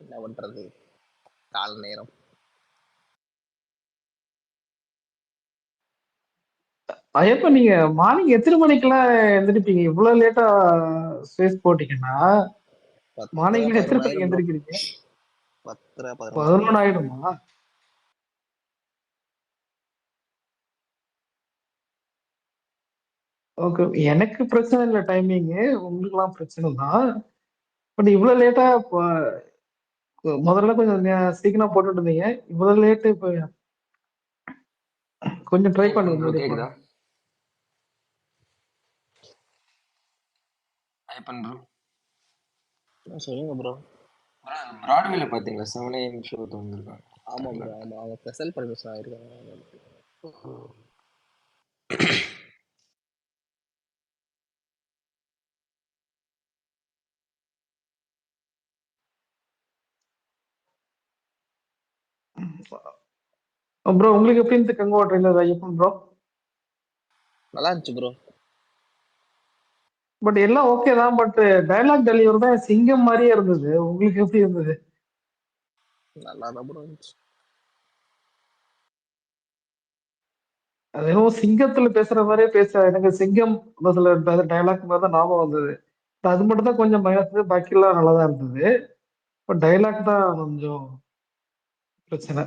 என்ன பண்றது, கால நேரம். எப்ப நீங்க மார்னிங் எத்தனை மணிக்கெல்லாம் எந்திரிப்பீங்க? இவ்வளவு லேட்டா ஸ்பேஸ் போட்டீங்கன்னா மார்னிங்ல எத்தனை 10 மணிக்கு ஆயிடும் ப்ரோ. எந்திரிக்கிறீங்க? 10 11 ஆயிடும். 11 ஆயிடுமா? ஓகே. எனக்கு பிரச்சனை இல்லை டைமிங், உங்களுக்குலாம் பிரச்சனை தான். பட் இவ்வளவு லேட்டா முதல்ல கொஞ்சம் சீக்கிரம் போட்டுட்டு இருந்தீங்க, இவ்வளவு லேட்டு இப்ப கொஞ்சம் ட்ரை பண்ணுங்க ப்ரோ முன்னாடி கேக்குதா? போங்க. ஐப்பன் ப்ரோ சொல்லுங்க ப்ரோ. பிராட்வேல பாத்தீங்களா 7 AM ஷோ வந்திருக்காங்க. ஆமா ப்ரோ, ஆமா, அவங்க ஸ்பெஷல் பர்மிஷன் ஆயிருக்காங்க. ப்ரோ உங்களுக்கு எப்படி இருந்து கங்கோவா ட்ரெயிலர் ஐயப்பன் ப்ரோ? நல்லா இருந்துச்சு ப்ரோ. பட் எல்லாம் ஓகே தான், பட் டயலாக் டெலிவரி தான் சிங்கம் மாதிரியே இருந்தது. உங்களுக்கு எப்படி இருந்தது? நல்லா தான் ப்ரோ இருந்துச்சு. அது என்னவோ சிங்கத்துல பேசுற மாதிரியே எனக்கு சிங்கம் அதுல டயலாக் மாதிரி தான் ஞாபகம் வந்தது. அது மட்டும் தான் கொஞ்சம் பயந்தது, பாக்கியெல்லாம் நல்லா தான் இருந்தது. பட் டைலாக் தான் கொஞ்சம் பிரச்சனை.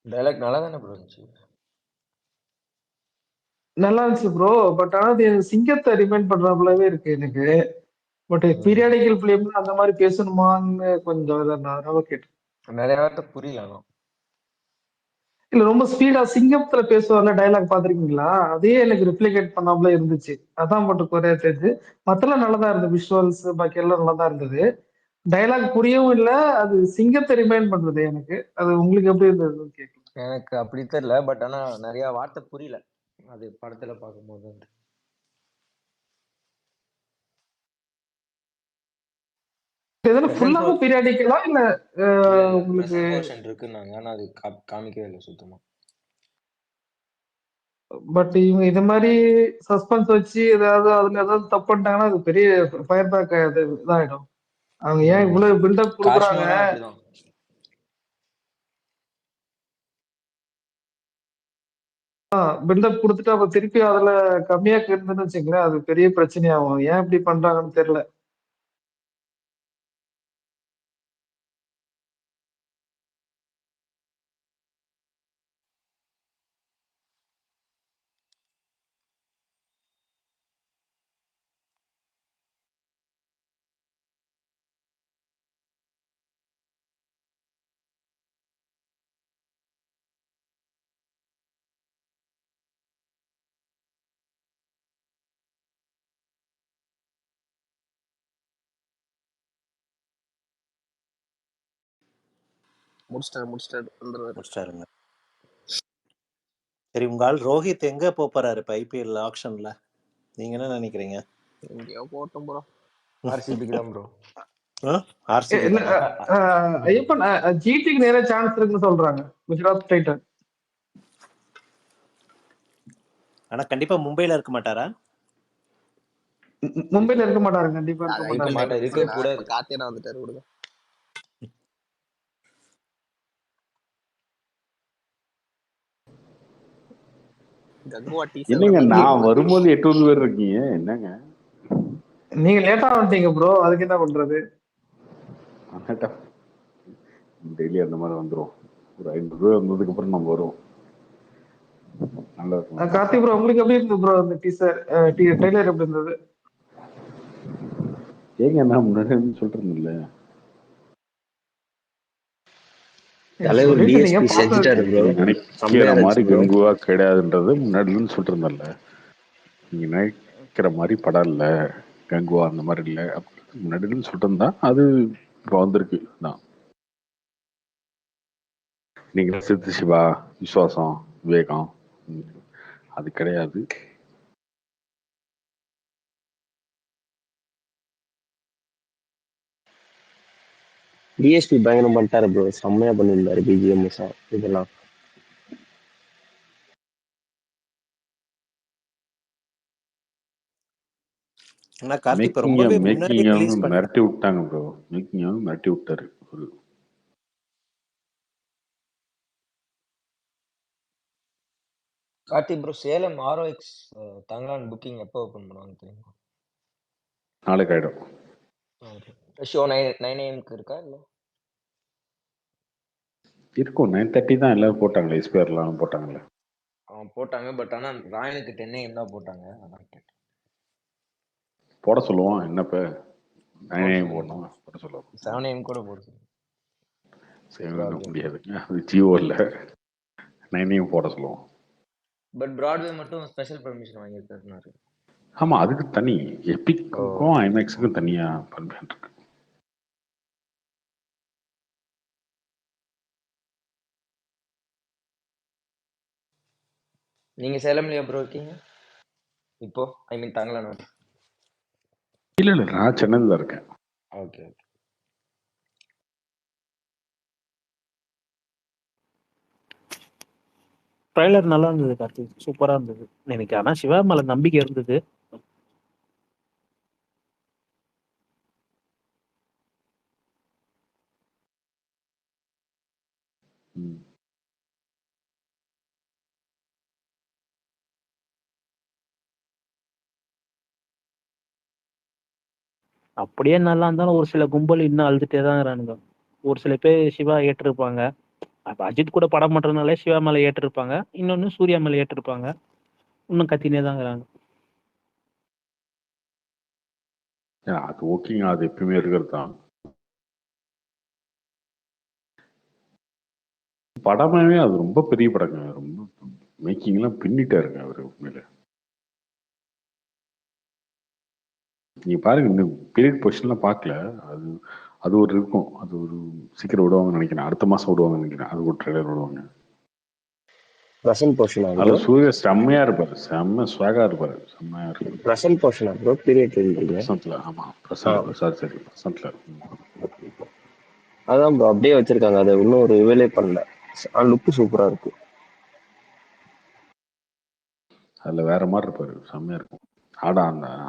டைலாக் நல்லா தானே ப்ரோ இருந்துச்சு. நல்லா இருந்துச்சு ப்ரோ, பட் ஆனா அது சிங்கத்தை ரிமைண்ட் பண்றாப்புலவே இருக்கு எனக்கு. பட் பீரியாடிக்கல் பிலிம்ல அந்த மாதிரி பேசணுமான்னு கொஞ்சம் அதனால கேட்டேன். நிறைய வார்த்தை புரியல. இல்ல ரொம்ப ஸ்பீடா சிங்கத்துல பேசுவார்ல டைலாக் பாத்திருக்கீங்களா? அதே எனக்கு ரிப்ளிகேட் பண்ணாமல இருந்துச்சு. அதான் மட்டும் குறைய தெரிஞ்சு. மத்தெல்லாம் நல்லதா இருந்தது, விஷுவல்ஸ் பாக்கி எல்லாம் நல்லதா இருந்தது. டைலாக் புரியவும் இல்ல, அது சிங்கத்தை ரிமைண்ட் பண்றது எனக்கு. அது உங்களுக்கு எப்படி இருந்தது கேட்கலாம். எனக்கு அப்படி தெரியல, பட் ஆனா நிறைய வார்த்தை புரியல அது படத்துல பார்க்கும்போது. ஃபுல்லாவும் பீரியாடிக்கலா இல்ல உங்களுக்கு பிரசன்ட் போர்ஷன் இருக்குன்னாங்க, ஆனா அது காமிக்கவே இல்லை சுத்தமா. பட் இவங்க இது மாதிரி சஸ்பென்ஸ் வச்சு ஏதாவது அதுல ஏதாவது தப்பு பண்ணிட்டாங்கன்னா அது பெரிய ஃபயர் பேக் இதாயிடும். அவங்க ஏன் இவ்வளவு பில்டப் கொடுக்குறாங்க? பில்டப் கொடுத்துட்டு அப்ப திருப்பி அதுல கம்மியா இருந்துன்னு வச்சுங்களேன், அது பெரிய பிரச்சனையாகும். ஏன் இப்படி பண்றாங்கன்னு தெரியல. முடிச்சிட்டாருங்க. சரி, உங்க ஆள் ரோஹித் எங்க போறாரு இப்ப ஐபிஎல் ஆக்ஷன்ல? நீங்க என்ன நினைக்கிறீங்க? எங்கேயோ போட்டும் ப்ரோ. ஆர்சிபிக்கு தான் ப்ரோ. ஆர்சிபி தானா? ஐயப்பன் ஜிடிக்கு நிறைய சான்ஸ் இருக்குன்னு சொல்றாங்க, குஜராத் டைட்டன். ஆனா கண்டிப்பா மும்பைல இருக்க மாட்டாரா? மும்பைல இருக்க மாட்டாரு, கண்டிப்பா இருக்க மாட்டாரு. கார்த்தியனா வந்துட்டாரு விடுங்க. என்னங்க நான் வரும்போது 800 பேர் இருக்கீங்க, என்னங்க நீங்க லேட்டா வந்துட்டீங்க ப்ரோ, அதுக்கு என்ன பண்றது? டெய்லி அந்த மாதிரி வந்துரும். ஒரு 500 பேர் வந்ததுக்கு அப்புறம் நம்ம வருவோம். நல்லா இருக்கும். கார்த்திக் ப்ரோ உங்களுக்கு எப்படி இருந்தது ப்ரோ அந்த டீசர் ட்ரெய்லர் எப்படி இருந்தது? ஏங்க நான் முன்னாடி சொல்லிட்டு இருந்தேன்ல, நினைக்கிற மாதிரி கங்குவா கிடையாதுன்றது முன்னாடி இருந்து சொல்லிட்டு இருந்தேன்ல. நீங்க நினைக்கிற மாதிரி படம் இல்ல கங்குவா, அந்த மாதிரி இல்ல முன்னாடி இருந்து சொல்லிட்டு இருந்தா அது இப்ப வந்திருக்கு தான். நீங்க சித்து சிவா, விஸ்வாசம், விவேகம் அது கிடையாது. டிஎஸ்பி பயங்கரம் பண்ணிட்டாரு ப்ரோ, செம்மையா பண்ணியிருந்தாரு பிஜிஎம் இதெல்லாம். ஆனா கார்த்தி இப்ப ரொம்பவே முன்னாடி ரிலீஸ் பண்ணி மிரட்டி விட்டாங்க ப்ரோ. மேக்கிங் மிரட்டி விட்டாரு. Karthi bro, Salem ROX Thangalaan booking எப்போ ஓபன் பண்ணுவாங்க தெரியுமா? நாளைக்கு ஆயிடும். ஷோ 9 AM இருக்கா இல்ல? இருக்கும் 9:30 தான் எல்லாரும் போட்டாங்களே, எஸ்பிஆர்லாம் போட்டாங்கல்ல. போட்டாங்க, பட் ஆனா ராயனுக்கு 10 AM தான் போட்டாங்க. அதான் கேட்டேன். போட சொல்லுவோம் என்னப்ப 9 AM போடணும், போட சொல்லுவோம். 7 AM கூட போடுது. செய்ய முடியாதுங்க, அது ஜியோ இல்ல. 9 AM போட சொல்லுவோம். பட் பிராட்வே மட்டும் ஸ்பெஷல் பெர்மிஷன் வாங்கியிருக்காரு. ஆமா, அதுக்கு தனி எபிக்கும் ஐமேக்ஸுக்கும் தனியா பர்மிஷன் இருக்கு. நீங்க சேலம்லயா ப்ரோ இருக்கீங்க இப்போ? ஐ மீன் தங்கலான்? இல்ல நான் சென்னையில் தான் இருக்கேன். ஓகே. ட்ரைலர் நல்லா இருந்தது கார்த்தி, சூப்பரா இருந்தது எனக்கு. ஆனா சிவா மேல நம்பிக்கை இருந்தது. அப்படியே நல்லா இருந்தாலும் ஒரு சில கும்பல் இன்னும் அழுதுட்டே தான் இருக்கிறானுங்க. ஒரு சில பேர் சிவா ஏற்றிருப்பாங்க. அப்ப அஜித் கூட படம் பண்றதுனாலே சிவா மேல ஏற்றிருப்பாங்க, இன்னொன்னு சூர்யா மேல ஏற்றிருப்பாங்க. இன்னும் கத்தினே தான் இருக்கிறாங்க. அது ஓகேங்க, அது எப்பயுமே இருக்கிறது தான். படமாவே அது ரொம்ப பெரிய படங்க, ரொம்ப மேக்கிங்லாம் பின்னிட்டாருங்க அவரு உண்மையில. நீங்க பாருங்க, இந்த பீரியட் பொசிஷன்லாம் பார்க்கல. அது ஒரு இருக்கும், அது ஒரு சீக்கிரம் விடுவாங்கன்னு நினைக்கிறேன். அடுத்த மாசம் விடுவாங்கன்னு நினைக்கிறேன். அது ஒரு ட்ரெய்லர் விடுவாங்க. பிரசன்ட் போர்ஷன் அதுல சூர்யா செம்மையா இருப்பாரு, செம்ம ஸ்வாகா இருப்பாரு, செம்மையா இருக்கு. பிரசன்ட் போர்ஷன் ப்ரோ, பீரியட் பிரசன்ட்ல. ஆமா பிரசன்ட், சரி பிரசன்ட்ல. அதான் ப்ரோ அப்படியே வச்சிருக்காங்க, அதை இன்னும் ஒரு ரிவீலே பண்ணல. லுக்கு சூப்பரா இருக்கு. அதுல வேற மாதிரி இருப்பாரு, செம்மையா இருக்கும். ஆடா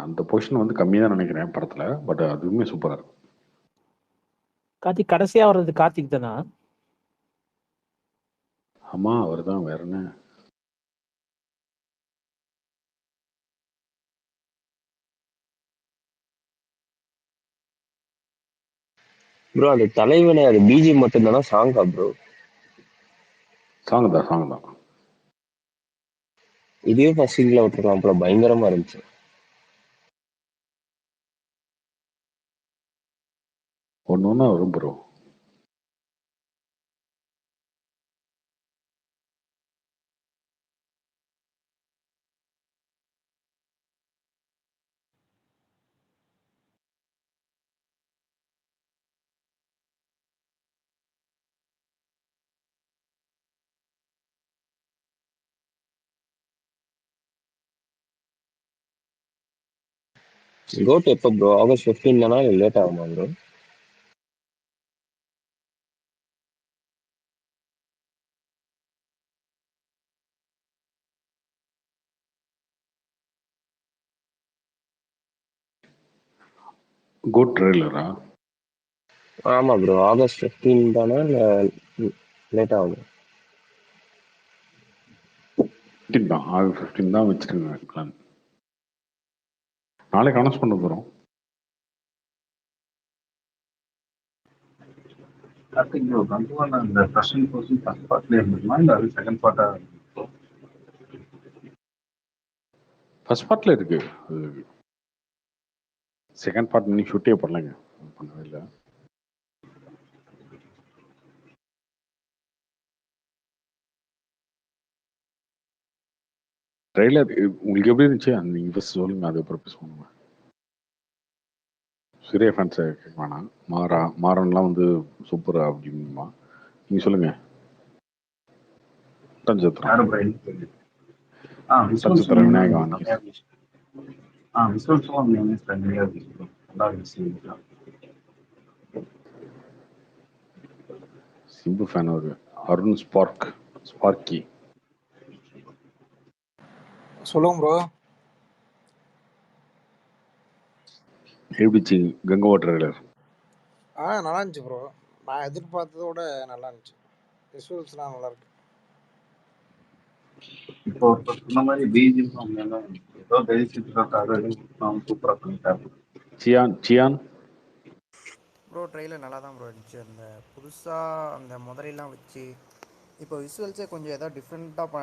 அந்த பொசிஷன் வந்து கம்மியா தான் நினைக்கிறேன் படத்துல, பட் அதுவுமே சூப்பரா இருக்கும். கார்த்திக் கடைசியா வர்றது கார்த்திக் தானா? ஆமா, அவர் தான், வேற என்ன. ப்ரோ அந்த தலைவனே அது பிஜி மட்டும் தானா, சாங்கா ப்ரோ? சாங் தான். இதுவே ஃபர்ஸ்ட் சிங்கிள் விட்டுருக்கலாம் ப்ரோ, பயங்கரமா இருந்துச்சு. ஒன்னொன்னா வரும் ப்ரோ. கோட் எப்போ ப்ரோ? ஆகஸ்ட் 15 தானா, இல்லை லேட் ஆகுமா ப்ரோ? குட் ட்ரெய்லரா? ஆமா ப்ரோ, ஆகஸ்ட் 15 தானா, இல்லை லேட் ஆகும்? 15 தான், ஆகஸ்ட் 15 தான் வச்சிருங்க பிளான். நாளைக்கு அனௌன்ஸ் பண்ண போறோம். கார்த்திக் ப்ரோ, கங்குவான அந்த ஃபர்ஸ்ட் போர்ஷன் ஃபர்ஸ்ட் பார்ட்ல இருந்துமா, இல்ல அது செகண்ட் பார்ட்டா? ஃபர்ஸ்ட் பார்ட்ல இருக்கு. அது செகண்ட் பார்ட் இன்னும் ஷூட்டே பண்ணலங்க, பண்ணவே இல்லை. ட்ரெய்லர் உங்களுக்கு எப்படி இருந்துச்சு? அந்த நீங்க ஃபர்ஸ்ட் சொல்லுங்க, அதுக்கப்புறம் பேசுவாங்க. சூர்யா ஃபேன்ஸை கேட்க வேணாம். மாறன்லாம் வந்து சூப்பரா அப்படின்னுமா நீங்க சொல்லுங்க. யாரும் பஞ்சத்திரம் விநாயகம் சிம்பு ஃபேன் ஒரு அருண் ஸ்பார்க்கி. சொல்லுங்க ப்ரோ. எப்படிச்சு கங்கோவா ட்ரெய்லர்? நல்லா இருந்துச்சு ப்ரோ. நான் எதிர்பார்த்ததோட நல்லா இருந்துச்சு. விஷுவல்ஸ்லாம் நல்லா இருக்கு. இப்போ சொன்ன மாதிரி பிஜிஎம் ஏதோ தைரியத்துக்காக சூப்பரா பண்ணிட்டாரு. சியான் ப்ரோ ட்ரெயிலர் நல்லா தான் ப்ரோ இருந்துச்சு. அந்த புதுசாக அந்த முதலையெல்லாம் வச்சு இப்போ விசுவல்ஸே கொஞ்சம் ஏதோ டிஃப்ரெண்ட்டாக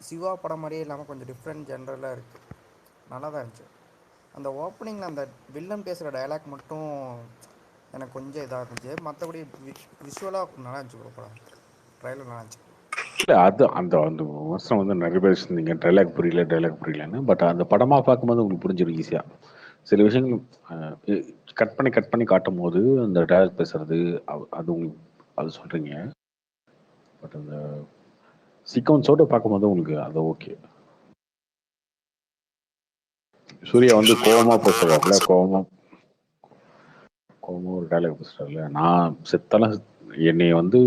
சிவா படம் மாதிரியே இல்லாமல் கொஞ்சம் டிஃப்ரெண்ட் ஜென்ரலாக இருக்குது. நல்லா தான் இருந்துச்சு. அந்த ஓப்பனிங்கில் அந்த வில்லன் பேசுகிற டயலாக் மட்டும் எனக்கு கொஞ்சம் இதாக இருந்துச்சு. மற்றபடி விஷுவலாக நல்லா இருந்துச்சு ப்ரோ. படம் ட்ரெயிலர் நல்லா இருந்துச்சு. இல்லை அது அந்த அந்த வருஷம் வந்து நிறைய பேர் சொன்னீங்க டைலாக் புரியலன்னு. பட் அந்த படமாக பார்க்கும்போது உங்களுக்கு புரிஞ்சிடும் ஈஸியாக. சில விஷயங்கள் கட் பண்ணி காட்டும் போது அந்த டைலாக் பேசுறது அது உங்களுக்கு அது சொல்கிறீங்க. பட் அந்த சீக்வன்ஸோடு பார்க்கும்போது உங்களுக்கு அது ஓகே. சூர்யா வந்து கோவமாக பேசுகிறாருல, கோவமாக ஒரு டைலாக் பேசுகிறாருல, நான் செத்தாலும் என்னை வந்து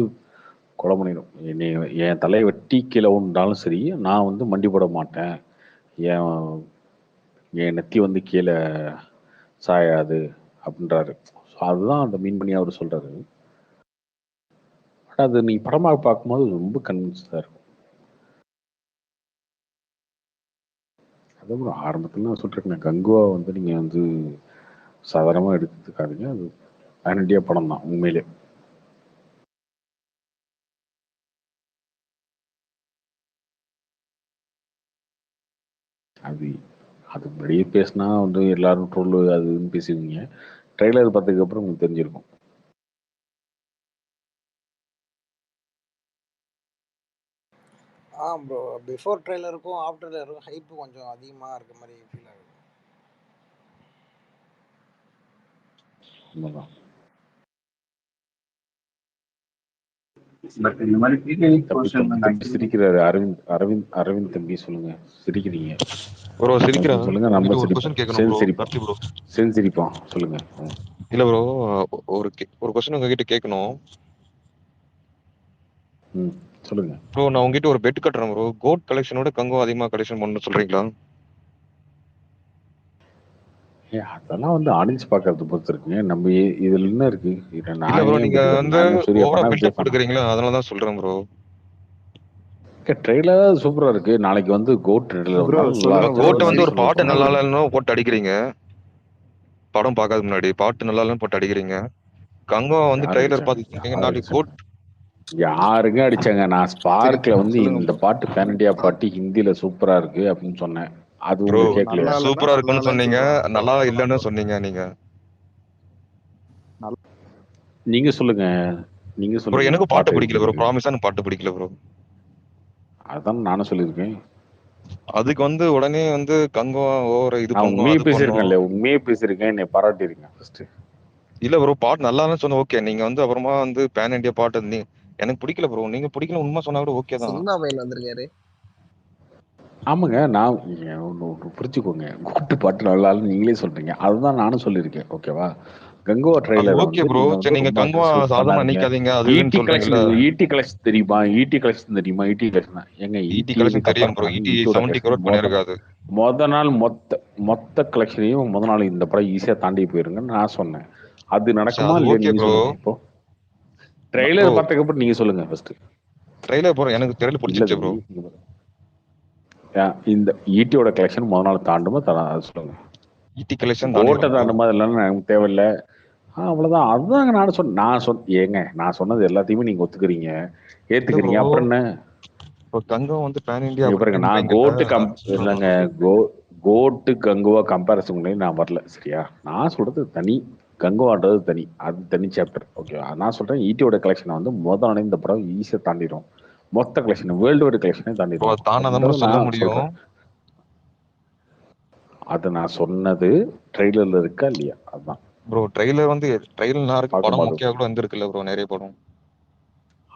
கொலை பண்ணிடும், என்னை என் தலையை வெட்டி கீழே உண்டாலும் சரி நான் வந்து மண்டி போட மாட்டேன், என் நெத்தி வந்து கீழே சாயாது அப்படின்றாரு. ஸோ அதுதான் அந்த மீன் பண்ணி அவர் சொல்கிறாரு. பட் அது நீங்கள் படமாக பார்க்கும்போது ரொம்ப கன்வின்ஸ்டாக இருக்கும். அதுவும் ஆரம்பத்தில் நான் சொல்லிருக்கேன், கங்குவா வந்து நீங்கள் வந்து சாதாரணமாக எடுத்துக்காதீங்க, அது பேன் இண்டியா படம் தான் உண்மையிலே. அது முன்னாடியே பேசினா வந்து எல்லாரும் ட்ரோல் அதுன்னு பேசுவீங்க. ட்ரெய்லர் பார்த்ததுக்கு அப்புறம் உங்களுக்கு தெரிஞ்சிருக்கும். ப்ரோ பிஃபோர் ட்ரெய்லருக்கும் ஆஃப்டர் ட்ரெய்லருக்கும் ஹைப்பு கொஞ்சம் அதிகமாக இருக்க மாதிரி ஃபீல் ஆகுது. உண்மைதான். பட் இந்த மாதிரி சிரிக்கிறாரு அரவிந்த் தம்பி, சொல்லுங்க சிரிக்கிறீங்க ப்ரோ. சிரிக்கிறேன் சொல்லுங்க. நம்ம ஒரு क्वेश्चन கேட்கணும் ப்ரோ. கார்த்தி ப்ரோ சிரிப்போம் சொல்லுங்க. இல்ல ப்ரோ, ஒரு क्वेश्चन உங்ககிட்ட கேட்கணும். சொல்லுங்க ப்ரோ. நான் உங்ககிட்ட ஒரு பெட் கட்டுறேன் ப்ரோ. கோட் கலெக்ஷனோட கங்கோ அதிகமா கலெக்ஷன் பண்ணணும்னு சொல்றீங்களா? அதெல்லாம் வந்து ஆடியன்ஸ் பார்க்கறது பொறுத்து இருக்குங்க. நம்ம இதுல என்ன இருக்கு? இல்ல ப்ரோ, நீங்க வந்து ஓவரா பில்டப் கொடுக்குறீங்களா, அதனால தான் சொல்றேன் ப்ரோ. ட்ரெய்லர் சூப்பரா இருக்கு. நாளைக்கு வந்து கோட் ட்ரெய்லர் கோட் வந்து ஒரு பாட்டு நல்லா இல்லைன்னு போட்டு அடிக்கிறீங்க. படம் பார்க்காத முன்னாடி பாட்டு நல்லா இல்லைன்னு போட்டு அடிக்கிறீங்க. கங்கோ வந்து ட்ரெய்லர் பார்த்துருக்கீங்க. நாளைக்கு கோட் யாருங்க அடிச்சாங்க? நான் ஸ்பார்க்ல வந்து இந்த பாட்டு பேன் இண்டியா பாட்டு ஹிந்தில சூப்பரா இருக்கு அப்படின்னு சொன்னேன். அது உங்களுக்கு கேட்கலையா? சூப்பரா இருக்குன்னு சொன்னீங்க, நல்லா இல்லைன்னு சொன்னீங்க. நீங்க சொல்லுங்க. ப்ரோ எனக்கு பாட்டு பிடிக்கல ப்ரோ. ப்ராமிஸா எனக்கு பாட்டு பிடிக்கல ப்ரோ. அதான் நானும் சொல்லியிருக்கேன். அதுக்கு வந்து உடனே வந்து கங்கோ ஓவர இது பண்ணும். உண்மையே பேசியிருக்கேன்ல, உண்மையே பேசியிருக்கேன். என்னை பாராட்டிருங்க ஃபர்ஸ்ட். இல்ல ப்ரோ, பாட்டு நல்லான்னு சொன்ன ஓகே. நீங்க வந்து அப்புறமா வந்து பேன் இண்டியா பாட்டு எனக்கு பிடிக்கல ப்ரோ. நீங்க பிடிக்கல உண்மை சொன்னா கூட ஓகே தான். சினிமா பையன் வந்திருக்காரு. ஆமாங்க, நான் புரிச்சுக்கோங்க. கூட்டு பாட்டு நல்லா நீங்களே சொல்றீங்க, அதுதான் நானும் சொல்லியிருக்கேன். ஓகேவா? கங்கோவா ட்ரெய்லர் ஓகே ப்ரோ. சரி, நீங்க கங்கோவா சாதாரண நிக்காதீங்க. அது ஈட்டி கலெக்ஷன் தெரியுமா? ஈட்டி கலெக்ஷன் ஏங்க? ஈட்டி கலெக்ஷன் தெரியும் ப்ரோ. ஈட்டி 70 crore பண்ணிருக்காது. நாள் மொத்த கலெக்ஷனையும் நாள் இந்த படம் ஈஸியா தாண்டி போயிருங்கன்னு நான் சொன்னேன். அது நடக்குமா இல்லையா நீங்க சொல்லுங்க. இப்போ ட்ரெய்லர் பார்த்ததுக்கு அப்புறம் நீங்க சொல்லுங்க ஃபர்ஸ்ட். ட்ரெய்லர் ப்ரோ எனக்கு ட்ரெய்லர் பிடிச்சிருச்சு ப்ரோ. இந்த ஈட்டியோட கலெக்ஷன் நாள் தாண்டுமா சொல்லுங்க. ஈட்டி கலெக்ஷன் ஓட்ட தாண்டுமா இல்லைன்னு எனக்கு தேவையில்லை. அவ்வளவுதான். அதுதாங்க நான் சொன்னது எல்லாத்தையுமே நீங்க ஒத்துக்கிறீங்க, ஏத்துக்கிறீங்க. அப்புறம் என்ன? கங்கோ வந்து பேன் இண்டியா பாருங்க, நான் கோட்டு கங்குவா கம்பேரிசன் நான் வரல. சரியா? நான் சொல்றது தனி, கங்குவான்றது தனி, அது தனி சாப்டர். ஓகே, நான் சொல்றேன் ஈட்டியோட கலெக்ஷனை வந்து முதல் இந்த படம் ஈஸியா தாண்டிடும். மொத்த கலெக்ஷன் வேர்ல்டு வைட் கலெக்ஷனே தாண்டிடும். அது நான் சொன்னது ட்ரெய்லர்ல இருக்கா இல்லையா? அதுதான் ப்ரோ. ட்ரெய்லர் வந்து ட்ரெய்லர் படம் முக்கிய கூட வந்திருக்குல்ல ப்ரோ, நிறைய படம்.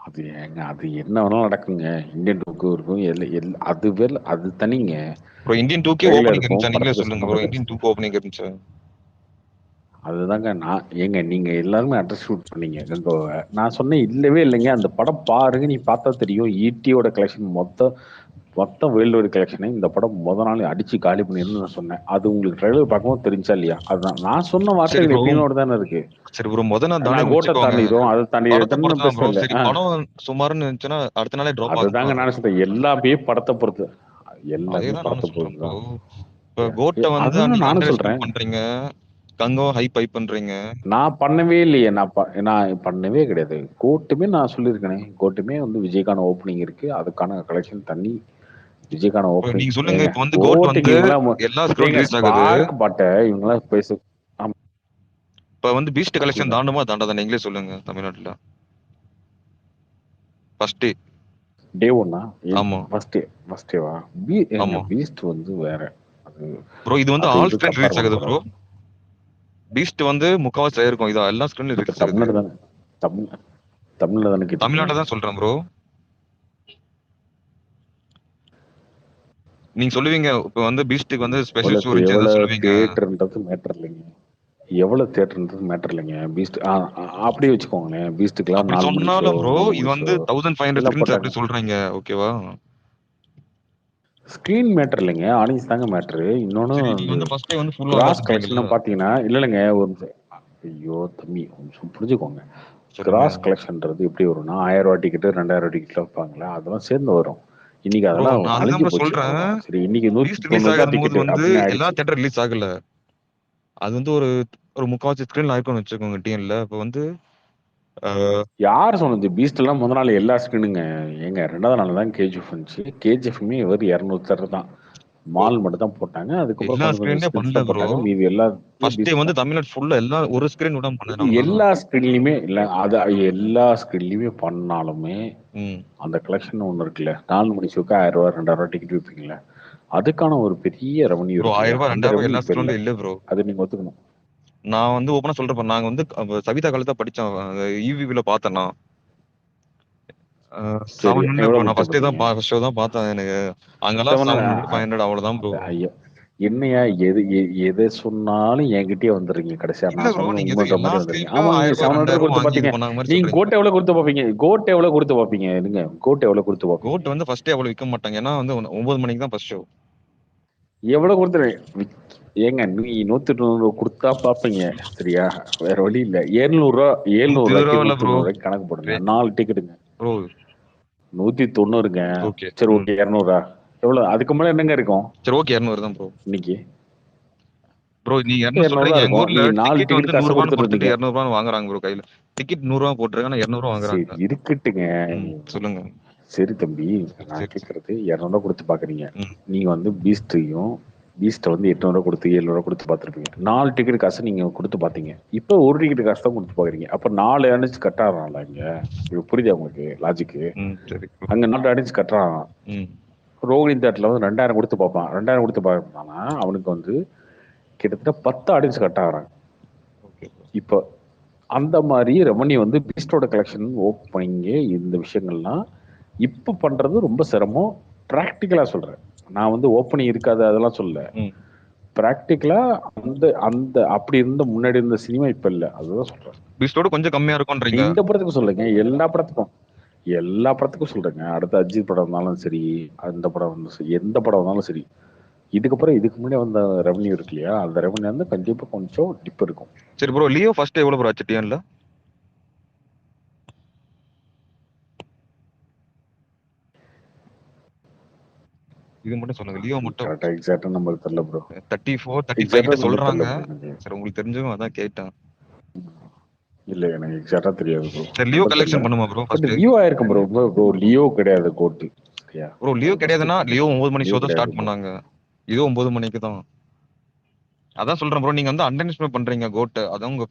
அது ஏங்க, அது என்ன வேணாலும் நடக்குங்க. இந்தியன் 2 இருக்கும், அது தனிங்க ப்ரோ. இந்தியன் 2 ஓபனிங் இருந்துச்சு, நீங்களே சொல்லுங்க ப்ரோ. இந்தியன் 2 ஓபனிங் இருந்துச்சு. அதுதாங்க நீங்க எல்லாருமே அட்ரஸ் ஷூட் பண்ணீங்க கங்கோவை. நான் சொன்னேன் இல்லவே இல்லைங்க, அந்த படம் பாருங்க, நீ பார்த்தா தெரியும். ஈட்டியோட கலெக்ஷன் மொத்தம் மொத்த வேர்ல்டு வைட் கலெக்ஷனை இந்த படம் நாள் அடிச்சு காலி பண்ணிருன்னு நான் சொன்னேன். அது உங்களுக்கு ட்ரெய்லர் பார்க்கும்போது தெரிஞ்சா இல்லையா? அதுதான் நான் சொன்ன சரி வார்த்தைகள் ப்ரோ எப்படினோட தானே இருக்கு. சரி ப்ரோ நான் நான் தானே கோட்டை வச்சுக்கோங்க. தாண்டிடும், அதை தாண்டி படத்தை எத்தனை பொறுத்துதான் ப்ரோ. பேசல. சரி படம் சுமாருன்னு இருந்துச்சுன்னா அடுத்த நாளே ட்ராப் அதுதாங்க ஆகுமா? நான் சொல்றேன். எல்லாமே படத்தை பொறுத்து, எல்லாமே அதேதான் படத்தை நானும் சொல்றேன் பொறுத்து ப்ரோ. தான். இப்ப கோட்டை வந்து அதுதான் நீங்க நானும் அண்டர் சொல்றேன். எஸ்டிமேட் பண்றீங்க, கங்கோ ஹைப் பண்றீங்க. நான் பண்ணவே இல்லையே. நான் பண்ணவே கிடையாது. கோட்டுமே நான் சொல்லியிருக்கேனே, கோட்டுமே வந்து விஜய்க்கான ஓப்பனிங் இருக்கு, அதுக்கான கலெக்ஷன் தண்ணி. விஜய்க்கான Bro, ஓப்பனிங் நீங்க சொல்லுங்க ஏங்க இப்ப வந்து கோட் கோட்டுக்கு வந்து இவங்களாம் எல்லா ஸ்க்ரோல் ஏங்க ரிலீஸ் ஆகுது. ஸ்பார்க் பாட்ட இவங்களாம் பேச. ஆமா, இப்ப வந்து பீஸ்ட் கலெக்ஷன் சொல்லுங்க. தாண்டுமா தாண்டாதா நீங்களே சொல்லுங்க. தமிழ்நாட்டுல ஃபர்ஸ்ட் டே ஒன்னா ஆமா ஃபர்ஸ்ட் டேவா? ஏங்க ஆமா பீஸ்ட் வந்து வேற. அது ப்ரோ. இது வந்து அது ஆல் இது ஸ்கிரீன் கம்பேர் ரிலீஸ் பண்ண ஆகுது ப்ரோ. கூடாது. பீஸ்ட் வந்து முக்காவாசி ஆயிருக்கும், இது எல்லா ஸ்கிரீன்லயும் இப்ப ரிலீஸ் ஆகுது. தமிழ்நாடு தானே, தமிழ்ல தானே கேட்டீங்க. தமிழ்நாட்டை தான் சொல்றேன் ப்ரோ. நீங்க சொல்லுவீங்க இப்ப வந்து பீஸ்டுக்கு வந்து ஸ்பெஷல் ஷோ இருந்துச்சு ஏதாவது எவ்வளவு சொல்லுவீங்க. தியேட்டர்ன்றது மேட்டர் இல்லைங்க. எவ்வளவு தியேட்டர்ன்றது மேட்டர் இல்லைங்க. பீஸ்ட் அப்படியே வச்சுக்கோங்களேன். பீஸ்ட்டுக்கெல்லாம் அப்படி 4 மணி ஷோ, சொன்னாலும் ப்ரோ 3 இது மணி ஷோ வந்து 1500 எல்லாம் ஸ்கிரீன்ஸ் போட்டாங்க. அப்படி சொல்றீங்க, ஓகேவா? ஸ்க்ரீன் மேட்டர் இல்லைங்க, ஆடியன்ஸ் தாங்க மேட்ரு. இன்னொன்னு சரி நீங்க வந்து ஃபர்ஸ்ட் டே வந்து ஃபுல் கிராஸ் ஆகாதுன்றீங்கல்ல. கலெக்ஷன் பார்த்தீங்கன்னா இல்லைங்க, ஒரு நிமிஷம். ஐயோ தம்பி ஒரு நிமிஷம் புரிஞ்சுக்கோங்க. சொல்லுங்க. கிராஸ் கலெக்ஷன்றது எப்படி வரும்னா 1000 ரூபா டிக்கெட்டு 2000 டிக்கெட்ல வைப்பாங்களா, அதெல்லாம் சேர்ந்து வரும். இன்னைக்கு ப்ரோ அதெல்லாம் நான் அதுதான் அழிஞ்சு ப்ரோ போச்சு, சொல்றேன். அவ்வளவுதான். சரி, இன்னைக்கு பீஸ்ட் ரிலீஸ் 190 தான் ஆகும் போது டிக்கெட் வந்து அப்படின்னு எல்லா ஆயிடுச்சு. தியேட்டர் ரிலீஸ் ஆகல. அது வந்து ஒரு ஒரு முக்காவாசி ஸ்கிரீன்ல ஆயிருக்கும்னு வச்சுக்கோங்க டிஎன்ல. இப்ப வந்து யார் சொன்னது? பீஸ்ட் எல்லாம் முதல் நாள் எல்லா ஸ்கிரீனுங்க. ஏங்க 2வது நாள் தான் கேஜிஎஃப் வந்துச்சு. கேஜிஎஃப்மே வெறும் 200 தேட்டர் தான். மால் மட்டும் தான் போட்டாங்க. அதுக்கப்புறம் எல்லா கொஞ்சம் கொஞ்சம் ஸ்கிரீன்லயே ஸ்கிரீன்ஸ் பண்ணல தான் ப்ரோ. போட்டாங்க. மீதி எல்லா ஃபர்ஸ்ட் டே பீஸ்ட் வந்து தான். தமிழ்நாடு ஃபுல்லா எல்லா ஒரு ஸ்கிரீன் விடாம பண்ணதுனால எல்லா ஸ்கிரீன்லயுமே இல்ல, அது எல்லா ஸ்கிரீன்லயுமே பண்ணாலுமே அந்த கலெக்ஷன் ஒண்ணு இருக்குல்ல. 4 மணி ஷோக்கு 1000 ரூபா 2000 ரூபா டிக்கெட் விற்பீங்களா, அதுக்கான ஒரு பெரிய ரெவன்யூ ப்ரோ. இருக்கு 1000 இல்லையா? ரூபாய் அந்த 2000 ரூபாய் ரெவன்யூ எல்லா இப்ப இல்ல. ஸ்கிரீன்லயும் இல்ல ப்ரோ. அது நீங்க ஒத்துக்கணும். நான் வந்து ஓப்பனா சொல்றேன். நாங்க வந்து சவிதா காலேஜ் படிச்சோம். ஈவிவில பார்த்தேன் நான். சரி, 700 ப்ரோ. எவ்வளவு நான் கொடுத்து ஃபர்ஸ்ட் டே தான் பார்த்தீங்க? ஃபர்ஸ்ட் ஷோ தான் பார்த்தேன். எனக்கு அங்கெல்லாம் 700 500 அவ்வளவுதான் ப்ரோ. ஐயா, என்னையா எதை சொன்னாலும் என்கிட்டயே வந்துடுறீங்க. கடைசியா இல்ல நான் ப்ரோ. சொன்னது நீங்க உண்மைன்ற எல்லா மாதிரி வந்துடுறீங்க. ஸ்கிரீன்லயும் ஆமா, நீங்க 1000 ரூபாய் 700 2000 கொடுத்து வாங்கி இது பாத்தீங்க. பண்ணாத மாதிரி நீங்க சொல்றீங்க. கோட்டை எவ்வளவு கொடுத்து பாப்பீங்க? கோட்டை எவ்வளவு கொடுத்து பாப்பீங்க? இருங்க, கோட்டை எவ்வளவு கொடுத்து பாப்பீங்க? கோட் வந்து ஃபர்ஸ்ட் டே அவ்வளவு விற்க மாட்டாங்க. ஏன்னா வந்து 9 மணிக்கு தான் ஃபர்ஸ்ட் ஷோ. எவ்வளவு கொடுத்துரு? ஏங்க நீ 190 கொடுத்தா பாப்பீங்க, சரியா? வேற வழி இல்ல. 700 ரூபா 700 120 ரூபாய்க்கு ரூபா இல்ல ப்ரோ. 190 ரூபாய்க்கு கணக்கு போடுங்க. 4 டிக்கெட்டுங்க, ப்ரோ 190ங்க. ஓகே. சரி, ஓகே, 200 எவ்வளவு? அதுக்கு மேல என்னங்க இருக்கும் சரி ஓகே 200 தான் ப்ரோ. இன்னைக்கு? ப்ரோ நீங்க 200 200 சொல்றீங்க. தான் எங்க இருக்கும். ஊர்ல நீங்க 4 டிக்கெட் டிக்கெட் வந்து 100 காசை ரூபான்னு கொடுத்துட்டு கொடுத்துட்டு இருந்தீங்க. 200 ரூபான்னு வாங்குறாங்க ப்ரோ கையில. டிக்கெட் 100 ரூபா போட்டுருக்காங்க, 200 ரூபா சரி, வாங்குறாங்க. இருக்கட்டுங்க. சொல்லுங்க. சரி தம்பி, நான் சரி கேட்கறது 200 கொடுத்து பாக்குறீங்க. நீங்க வந்து பீஸ்ட்டை வந்து 800 கொடுத்து 700 கொடுத்து பார்த்துருப்பீங்க. 4 டிக்கெட் காசு நீங்க கொடுத்து பார்த்தீங்க. இப்போ ஒரு டிக்கெட் காசு தான் கொடுத்து பாக்குறீங்க. அப்ப 4 அடிச்சு கட்டாறான்ல இங்க. இது புரியுதா உங்களுக்கு லாஜிக்கு? சரி அங்க 4 அடிச்சு கட்டுறான். ரோகிணி தேட்டர்ல வந்து 2000 கொடுத்து பார்ப்பான். 2000 கொடுத்து பார்ப்பானா அவனுக்கு வந்து கிட்டத்தட்ட 10 அடிச்சு கட்டாகிறான். இப்போ அந்த மாதிரி ரெவன்யூ வந்து பீஸ்டோட கலெக்ஷன் ஓப்பனிங்கு இந்த விஷயங்கள்லாம் இப்போ பண்றது ரொம்ப சிரமம். ப்ராக்டிக்கலா சொல்றேன். நான் வந்து ஓப்பனிங் இருக்காது அதெல்லாம் சொல்ல. ப்ராக்டிக்கலா அந்த அந்த அப்படி இருந்த முன்னாடி இருந்த சினிமா இப்ப இல்ல, அதுதான் சொல்றேன். பீஸ்டோட கொஞ்சம் கம்மியா இருக்கும்ன்றீங்க. இந்த படத்துக்கு சொல்லுங்க, எல்லா படத்துக்கும் சொல்றேங்க. அடுத்த அஜித் படம் இருந்தாலும் சரி, அந்த படம் வந்து சரி, எந்த படம் வந்தாலும் சரி, இதுக்கப்புறம் இதுக்கு முன்னாடி வந்த ரெவன்யூ இருக்கு இல்லையா, அந்த ரெவன்யூ வந்து கண்டிப்பா கொஞ்சம் டிப் இருக்கும். சரி ப்ரோ, லியோ ஃபர்ஸ்ட் எவ்வளவு ப்ரோ ஆச்சு டிஎன்ல? இது மட்டும் சொல்லுங்க. லியோ மட்டும் கரெக்டா எக்ஸாக்ட்டா நம்பர் தெரியல ப்ரோ. 34 35 எக்ஸாக்ட்டா கிட்ட நம்பர் சொல்றாங்க. தெரியல ப்ரோ. சரி உங்களுக்கு தெரிஞ்சவங்க அதான் கேட்டேன். இல்ல எனக்கு எக்ஸாக்ட்டா தெரியாது ப்ரோ. சரி லியோ கலெக்ஷன் பண்ணுமா ப்ரோ பட் ஃபர்ஸ்ட்? லியோ ஆயிருக்கும் ப்ரோ. ப்ரோ லியோ கிடையாது கோட். சரியா? ப்ரோ லியோ கிடையாதுன்னா லியோ 9 மணி ஷோ தான் கிடையாது ஸ்டார்ட் பண்ணாங்க. இது 9 மணிக்கு தான். அதான் சொல்றேன் ப்ரோ. நீங்க வந்து அண்டர்எஸ்டிமேட் பண்றீங்க கோட். அதான் உங்க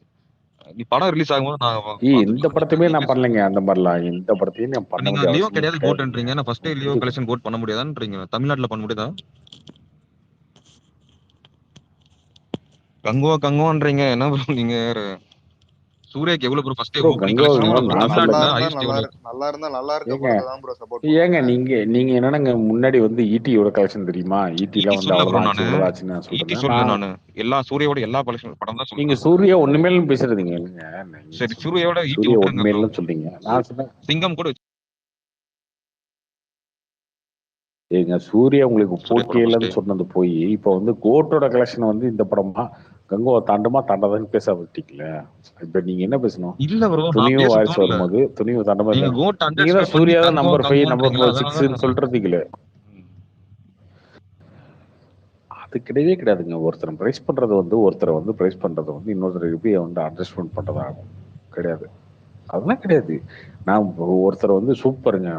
படம் ரிலீஸ் ஆகும்போது நான் இந்த படத்தையுமே நான் பண்ணலைங்க அந்த மாதிரிலாம். இந்த படத்தையும் நான் பண்ண நீங்க வேண்டிய லியோ அவசியம் கிடையாது கோட்ன்றீங்க. கிடையாது. நான் ஃபர்ஸ்ட் லியோ கலெக்ஷன் கோட் பண்ண முடியாதான்றீங்க. தமிழ்நாட்டுல பண்ண முடியாதா? கங்குவான்றீங்க. என்ன ப்ரோ நீங்க சூர்யாக்கு எவ்வளவு ப்ரோ ஃபர்ஸ்ட் ஓப்பனிங் கலெக்ஷன் எவ்வளவு ப்ரோ தமிழ்நாட்டுல? ஹையஸ்ட் எவ்வளவு? நல்லா இருக்க படத்தை தான் ப்ரோ சப்போர்ட் பண்ணுவாங்க. ஏங்க நீங்க என்னங்க முன்னாடி வந்து ஈட்டியோட கலெக்ஷன் தெரியுமா? ஈட்டிலாம் வந்து அவ்வளவுதான் ஆச்சு இவ்வளவுதான் ஆச்சுன்னு நான் ஈட்டி சொல்றேன். சொல்றேன் நானு. எல்லா சூர்யாவோட எல்லா கலெக்ஷன் படம் தான் நீங்க சொல்றேன். சூர்யா ஒண்ணுமேலும் பேசுறதுங்க இல்லைங்க. சரி சூர்யாவோட ஈட்டி சூர்யா விட்டுருங்க ப்ரோ. ஒண்ணுமேலும் சொல்றீங்க. நான் சொன்னேன் சிங்கம் கூட ஏங்க சூர்யா உங்களுக்கு சூர்யா படம் ஃபர்ஸ்ட் போட்டியலன்னு சொன்னது போய் இப்போ வந்து கோட்டோட கலெக்ஷன் வந்து இந்த படமா கங்குவா தாண்டமா தாண்டாதான்னு பேச விட்டீங்களே. இப்ப நீங்க என்ன பேசணும்? இல்ல ப்ரோ, நான் துணிவு பேச வாரிசு தோணல. வரும்போது துணிவு தாண்டமா நீங்க இல்ல. கோட் நீங்க தான் அண்டர்ஸ்டாண்ட் பண்ணி சூர்யா தான் கங்கோ நம்பர் 5 நம்பர் கங்கோன்றீங்களா? 6ன்னு சொல்றதுக்குல அது கிடையவே கிடையாதுங்க. ஒருத்தர் பிரைஸ் பண்றது வந்து ஒருத்தரை வந்து பிரைஸ் பண்றது வந்து இன்னொருத்தர் எப்படி வந்து அண்டர்ஸ்டாண்ட் பண்றதாகும் கிடையாது. அதெல்லாம் கிடையாது. நான் ஒருத்தர் வந்து சூப்பருங்க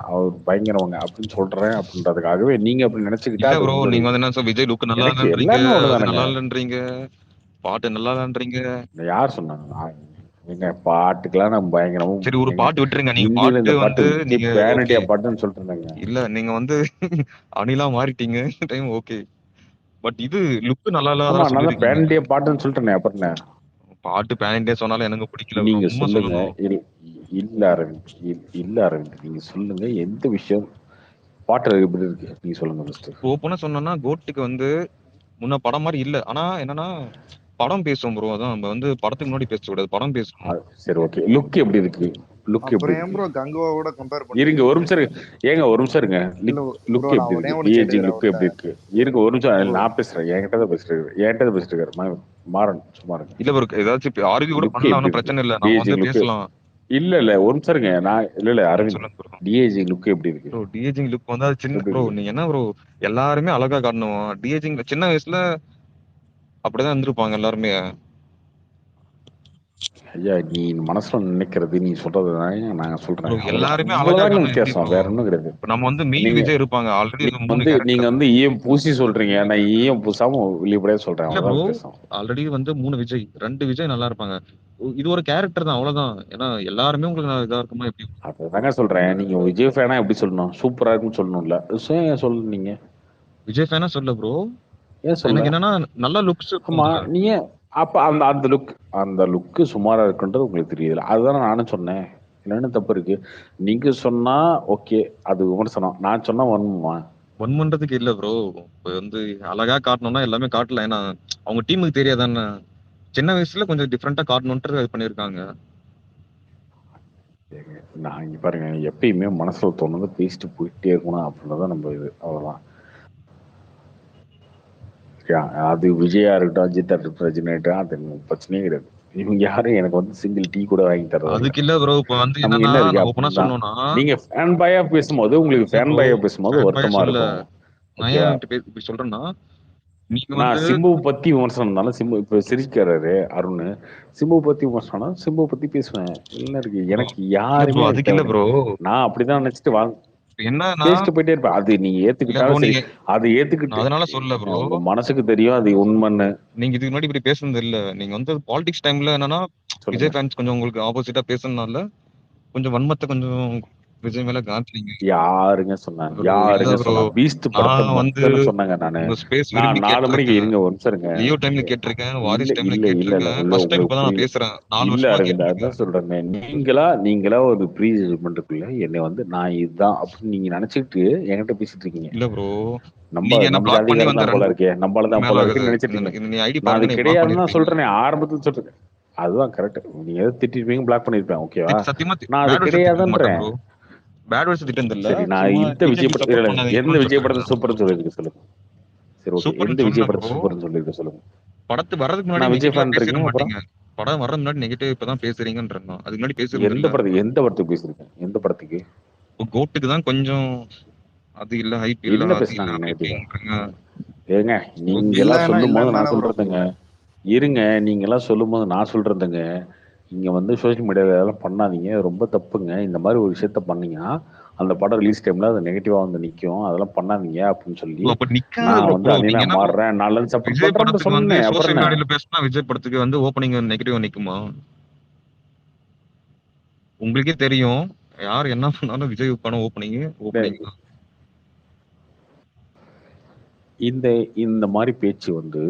அவர் பயங்கரவங்க அப்படின்னு சொல்றேன் அப்படின்றதுக்காகவே நீங்க அப்படி நினைச்சுக்கிட்டா இல்ல அது ப்ரோ, உங்களுடைய நீங்க வந்து இது. என்ன விஜய் லுக் நல்லா எனக்கு இல்லன்றீங்க, எல்லாருமே அது ஒண்ணுதானுங்க. நல்லா இல்லன்றீங்க, பாட்டு நல்லா இல்லன்றீங்க. யார் சொன்னாங்க? எங்க பாட்டுக்கெல்லாம் நம்ம பயங்கரமும் சரி ஒரு எங்க பாட்டு விட்டுருங்க. நீங்க இந்தியில பாட்டு இந்த வந்து பாட்டு நீங்க ஓகே. பேனடியா பாட்டுன்னு சொல்லிட்டு இருந்தாங்க. இல்ல நீங்க வந்து அணிலா மாறிட்டீங்க டைம் ஓகே. பட் இது லுக் நல்லா ஆமா இல்லாத நான் தான் சொல்லிருக்கீங்க. பேனடியா பாட்டுன்னு சொல்லிட்டேனே. அப்புறம் என்ன? பாட்டு பேனிண்டே சொன்னாலும் எனக்கு பிடிக்கல ப்ரோ, நீங்க உண்மை சொல்லுங்க. சொல்லணும். இல்ல அரவிந்த், இல்ல அரவிந்த், நீங்க சொல்லுங்க எந்த விஷயம் பாட்டு எப்படி இருக்கு நீங்க சொல்லுங்க ஃபர்ஸ்ட். ஓப்பனா சொன்னோம்னா கோட்டுக்கு வந்து முன்ன படம் மாதிரி இல்ல. ஆனா என்னன்னா படம் பேசுவோம் ப்ரோ, அதான் நம்ம வந்து படத்துக்கு முன்னாடி பேசக்கூடாது, படம் பேசணும். சரி ஓகே. லுக் எப்படி இருக்கு? லுக் எப்படி அப்புறம் ஏன் இருக்கு? ப்ரோ கங்குவாவோட கம்பேர் இருங்க பண்றீங்க? ஒரு நிமிஷம் ஏங்க ஒரு நிமிஷம் இருங்க. இல்ல ப்ரோ, லுக் நான் எப்படி ஒரே இருக்கு? ஒன்று டிஏஜி கேட்டுக்கிறேன் லுக் அவர்கிட்ட. எப்படி இருக்கு? இருங்க ஒரு நிமிஷம் ப்ரோ நான் பேசுறேன். என்கிட்ட தான் பேசிட்டு மாறன் சும்மா இருங்க. இல்ல ப்ரோ, ஏதாச்சும் ஆர்கியூ கூட லுக் பண்ணலாம், எப்படி ஒன்றும் இருக்கு? பிரச்சனை இல்ல, நம்ம டிஏஜி வந்து லுக் பேசலாம். இல்ல ஒரு நிமிஷம் இருங்க. நான் இல்ல அரவிந்த், சொல்லுங்க ப்ரோ. டிஏஜி லுக் எப்படி இருக்கு? ப்ரோ டிஏஜிங் லுக் வந்து அது சின்ன எப்படி ப்ரோ, இருக்கு? நீங்க என்ன ப்ரோ எல்லாருமே அழகா காட்டணும். டிஏஜிங் சின்ன வயசுல அப்படிதான் இருந்திருப்பாங்க எல்லாருமே. ஐயா நீ மனசுல நினைக்கிறது நீ சொல்றது நாங்க ப்ரோ சொல்றேன் அவ்வளவுதான். எல்லாருமே அழகா இவ்வளவுதாங்க காட்டணும் எப்படி ப்ரோ? வித்தியாசம், வேற ஒண்ணும் கிடையாது. இப்ப நம்ம வந்து மீன் நீங்க விஜய் இருப்பாங்க, ஆல்ரெடி இந்த 3 நீங்க கேரக்டர். வந்து ஈயம் பூசி சொல்றீங்க, நான் ஈயம் பூசாம வெளிப்படையா சொல்றேன், இல்ல அவ்வளவுதான் ப்ரோ, வித்தியாசம். ஆல்ரெடி வந்து 3 விஜய், 2 விஜய் நல்லா இருப்பாங்க. இது ஒரு கேரக்டர் தான், அவ்வளவுதான். ஏன்னா எல்லாருமே உங்களுக்கு இதா இருக்குமா எப்படி? அதுதாங்க சொல்றேன். நீங்க விஜய் ஃபேனா எப்படி சொல்லணும்? சூப்பரா இருக்குன்னு சொல்லணும்ல. ஏன் சொல்லணும் நீங்க? விஜய் ஃபேனா சொல்ல ப்ரோ, ஏன் சொல்ல? எனக்கு என்னன்னா நல்ல லுக்ஸ் ஆமா இருக்கும்ல. நீங்க அப்ப அந்த அந்த லுக் சுமாரா இருக்குன்றது உங்களுக்கு தெரியல. அதுதானே நானும் சொன்னேன். என்னன்னு தப்பு இருக்கு? நீங்க சொன்னா ஓகே, அது விமர்சனம். நான் சொன்னா வன்மமா? பண்றதுக்கு இல்ல ப்ரோ, இப்ப வந்து அழகா காட்டணும்னா எல்லாமே காட்டல. ஏன்னா அவங்க டீமுக்கு தெரியாதானே, சின்ன வயசுல கொஞ்சம் டிஃப்ரெண்டா காட்டணும்ன்றது அது பண்ணிருக்காங்க. நான் இங்க பாருங்க, எப்பயுமே மனசுல தோணுது பேசிட்டு போயிட்டே இருக்கணும் அப்படின்றதான் நம்ம இது, அவ்வளவுதான். அது விஜயா இருக்கட்டும், அஜித்தா இருக்கட்டும், ரஜினி இருக்கட்டும், அது பிரச்சனையே கிடையாது. இவங்க யாரும் எனக்கு வந்து சிங்கிள் டீ கூட வாங்கி தரது இல்ல. அதுக்கு இல்ல ப்ரோ, இப்ப வந்து நமக்கு என்னன்னா என்ன இருக்கு நான் ஓப்பனா அப்படின்னா, சொல்லணும்னா, நீங்க ஃபேன் பாயா பேசும்போது உங்களுக்கு இல்ல ஃபேன் ப்ரோ பாயா பேசும்போது ஃபேன் பாய் வருத்தமா சொல்ல. இருக்கும். நான் ஓகேவா? ஏன் இப்படி சொல்றேன்னா, நீங்க நான் வந்து சிம்புவை பத்தி விமர்சனம் இருந்தாலும் சிம்பு இப்ப சிரிக்கிறாரு அருண், சிம்புவை பத்தி விமர்சனம் சிம்புவை பத்தி பேசுவேன். என்ன இருக்கு? ப்ரோ எனக்கு இல்ல ப்ரோ, யாருமே எனக்கு அதுக்கு இல்ல தேவையில்லை. ப்ரோ. நான் அப்படிதான் நினைச்சிட்டு என்னன்னா பேசிட்டு போயிட்டே இருப்பேன். அது நீங்க இல்ல ப்ரோ, ஏத்துக்கிட்டாலும் சரி. நீங்க அதை நான் ஏத்துக்கிட்டு அதனால சொல்ல ப்ரோ, உங்க மனசுக்கு தெரியும் அது உண்மைன்னு. நீங்க இதுக்கு முன்னாடி இப்படி பேசுனது இல்ல. நீங்க வந்து பாலிடிக்ஸ் டைம்ல என்னன்னா சொல்லுங்க. விஜய் ஃபேன்ஸ் கொஞ்சம் உங்களுக்கு ஆப்போசிட்டா பேசுனதுனால கொஞ்சம் வன்மத்தை கொஞ்சம் விஜய் மேல காட்டுறீங்க யாருங்க சொன்னாங்க? ப்ரோ. இல்ல யாருங்க ப்ரோ, சொன்னா? பீஸ்ட் படத்தை நான் வந்து மட்டும் சொன்னாங்க. உங்க ஸ்பேஸ் நான் விரும்பி 4 மணிக்கு கேட்டிருக்கேன். இருங்க ஒரு நிமிஷம் இருங்க. லியோ டைம்ல கேட்டிருக்கேன், வாரிஸ் டைம்ல இல்ல இல்ல இல்ல கேட்டிருக்கேன். இல்ல ஃபர்ஸ்ட் டைம் உங்களுக்கு இப்பதான் நான் புரியல. பேசுறேன், 4 இல்ல வருஷமா அரவிந்த், கேட்டிருக்கேன். அதான் சொல்றேன். நீங்களா ஒரு ப்ரீ ஜட்மெண்ட்டுக்குள்ள என்னை வந்து நான் இதுதான் அப்படின்னு நீங்க நினைச்சிட்டு என்கிட்ட பேசிட்டு இருக்கீங்க. இல்ல ப்ரோ, நம்ம நீங்க என்ன நம்ம பிளாக் பண்ணி ஜாதிகாரன் வந்து தான் போல இருக்கே, நம்மளால தான் மேல போல ஆகுது. இருக்குன்னு நினைச்சிட்டு இந்த இருக்கீங்க. இந்த நீ ஐடி நான் அது பாருங்க, நீ பிளாக் கிடையாதுன்னு தான் பண்ணிருப்பீங்க. சொல்றேன். ஆரம்பத்தில் சொல்றேன். அதுதான் கரெக்ட். நீங்க எதை திட்டிருப்பீங்க, பிளாக் பண்ணிருப்பேன். ஓகேவா? சத்தியமா நான் அது பேட் வேர்ட்ஸ் திட்டிருக்க மாட்டேன் கிடையாதுன்றேன். ப்ரோ. பேட் வேர்ட்ஸ் திட்டினது இல்ல, சரி நான் சும்மா இந்த விஜய் பிஜேபி படம் சப்போர்ட் பண்ணாதீங்க எந்த ப்ரோன்னு விஜய் படத்தை சொல்லிருக்கேன். சூப்பர்னு சொல்லியிருக்கு சொல்லுங்க. சரி ஓகே. எந்த சூப்பர்னு விஜய் சொன்னேன் படத்தை ப்ரோ. சூப்பர்னு சொல்லியிருக்கு சொல்லுங்க. படத்து வர்றதுக்கு முன்னாடி நான் விஜய் நெகட்டிவா ஃபேன் இருக்கீங்க. பேசிருக்க அப்புறம் மாட்டீங்க. படம் வர்றதுக்கு முன்னாடி நெகட்டிவ் இப்பதான் பேசுறீங்கன்றேன். அதுக்கு முன்னாடி பேசுறது இல்ல. எந்த படத்துக்கு பேசியிருக்கேன்? எந்த படத்துக்கு? கோட்டுக்கு தான் கொஞ்சம் அது இல்ல, ஹைப் இல்ல, என்ன அது இல்ல, பேசுனாங்க அப்படி நெகட்டிவா? இப்படின்றீங்க. ஏங்க நீங்க எல்லாம் வில்லனா சொல்லும் போது இல்லன்னு நான் தானே ப்ரோ? சொல்றதுங்க. இருங்க, நீங்க எல்லாம் சொல்லும் போது நான் சொல்றதுங்க. நீங்க வந்து சோஷியல் மீடியால இதெல்லாம் பண்ணாதீங்க. ரொம்ப தப்புங்க. இந்த மாதிரி ஒரு விஷயத்த பண்ணீங்கன்னா அந்த படம் ரிலீஸ் டைம்ல அது நெகட்டிவா வந்து நிக்கும். அதெல்லாம் பண்ணாதீங்க அப்படின்னு சொல்லி அப்ப நிக்காது நான் ப்ரோ. வந்து ப்ரோ அதையும் நீங்க நான் என்ன ப்ரோ, மாறுறேன், நல்லது சப்போர்ட் விஜய் பண்றேன்னு படத்துக்கு வந்து சொன்னேன். அப்புறம் சோசியல் என்ன? மீடியால பேசினா விஜய் படத்துக்கு வந்து ஓப்பனிங் நெகட்டிவா நிக்குமா? உங்களுக்கே தெரியும், யார் என்ன பண்ணாலும் விஜய் படம் ஓப்பனிங் தான். இந்த இந்த மாதிரி பேச்சு வந்து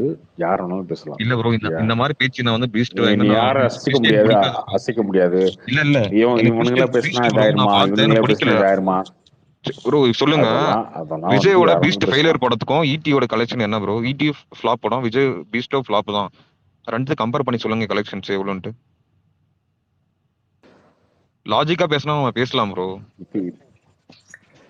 யாரானாலும் பேசலாம். இல்ல ப்ரோ, இந்த மாதிரி பேச்சு நான் வந்து பீஸ்ட் நீ வாங்கினா யாரும் அசைக்க பீஸ்ட் எனக்கு முடியாது, பிடிக்காது bro. அசைக்க முடியாது. இல்ல எனக்கு இவனுங்களா பேசினா பீஸ்ட் ப்ரோ நான் இதாயிருமா, பார்த்தேன், எனக்கு இவனுங்களா பேசினா பிடிக்கல இதாயிருமா? ப்ரோ. சொல்லுங்க, அதெல்லாம் வந்து விஜயோட யாராலும் பீஸ்ட் ஃபெயிலியர் பேசலாம். படத்துக்கும் ஈட்டியோட கலெக்ஷன் என்ன ப்ரோ? ஈட்டி ஃபிளாப் படம், விஜய் பீஸ்டோ ஃபிளாப் தான். ரெண்டு கம்பேர் பண்ணி சொல்லுங்க கலெக்ஷன்ஸ் எவ்வளோன்ட்டு. லாஜிக்கா பேசினா நம்ம பேசலாம் ப்ரோ.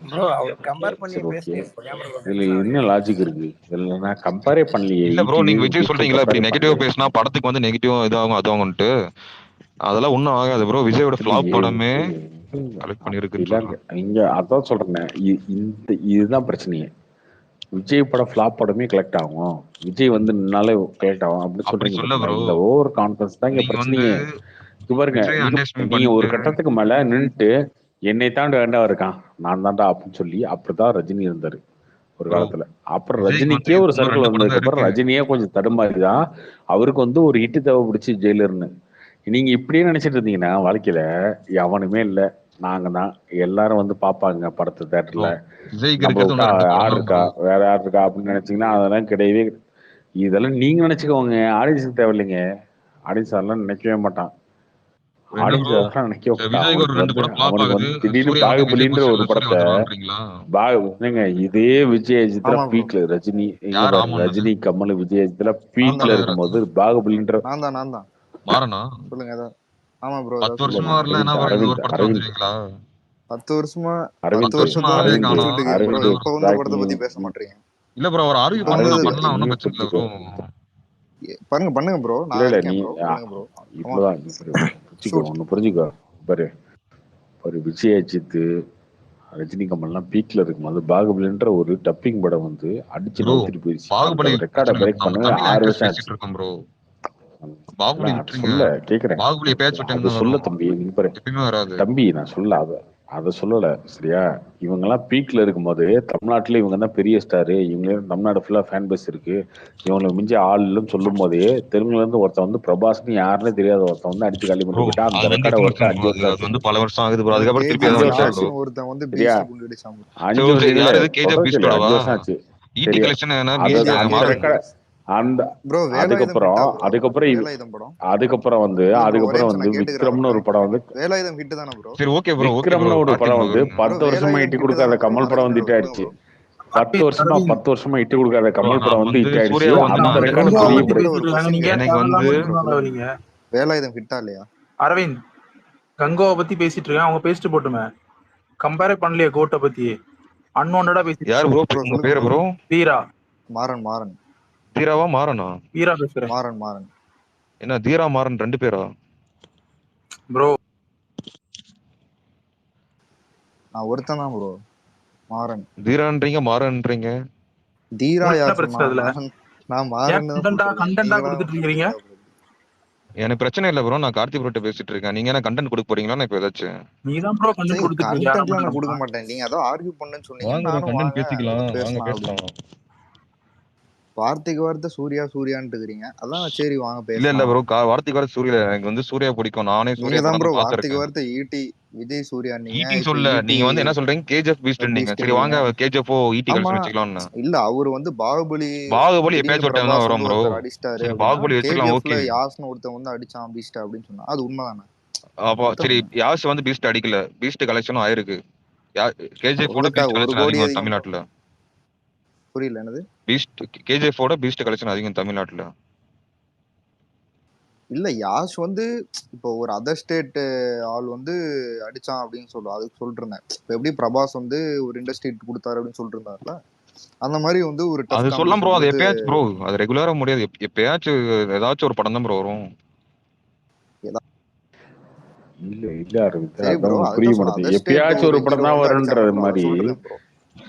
ப்ரோ அவர் கம்பேர் பண்ணி சரி ஓகே. பேசுங்க bro. ஏன் bro இதுல டென்ஷன் என்ன ஆகுறீங்க? லாஜிக் இருக்கு? இதுல நான் கம்பேரே பண்ணலையே. இல்ல ப்ரோ நீங்க ஈட்டியும் விஜய் கெத்தும் சொல்றீங்களா இப்படி கம்பேரே நெகட்டிவா பண்ணலையே. பேசினா படத்துக்கு வந்து நெகட்டிவ் இதாகும் அதுவாகும்ட்டு அதெல்லாம் ஒன்றும் ஆகாது ப்ரோ. விஜயோட ஃபிளாப் இல்லையே படமே இல்ல, கலெக்ட் பண்ணிருக்குன்னு அப்படிலாம் சொல்றேன். இங்க அதான் சொல்றேன். இந்த இதுதான் பிரச்சனையே. விஜய் படம் ஃபிளாப் படமே கலெக்ட் ஆகும், விஜய் வந்து நின்னாலே கலெக்ட் ஆகும் அப்படின்னு அப்படி சொல்றீங்க சொல்ல பாத்தீங்களா? ப்ரோ. இந்த ஓவர் கான்ஃபிடன்ஸ் தான் இங்க நீங்க வந்து பிரச்சனையே. இங்க பாருங்க, விஜய் அண்டர்ஸ்டிமேட் நீங்க ஒரு பண்ணிட்டு கட்டத்துக்கு மேல நின்னுட்டு என்னை தாண்டி வேண்டாம் இருக்கான், நான் தாண்டா அப்படின்னு சொல்லி அப்படிதான் ரஜினி இருந்தாரு ஒரு ப்ரோ காலத்துல. அப்புறம் விஜய்க்கு வந்து ரஜினிக்கே ஒரு இன்னும் சர்க்கிள் 2 படம் தான் வந்ததுக்கு அப்புறம் இருக்கு. ரஜினியே கொஞ்சம் தடுமாறி தான் அவருக்கு வந்து ஒரு ஹிட் தேவைப்பிடிச்சு ஜெயிலர்னு. நீங்க இப்படியே நினைச்சிட்டு இருந்தீங்கன்னா வாழ்க்கையில எவனுமே இல்லை, நாங்க தான் எல்லாரும் வந்து பார்ப்பாங்க படத்தை ப்ரோ தேட்டர்ல, விஜய்க்கு நம்மள இருக்கிறது விட்டா இன்னும் 2 படம் ஆள் தான் இருக்கா ப்ரோ. வேற யார் இருக்கா அப்படின்னு நினைச்சீங்கன்னா அதெல்லாம் கிடையவே இதெல்லாம் நீங்க நினைச்சுக்கோங்க. ஆடியன்ஸுக்கு தேவையில்லைங்க. ஆடியன்ஸ் அதெல்லாம் நினைக்கவே மாட்டான். என்ன ஆடியன்ஸ் ப்ரோ அதெல்லாம் நினைக்கவே மாட்டான். விஜய்க்கு ஒரு அவனுக்கு 2 வந்து படம் ஃபிளாப் அவனுக்கு ஆகுது, வந்து திடீர்னு சூர்யா வந்து விஜய் பாகுபலின்ற ஒரு பொசிஷன்ல சூர்யா படத்தை வந்துருவான்றீங்களா? ஏங்க இதே விஜய் அஜித்ல ஆமா ப்ரோ. பீக்ல ரஜினி இங்க யார் பாரு, ஆமான்னது? ரஜினி கமல் விஜய் அஜித்ல நான் பீக்ல தான் யார் இருக்கும்போது பாகுபலின்ற நான் தான் மாறனா சொல்லுங்க ஏதாவது. ஆமா ப்ரோ 10 ஏதாவது இல்ல சொல்லுங்க. வருஷமா வரல என்ன ப்ரோ இந்த ஒரு படத்துல அரவிந்த் வந்துருவீங்களா? 10 வருஷமா 10 10 அரவிந்த் வருஷமா வருஷத்துல ஆளே இருந்து அரவிந்த் பேசிட்டு காணோம். இருக்கீங்க ப்ரோ. அரவிந்த் இப்போ வந்த ராக்கி படத்தை பத்தி பேச மாட்டீங்க. இல்ல ப்ரோ அவர் ஆர்கியூ இப்போ பண்ணா வந்தது அரவிந்த் பண்ணலாம், நீ ஒன்றும் பிரச்சனை இல்ல புரிஞ்சுக்கோ. ப்ரோ. பாருங்க பண்ணுங்க ப்ரோ. இல்ல நான் இல்ல நீ இருக்கேன் ப்ரோ. பண்ணுங்க ப்ரோ. இவ்வளவுதான். நீ புரிஞ்சுக்கோ, ஷூட். ஒண்ணு புரிஞ்சுக்கோ. பாரு, ஒரு விஜய் அஜித் ரஜினி கமல்லாம் பீக்ல இருக்கும்போது பாகுபலின்ற ஒரு டப்பிங் படம் வந்து அடிச்சு ப்ரோ நவுத்திட்டு போயிடுச்சு. பாகுபலி அந்த ரெக்கார்டை பிரச்சனை இல்ல. பிரேக் நம்ம பண்ணவே தமிழ் 6 ஆக்டர்ஸ் வருஷம் பேசிட்டு ஆச்சு. இருக்கோம் ப்ரோ. பாகுபலி அது விட்டுருங்க. சொல்ல கேக்குறேன், பாகுபலி எப்பயாச்சும் டைம் அது தான் சொல்ல வரும், தம்பி. நீங்க பாரு எப்பயுமே வராது. தம்பி, நான் சொல்ல அதை சொல்லல சரியா. இவங்கெல்லாம் பீக்ல இருக்கும்போது தமிழ்நாட்டுல இவங்க தான் பெரிய ஸ்டாரு, இவங்க தமிழ்நாடு ஃபுல்லா ஃபேன் பேஸ் இருக்கு, இவங்களை மிஞ்சி ஆள் இல்லைன்னு சொல்லும் போதே தெலுங்குல இருந்து ஒருத்தன் வந்து பிரபாஸ்னு யாருன்னே தெரியாத ஒருத்தன் வந்து அடிச்சு காலி ப்ரோ பண்ணிட்டு போயிட்டான். அது அந்த வந்து ரெக்கார்டை எத்தனை ஒருத்தன் வருஷம் ப்ரோ? 5 அது வருஷம் அது ஆச்சு. வந்து பல வருஷம் ஆகுது ப்ரோ. ப்ரோ அதுக்கப்புறம் திருப்பி அதை 5 கேஜிஎஃப் வருஷம் வந்துட்டாரு ஆச்சு ப்ரோ. யாஸ்னு ஒருத்தன் வந்து சரியா. பீஸ்ட் கொண்டு அடிச்சான் bro. 5 சரி வருஷம் இல்ல, யார் இது கேஜிஎஃப் சொல்றதுக்கு இல்ல, பீஸ்டோடவா? 5 வருஷம் ஆச்சு ஈடி சரியா. கலெக்ஷன் என்ன அது பீஸ்ட் அந்த மாறன்? ரெக்கார்டை அந்த ப்ரோ வேலாயுதம் அதுக்கப்புறம் ஹிட்டா ப்ரோ? அதுக்கப்புறம் வேலாயுதம் படம் அதுக்கப்புறம் வந்து இல்ல ப்ரோ ஒரே அதுக்கப்புறம் நிமிஷம் வந்து நான் கேட்டுக்கிறேன் விக்ரம்னு அவர்ட்ட. ஒரு படம் வந்து வேலாயுதம் ஹிட் தானே ப்ரோ? சரி ஓகே ப்ரோ விக்ரம்னு ஒரு கார்த்திக் படம் ப்ரோ வந்து இருங்க. 10 வருஷமா வேலாயுதம் இட்டி ஹிட் கொடுக்காத தானே ப்ரோ? கமல் படம் அதுக்கு வந்து ப்ரோ ஹிட் சொல்லுங்க ஆயிடுச்சு. ப்ரோ. 10 வருஷமா இட்டி கொடுக்காத ப்ரோ கமல் படம் நான் வந்து வந்து ஹிட் ஆயிடுச்சு. சூர்யாவை வந்து அந்த நான் ரெக்கார்டை வந்து ப்ரோ கிளியர் அவர்கிட்ட பண்ணி ஒரு கொஸ்டின் எனக்கு கேட்கறேன். வந்து சொல்லுங்க ப்ரோ சொல்லுங்க. வேலாயுதம் ஹிட்டா இல்லையா? அரவிந்த் கங்கோவை பத்தி பேசிட்டு இருக்கான், அவங்க பேசிட்டு போட்டுமே. கம்பேரே பண்ணலையே கோட்டை பத்தி, அன்வான்டா பேசிட்டு யார் இருக்கான். ப்ரோ ப்ரோ உங்க சொல்லுங்க பேரு ப்ரோ. ப்ரோ? தீரா மாறன் மாறன் தீராவா மாறனா? தீரா பேசுறேன் மாறன் மாறன் என்ன தீரா மாறன் 2 பேரா? ப்ரோ. நான் ஒருத்தன் தான் ப்ரோ. மாறன். தீரான்றீங்க மாறன்றீங்க. தீரா உங்களுக்கு என்ன யார் சொன்னா? பிரச்சனை அதுல? நான் ஏன் மாறன்னு தான் சொல்லிருக்கேன். கண்டென்ட்டா நீங்களா கொடுத்துட்டு வந்து இருக்கீங்க? தீரா bro. எனக்கு பிரச்சனை இல்ல ப்ரோ. நான் கார்த்திக் ப்ரோட்ட பேசிட்டு இருக்கேன். நீங்க என்ன கண்டென்ட் கொடுக்க போறீங்களா இப்போ ஏதாச்சும்? நீ தான் ப்ரோ கண்டென்ட் சரி கொடுத்துட்டு இருக்கியா? நம்ம கண்டென்ட்லாம் நான் கொடுக்க பண்ணலாமா? மாட்டேன். நீங்க ஏதோ ஆர்கியூ பண்ணுன்னு சொன்னீங்க, வாங்க ப்ரோ நானும் கண்டென்ட் வாங்க பேசிக்கலாம். ஏதோ வாங்க பேசலாம் பேசலாம். அப்படின்னு. வார்த்தைக்கு வார்த்தை சூர்யா சூர்யான்ட்டு இருக்கிறீங்க. அதான் சரி வாங்க இல்ல இல்ல பேசலாம். ப்ரோ வார்த்தைக்கு வர சூர்யா எனக்கு வந்து சூர்யா பிடிக்கும். நானே நீங்க சூர்யா தான் படம் ப்ரோ தான் வார்த்தைக்கு பார்த்திருக்கேன். வார்த்தை ஈட்டி விஜய் சூர்யா நீங்க ஈட்டின்னு இப்ப சொல்ல ஈட்டி நீங்க வந்து என்ன சொல்றீங்க? கேஜிஎஃப் பீஸ்ட்ன்றீங்க. சரி பீஸ்ட்ன்றீங்க. வாங்க கேஜிஎஃப் ஈட்டி ஆமா கலெக்ஷன் வச்சுக்கலாம்னு. இல்ல அவரு வந்து பாகுபலி பாகுபலி திடீர்னு எப்பயாச்சும் ஒரு டைம் தான் பிரபாஸ் வரும் வந்து ப்ரோ. ஒருத்தர் அடிச்சிட்டாரு சரி அப்படின்னா, பாகுபலி வச்சுக்கலாம் கேஜிஎஃப்ல ஓகே. யாஸ்னு ஒருத்தன் வந்து அடிச்சான் பீஸ்ட் அப்படின்னு சொன்னா அது உண்மைதானே? அப்போ சரி ஒத்துக்கோங்க. யாஸ் வந்து பீஸ்ட் அடிக்கல. பீஸ்ட் கலெக்ஷனும் ஆயிருக்கு. கேஜிஎஃப் ஓட கொடுத்தா பீஸ்ட் 1 கலெக்ஷன் கோடி அதிகம் அதிகம் ப்ரோ. தமிழ்நாட்டுல. புரியல என்னது? பீஸ்ட் கேஜிஎஃப் ஓட பீஸ்ட் கலெக்ஷன் அதிகம் தமிழ்நாட்டுல. இல்ல யாஷ் வந்து இப்போ ஒரு அதர் ஸ்டேட் ஆள் வந்து அடிச்சான் அப்படின்னு சொல்லுவோம். அதுக்கு சொல்லிட்டு இருந்தேன். இப்போ எப்படி பிரபாஸ் வந்து ஒரு இண்டஸ்ட்ரி கொடுத்தாரு அப்படின்னு சொல்லிட்டு இருந்தாருல, அந்த மாதிரி வந்து ஒரு அது டஃப் சொல்லலாம் ப்ரோ. காம்படிஷன் அது கொடுத்து. எப்பயாச்சும் ப்ரோ. அது ரெகுலரா முடியாது. எப்பயாச்சும் ஏதாச்சும் ஒரு படம் தான் ப்ரோ வரும். இல்ல இல்ல அரவிந்த், சரி அதான் ப்ரோ உங்களுக்கு புரிய அதுதான் சொல்ல மாட்டேங்குது. அதர் ஸ்டேட் எப்பயாச்சும் ஒரு ஒரு படம் ஹீரோ தான் வந்து வரும்ன்றது அடிச்சாங்கல்ல, அதை மாதிரி. சொல்றேன் ப்ரோ.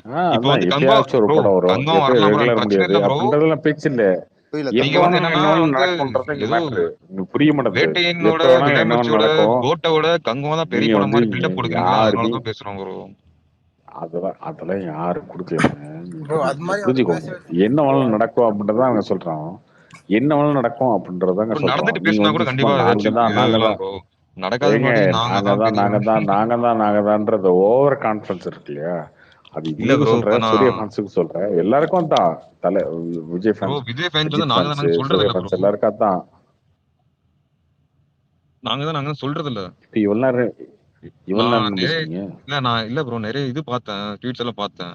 இப்போ அதான் வந்து எப்பயாச்சும் ஒரு ப்ரோ படம் வரும், கங்கம் எப்பயும் வரலாம் ப்ரோ. ரெகுலர் எனக்கு பிரச்சனை முடியாது இல்ல ப்ரோ. அப்படின்றதெல்லாம் பேச்சு இல்ல. புரியல நீங்க எப்ப தம்பி. வந்து வேணாலும் என்னன்னா என்ன வேணாலும் வந்து நடக்கும்ன்றது இங்க ஏதோ மேட்ரு. உங்களுக்கு புரிய மாட்டேங்குது. வேட்டையனோட எப்ப வேணாலும் என்ன வேணாலும் கிளைமேக்ஸோட நடக்கும். கோட்டோட கங்கம் தான் பெரிய நீங்க படம் வந்து மாதிரி பில்டப் கொடுக்குறீங்களா? யாருமே அதனாலதான் பேசுறோம் ப்ரோ. அதெல்லாம் அதெல்லாம் யாரும் கொடுக்கலங்க. ப்ரோ அது நீங்க மாதிரி அவர் புரிஞ்சுக்கோங்க, பேசவே என்ன ப்ரோ. வேணாலும் நடக்கும் அப்படின்றத நாங்க சொல்றோம். என்ன வேணாலும் நடக்கும் அப்படின்றதாங்க ப்ரோ சொல்றோம். நடந்துட்டு நீங்க பேசினா கூட வந்து சும்மா கண்டிப்பா நாங்க ஏதாச்சும் தான் இது நாங்க இதெல்லாம் தான் ப்ரோ. நடக்காத ஏங்க முன்னாடி நாங்க நாங்க தான் தான் நாங்க பெரியவங்க. தான் நாங்க தான் நாங்க தான்ன்றது ஓவர் கான்ஃபிடன்ஸ் இருக்கு இல்லையா? அது இல்ல உங்களுக்கு ப்ரோ இப்ப சொல்றேன், சூர்யா நான் ஃபேன்ஸுக்கு சொல்றேன், எல்லாருக்கும் தான். தலை Vijay bro fans, Vijay fans வந்து அஜித் நாங்க ஃபேன்ஸ், தான் சொல்றது சூர்யா இல்ல ப்ரோ. ஃபேன்ஸ் எல்லாருக்கும் தான். நாங்க சொல்றது இல்ல. இப்போ இவ்வளவு நேரம் நான் என்ன நிறைய பேசுனீங்க? இல்ல ப்ரோ நிறைய இது பார்த்தேன். ட்வீட்ஸ் எல்லாம் பார்த்தேன்.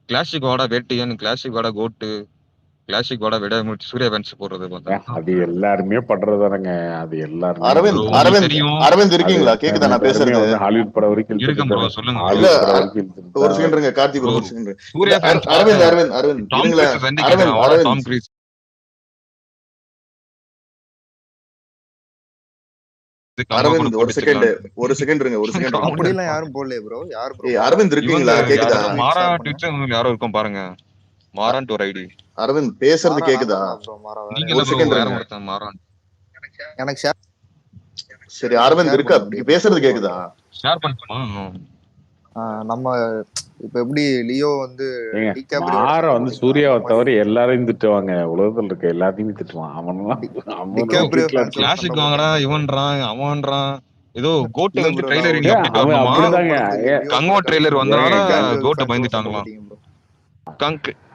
கிளாசிக் வாடா வேட்டியன், கிளாசிக் வாடா கோட்டு, கிளாசிக்கோட விட சூர்யா ஃபேன்ஸ் போடுறது பார்த்தா அது எல்லாருமே பண்றதானங்க. அது எல்லாருமே அரவிந்த் உங்களுக்கு அரவிந்த் தெரியும். அரவிந்த் அது இருக்கீங்களா? கேக்குதா நான் எல்லாருமே பேசுறது? வந்து ஹாலிவுட் படம் வரைக்கும் இருக்கேன் ப்ரோ, இழுத்துட்டு சொல்லுங்க இல்ல ஹாலிவுட் படம் வரைக்கும் இழுத்துட்டு ஒரு செகண்ட் இருங்க கார்த்திக் ப்ரோ. bro, ஒரு செகண்ட். சூர்யா ஃபேன்ஸ் அரவிந்த் பார்த்தா அரவிந்த் அரவிந்த் டாம் இருங்களேன். கிரீஸ் சண்டி கேட்கறேன். அரவிந்த் வாடா டாம் அரவிந்த் கிரீஸ் கங்கோ கூட அரவிந்த் போட்டு வச்சுக்கலாம். ஒரு செகண்ட் இருங்க, ஒரு செகண்ட் இருங்க. அப்படிலாம் யாரும் போடலையே ப்ரோ. யார் ப்ரோ ஏய் போட்டா? அரவிந்த் இவங்க இருக்கீங்களா? கேக்குதா? யாரோ லிங்க் மாறா ஷேர் பண்ணுங்க. ட்விட்ச் யாரோ இருக்கும் பாருங்க. மாறான்ட்டு ஒரு ஐடி. அரவிந்த் பேசுறது மாறா நான் கேக்குதா? தான்டா ப்ரோ. மாறா வேற நீங்க யாரும் இல்ல ஒரு ப்ரோ, செகண்ட் வேற இருங்க. ஒருத்தன் மாறான். எனக்கு ஷேர் சரி எனக்கு அரவிந்த் ஷேர் இருக்கா? பண்ணுங்க முடியும் பேசுறது கேக்குதா? ஷேர் பண்ணுமா? நம்ம இப்ப எப்படி லியோ வந்து ஏங்க டிகாப்ரியோட மாற சண்டை வந்து போட்டீங்களா? சூர்யாவை அந்த மாதிரி தவிர எல்லாரையும் திட்டுவாங்க. உலகத்துல இருக்க எல்லாத்தையுமே திட்டுவான். அவனெல்லாம் அவனும் டிகாப்ரியோ திட்டலாம். ஃபேன்ஸோட சண்டை கிளாசிக் வாங்கடா போட்டீங்களா ப்ரோ? இவன்றான் அவன்றான். ஏதோ கோட்டை இல்ல வந்து ப்ரோ, நான் ட்ரைலர் ஒரு இங்க ஏன் அப்டேட் அவன் வரணுமா? லியோ அப்படிதாங்க. படத்துக்கு லியோ கங்கோ பட ட்ரெய்லர் கலெக்ஷன் வந்தனால ஏங்க டிகாப்ரியோ கோட்டை ஃபேன்ஸோட சண்டை பயந்துட்டாங்களாம். போட்டீங்க ப்ரோ.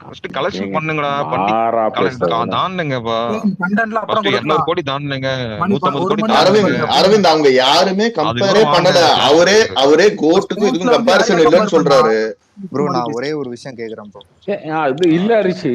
ஃபர்ஸ்ட் கலெக்ஷன் ஏங்க பண்ணுங்கடா. பண்ணி மாறா பேசுறதுன்னா தாண்டுங்கப்பா. கண்டென்ட்லாம் அப்புறம் ஃபர்ஸ்ட் 200 கொடுக்கலாம். கோடி தாண்டுங்க, மணி 150 1 கோடி மணி தாண்டுங்க. ஆகுது அரவிந்த் பாருங்க. அரவிந்த் அவங்க யாருமே கம்பேரே அதுக்கப்புறம் வாங்க பண்ணல. அவரே கிளாசிக். அவரே கோட்டுக்கும் ஸ்போர்ட்ஸ்ல இதுக்கும் வந்து யாரையா கம்பேரிசன் இல்லைன்னு கம்பேர் பண்ணா சொல்றாரு. ப்ரோ சும்மா நான் பேசி. ஒரே ஒரு விஷயம் கேக்குறேன் ப்ரோ. அது இல்ல அரிசி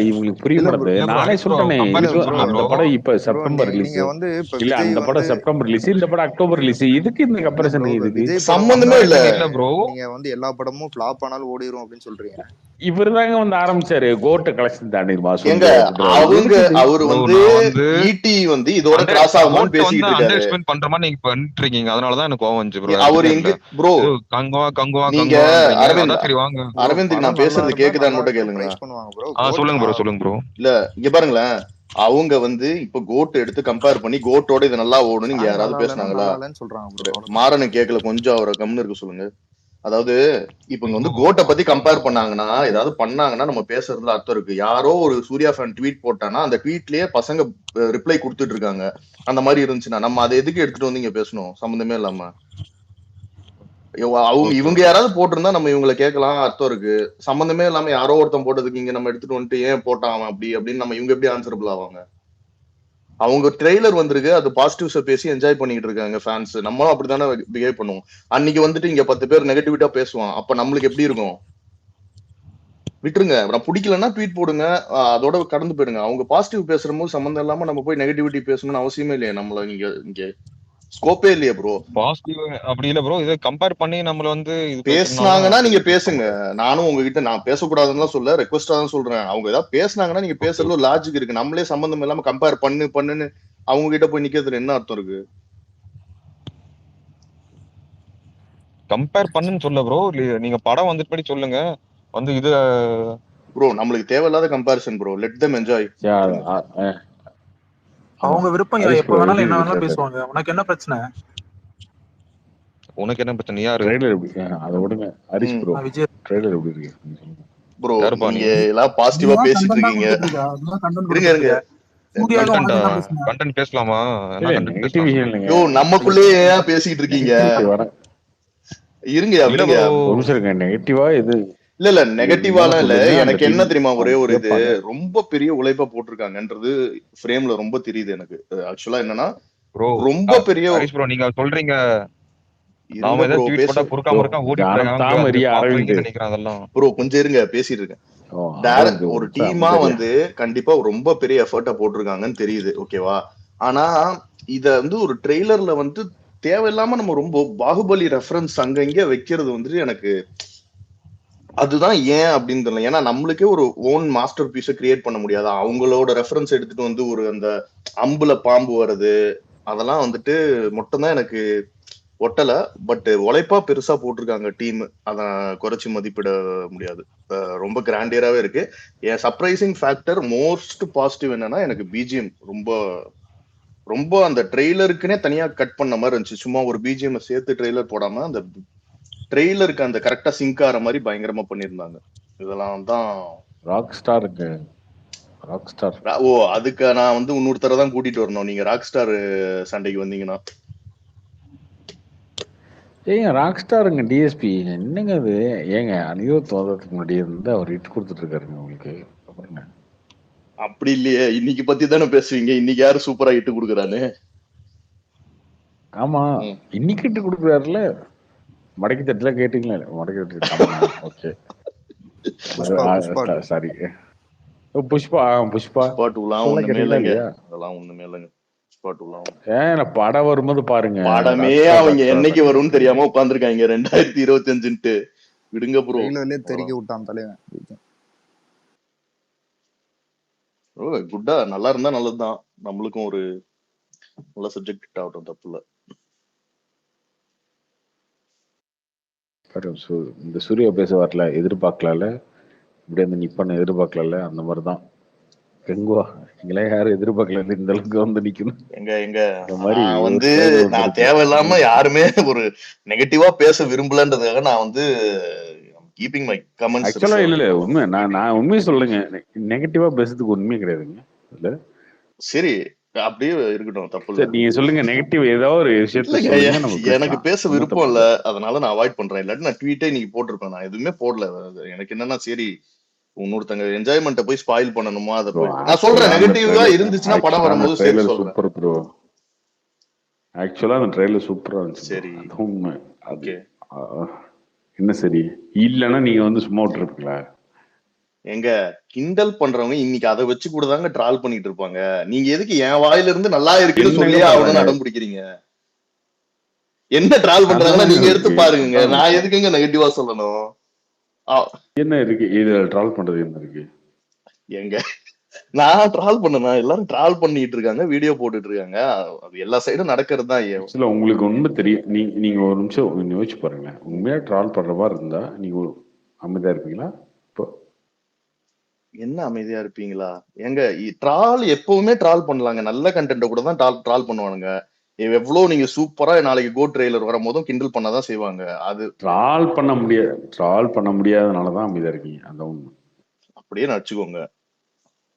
இவங்களுக்கு புரிய இல்ல ப்ரோ மாட்டேது. இல்ல ப்ரோ, நானே ஹரிஷ் ப்ரோ சொல்லிட்டேனே, இல்ல கம்பேரிசன் இதுக்கு ப்ரோ சொல்லல அந்த ப்ரோ. படம் இப்ப ப்ரோ செப்டம்பர் ரிலீஸ். நீங்க வந்து இப்ப இல்ல விஜய் அந்த வந்து படம் செப்டம்பர் ரிலீஸ், இந்த படம் அக்டோபர் ரிலீஸ். இதுக்கு இந்த இல்ல கம்பேரிசன் ப்ரோ, இப்ப இதுக்கு விஜய் படம் சம்பந்தமே வந்தா இல்ல. கம்பேரிசன் இல்ல ப்ரோ. நீங்க வந்து எல்லா படமும் ஃபிளாப் ஆனாலும் ஓடிரும் அப்படின்னு சொல்றீங்க. இவர் தாங்க வந்து ஆரம்பிச்சாரு. கோட்டை கலெக்ஷன் தாண்டிடுமா எங்க சொல்லு அப்படின்றாரு. அவங்க எதுக்கு இது? அவரு ப்ரோ வந்து நான் வந்து ஈட்டி வந்து இதோட கிராஸ் ஆகுமான்னு கோட்டை வந்து பேசிக்கிட்டு அண்டர் இருக்காரு. எஸ்டிமேட் பண்ற மாதிரி நீங்க பண்ணிட்டு இருக்கீங்க. அதனாலதான் எனக்கு கோவம் வந்துச்சு ப்ரோ. எனக்கு அவரு தெரியல. எங்க ப்ரோ இது கங்குவா கங்குவா நீங்க கங்குவான்றீங்க. அரவிந்த் அதான் சரி வாங்க. ப்ரோ அரவிந்த் நான் படம் நல்லா பேசுறது இருந்தா கேக்குதான்னு நல்லா மட்டும் இருக்குன்னு கேளுங்க. பிரைஸ் பண்ணுவாங்க ப்ரோ. கோட் சொல்லுங்க ப்ரோ, சொல்லுங்க ப்ரோ. இல்ல இங்க பாருங்களேன், அவங்க வந்து இப்ப கோட் எடுத்து கம்பேர் பண்ணி கோட்டோட இது நல்லா ஓடுன்னு இங்க சாங் யாராவது நல்லா இல்லைன்னா பேசுனாங்களா? நல்லா இல்லைன்னு சொல்றாங்க ப்ரோ. அவ்வளவுதான். மாறனு கேட்கல, கொஞ்சம் அவரை கம்னு இருக்க சொல்லுங்க. அதாவது இப்ப இங்க வந்து ப்ரோ கோட்டை பத்தி கம்பேர் பண்ணாங்கன்னா, ஏதாவது பண்ணாங்கன்னா நம்ம பேசுறதுல அர்த்தம் இருக்கு. யாரோ ஒரு சூர்யா ஃபேன் ட்வீட் போட்டானா அந்த ட்வீட்லயே பசங்க ரிப்ளை கொடுத்துட்டு இருக்காங்க. அந்த மாதிரி இருந்துச்சுன்னா நம்ம அதை எதுக்கு எடுத்துட்டு வந்து இங்க பேசணும் சம்பந்தமே இல்லாம? அவங்க ஓகே இவங்க ஓகே. யாராவது போட்டிருந்தா நம்ம இவங்களை கேட்கலாம், அர்த்தம் இருக்கு. சம்பந்தமே இல்லாம யாரோ ஒருத்தன் போட்டதுக்கு இங்க நம்ம எடுத்துட்டு வந்துட்டு ஏன் போட்டான் அவன் அப்படி அப்படின்னு நம்ம இவங்க எப்படி ஆன்சரபிள் ஆவாங்க? அவங்க ட்ரெய்லர் வந்திருக்கு, அது பாசிட்டிவ்ஸை பேசி என்ஜாய் பண்ணிட்டு இருக்காங்க ஃபேன்ஸ். நம்மளும் அப்படித்தானே பிஹேவ் பண்ணுவோம். அன்னைக்கு வந்துட்டு இங்க 10 பேர் நெகட்டிவிட்டா பேசுவான், அப்ப நம்மளுக்கு எப்படி இருக்கும்? விட்டுருங்க. நான் பிடிக்கலன்னா ட்வீட் போடுங்க, அதோட கடந்து போயிடுங்க. அவங்க பாசிட்டிவ் பேசுற போது சம்மந்தம் இல்லாம நம்ம போய் நெகட்டிவிட்டி பேசணும்னு அவசியமே இல்லையே. நம்மள இங்க இங்க ஸ்கோப்பே இல்லையே ப்ரோ. பாசிட்டிவ் அப்படி இல்ல ப்ரோ. இதை கம்பேர் பண்ணி நம்மள வந்து இது பேசுறதுனால பேசுனாங்கன்னா நீங்க இது பேசுங்க. பண்ண நானும் உங்ககிட்ட நான் பேசக்கூடாதுன்னு தான் சொல்ல, ரெக்வஸ்டா தான் சொல்றேன். அவங்க ஏதாவது பேசுனாங்கன்னா நீங்க ஓகே பேசுறதுல ஒரு லாஜிக் இருக்கு. நம்மளே சம்பந்தம் இல்லாம கம்பேர் பண்ணுன்னு அவங்க கிட்ட போய் நிக்கிறதுல என்ன அர்த்தம் இருக்கு? கம்பேர் பண்ணுன்னு சொல்ல ப்ரோ. நீங்க படம் வந்துட்டு படி சொல்லுங்க. வந்து இது ப்ரோ நம்மளுக்கு தேவையில்லாத comparison bro. Let them enjoy. அவங்க விருப்பம். ஹரிஷ் எப்ப ப்ரோ வேணாலும் ரிவ்யூ என்ன வேணாலும் வீட்டுல பேசுவாங்க. உனக்கு என்ன பிரச்சனை? உனக்கு என்ன பிரச்சனை? யாரு ட்ரெய்லர் எப்படி அதை விடுங்க. ஹரிஷ் ப்ரோ விஜய் ட்ரெய்லர் எப்படி இருக்கு? ப்ரோ யாருப்பா நீங்க நீ? எல்லாம் பாசிட்டிவா நீதான் பேசிட்டு கண்டென்ட்டா இருக்கீங்க. கொடுத்துட்டு இருக்க. அதுதான் கண்டென்ட் இருங்க கொடுத்துட்டு இருங்க. இருக்க. சூர்யாவுக்கு கண்டென்ட்டா? உனக்கு என்ன பிரச்சனை? கண்டென்ட் பேசலாமா? என்ன இல்ல கண்டென்ட் நெகட்டிவ் பேசலாம்? விஷயம் இல்லைங்க. யோ நமக்குள்ளேயே ஏன் பேசிட்டு இருக்கீங்க? நெகட்டிவிட்டி வர இருங்கயா இல்ல விடுங்க. ப்ரோ. ஒரு நிமிஷம் இருங்க. நெகட்டிவா இது இல்ல என்ன நெகட்டிவாலாம் இல்ல. சொல்லுங்க. அந்த எனக்கு என்ன டீம் தெரியுமா ஒரே அவங்க ஒரு இது, கேட்பாங்க. ரொம்ப பெரிய உழைப்பா போட்டிருக்காங்கன்றது ஃப்ரேம்ல ரொம்ப தெரியுது எனக்கு. ஆக்சுவலா என்னன்னா ப்ரோ ரொம்ப பெரிய ஹரிஷ் ப்ரோ, நீங்க சொல்றீங்க இருங்க நாம ப்ரோ ஏதாவது ட்வீட் போட்டா குறுக்காம இருக்கா ஓடிட்டு இருக்காங்க. அது ஜானத்தாமரியா அரவிந்த் பாக்குறீங்கன்னு நினைக்கிறேன். அதெல்லாம் ப்ரோ கொஞ்சம் இருங்க பேசிட்டு இருக்கேன். அரவிந்த் ஒரு ஒரு டீமா அமைதியா. வந்து கண்டிப்பா ரொம்ப பெரிய எஃபர்ட்டா போட்டிருக்காங்கன்னு தெரியுது, ஓகேவா? ஆனா இத வந்து ஒரு ட்ரெய்லர்ல வந்து தேவையில்லாம நம்ம ரொம்ப பாகுபலி ரெஃபரன்ஸ் அங்க இங்க வைக்கிறது வந்துட்டு எனக்கு அதுதான் ஏன் அப்படின்னு தெரியல. ஏன்னா நம்மளுக்கே ஒரு ஓன் மாஸ்டர் பீஸை கிரியேட் பண்ண முடியாது. அவங்களோட ரெஃபரன்ஸ் எடுத்துட்டு வந்து ஒரு அந்த அம்புல பாம்பு வருது, அதெல்லாம் வந்துட்டு மட்டும்தான் எனக்கு ஒட்டல. பட் உழைப்பா பெருசா போட்டிருக்காங்க டீம், அத குறைச்சு மதிப்பிட முடியாது. ரொம்ப கிராண்டியராவே இருக்கு. என் சர்ப்ரைசிங் ஃபேக்டர் மோஸ்ட் பாசிட்டிவ் என்னன்னா எனக்கு பிஜிஎம் ரொம்ப ரொம்ப அந்த ட்ரெய்லருக்குனே தனியா கட் பண்ண மாதிரி இருந்துச்சு. சும்மா ஒரு பிஜிஎம் சேர்த்து ட்ரெய்லர் போடாம அந்த ட்ரெய்லருக்கு அந்த கரெக்டா சிங்க் ஆகிற மாதிரி பயங்கரமா பண்ணியிருந்தாங்க. இதெல்லாம் தான் ராக் ஸ்டாருக்கு ராக் ஸ்டார். ஓ அதுக்கு நான் வந்து இன்னொருத்தர தான் கூட்டிட்டு வரணும் நீங்க ராக் ஸ்டார் சண்டைக்கு வந்தீங்கன்னா. ஏங்க ராக் ஸ்டாருங்க டிஎஸ்பி என்னங்க அது? ஏங்க அனிருத் வந்ததுக்கு முன்னாடி இருந்து அவர் ஹிட் கொடுத்துட்டு இருக்காருங்க உங்களுக்கு. அப்புறம் அப்படி இல்லையே, இன்னைக்கு பத்தி தானே பேசுவீங்க. இன்னைக்கு யாரு சூப்பரா ஹிட் கொடுக்குறான்னு? ஆமா இன்னைக்கு ஹிட் கொடுக்குறாருல. மடக்கி தட்டுல கேட்டீங்களா? மடக்கி தட்டு ஓகே புஷ்பா புஷ்பா சாரி. புஷ்பா புஷ்பா புஷ்பா டூலாம் சொல்ல ஒண்ணுமே கேட்டீங்களா இல்லைங்க, இல்லையா? அதெல்லாம் ஒண்ணுமே இல்லைங்க. புஷ்பா டூலாம் ஏன் படம் வரும்போது பாருங்க. படமே ரத்த அவங்க ரத்த என்னைக்கு வரும்னு ரத்தம் தெரியாம உட்காந்துருக்காங்க 2025ன்ட்டு. விடுங்க ப்ரோ. ட்ரெய்லர்லயே தெறிக்க விட்டான் தலைவன். குட்டா நல்லா இருந்தா நல்லதுதான், நம்மளுக்கும் ஒரு நல்ல சப்ஜெக்ட் ஆகட்டும், தப்பு இல்ல. பாரு, இந்த சூர்யா பேச வரல, எதிர்பார்க்கலாம்ல, இப்படி வந்து நிப்பன்னு எதிர்பார்க்கல. அந்த மாதிரிதான் கங்குவா, நீங்களே யாரும் எதிர்பார்க்கல இந்த அளவுக்கு வந்து நிக்கணும். எங்க எங்க இந்த மாதிரி நான் ஒரு வந்து trailer நான் வந்திருக்கு. தேவையில்லாம யாருமே ஒரு நெகட்டிவா பேச விரும்பலன்றதுக்காக நான் வந்து கீப்பிங் மை கமெண்ட்ஸ் ஆக்சுவலா இல்ல ரிசர்வ்ட். உண்மை, நான் உண்மையை சொல்லுங்க, நெகட்டிவா பேசுறதுக்கு உண்மையே கிடையாதுங்க இல்ல. சரி, அப்படியே இருக்கட்டும், தப்பு இல்ல. சரி நீங்க சொல்லுங்க, நெகட்டிவ் ஏதோ ஒரு விஷயத்த இல்லைங்க, சொல்லுங்க, நம்ம எனக்கு பேசலாம். பேச ஒன்றும் விருப்பம் தப்பு இல்ல, இல்லை. அதனால நான் அவாய்ட் பண்றேன். இல்லாட்டி நான் ட்வீட்டே இன்னைக்கு போட்டிருப்பேன். நான் எதுவுமே போடல. எனக்கு என்னன்னா, சரி இன்னொருத்தங்க என்ஜாய்மெண்ட்டை போய் ஸ்பாயில் பண்ணணுமா, அதை ப்ரோ போய் நான் சொல்றேன். ஆக்சுவலா அந்த நெகட்டிவா ட்ரெய்லர் இருந்துச்சுன்னா படம் ஆக்சுவலா அந்த வரும்போது சேர்த்து ட்ரெய்லர் சொல்றேன். Super bro. ஆக்சுவலா அந்த ட்ரெய்லர் சூப்பரா இருந்துச்சு ப்ரோ. சரி, அது உண்மை. அது ஓகே. என்ன சரி இல்லைன்னா நீங்க வந்து சும்மா விட்டுருப்பீங்களா? எங்க கிண்டல் பண்றவங்க இன்னைக்கு அதை வச்சு கூட தாங்க ட்ரால் பண்ணிட்டு இருப்பாங்க. நீங்க எதுக்கு என் வாயில இருந்து நல்லா இருக்குன்னு என்னங்க சொல்லியே பண்றாங்க? ஆகணும்னு அடம் பிடிக்கிறீங்க? என்ன ட்ரால் பண்றாங்கன்னா அதானங்க நீங்க எடுத்து இருக்கு, பாருங்க. அதான் நான் இருக்கு. எதுக்குங்க நெகட்டிவா சொல்லணும்? என்ன இருக்கு இதுல ட்ரால் பண்றது? என்ன இருக்கு? எங்க நான் ட்ரால் பண்ணனா? எல்லாரும் ட்ரால் பண்ணிட்டு இருக்காங்க, வீடியோ போட்டுட்டு இருக்காங்க. அது எல்லா சைடும் நடக்கிறது தான். ஆக்சுவலா உங்களுக்கு உண்மை தெரியும். நீங்க ஒரு நிமிஷம் யோசிச்சு பாருங்க. உண்மையா ட்ரால் பண்ற மாதிரி இருந்தா நீங்க அமைதியா இருப்பீங்களா? இப்போ என்ன அமைதியா இருப்பீங்களா? எங்க ட்ரால் எப்பவுமே ட்ரால் பண்ணலாங்க. நல்ல கண்டென்ட் கூட தான் ட்ரால் பண்ணுவானுங்க. எவ்வளவு நீங்க சூப்பரா நாளைக்கு கோ ட்ரெய்லர் வரும்போதும் கிண்டல் பண்ணதான் செய்வாங்க. அது ட்ரால் பண்ண முடியாதனாலதான் அமைதியா இருக்கீங்க. அதான் உண்மை. அப்படியே நடிச்சுக்கோங்க.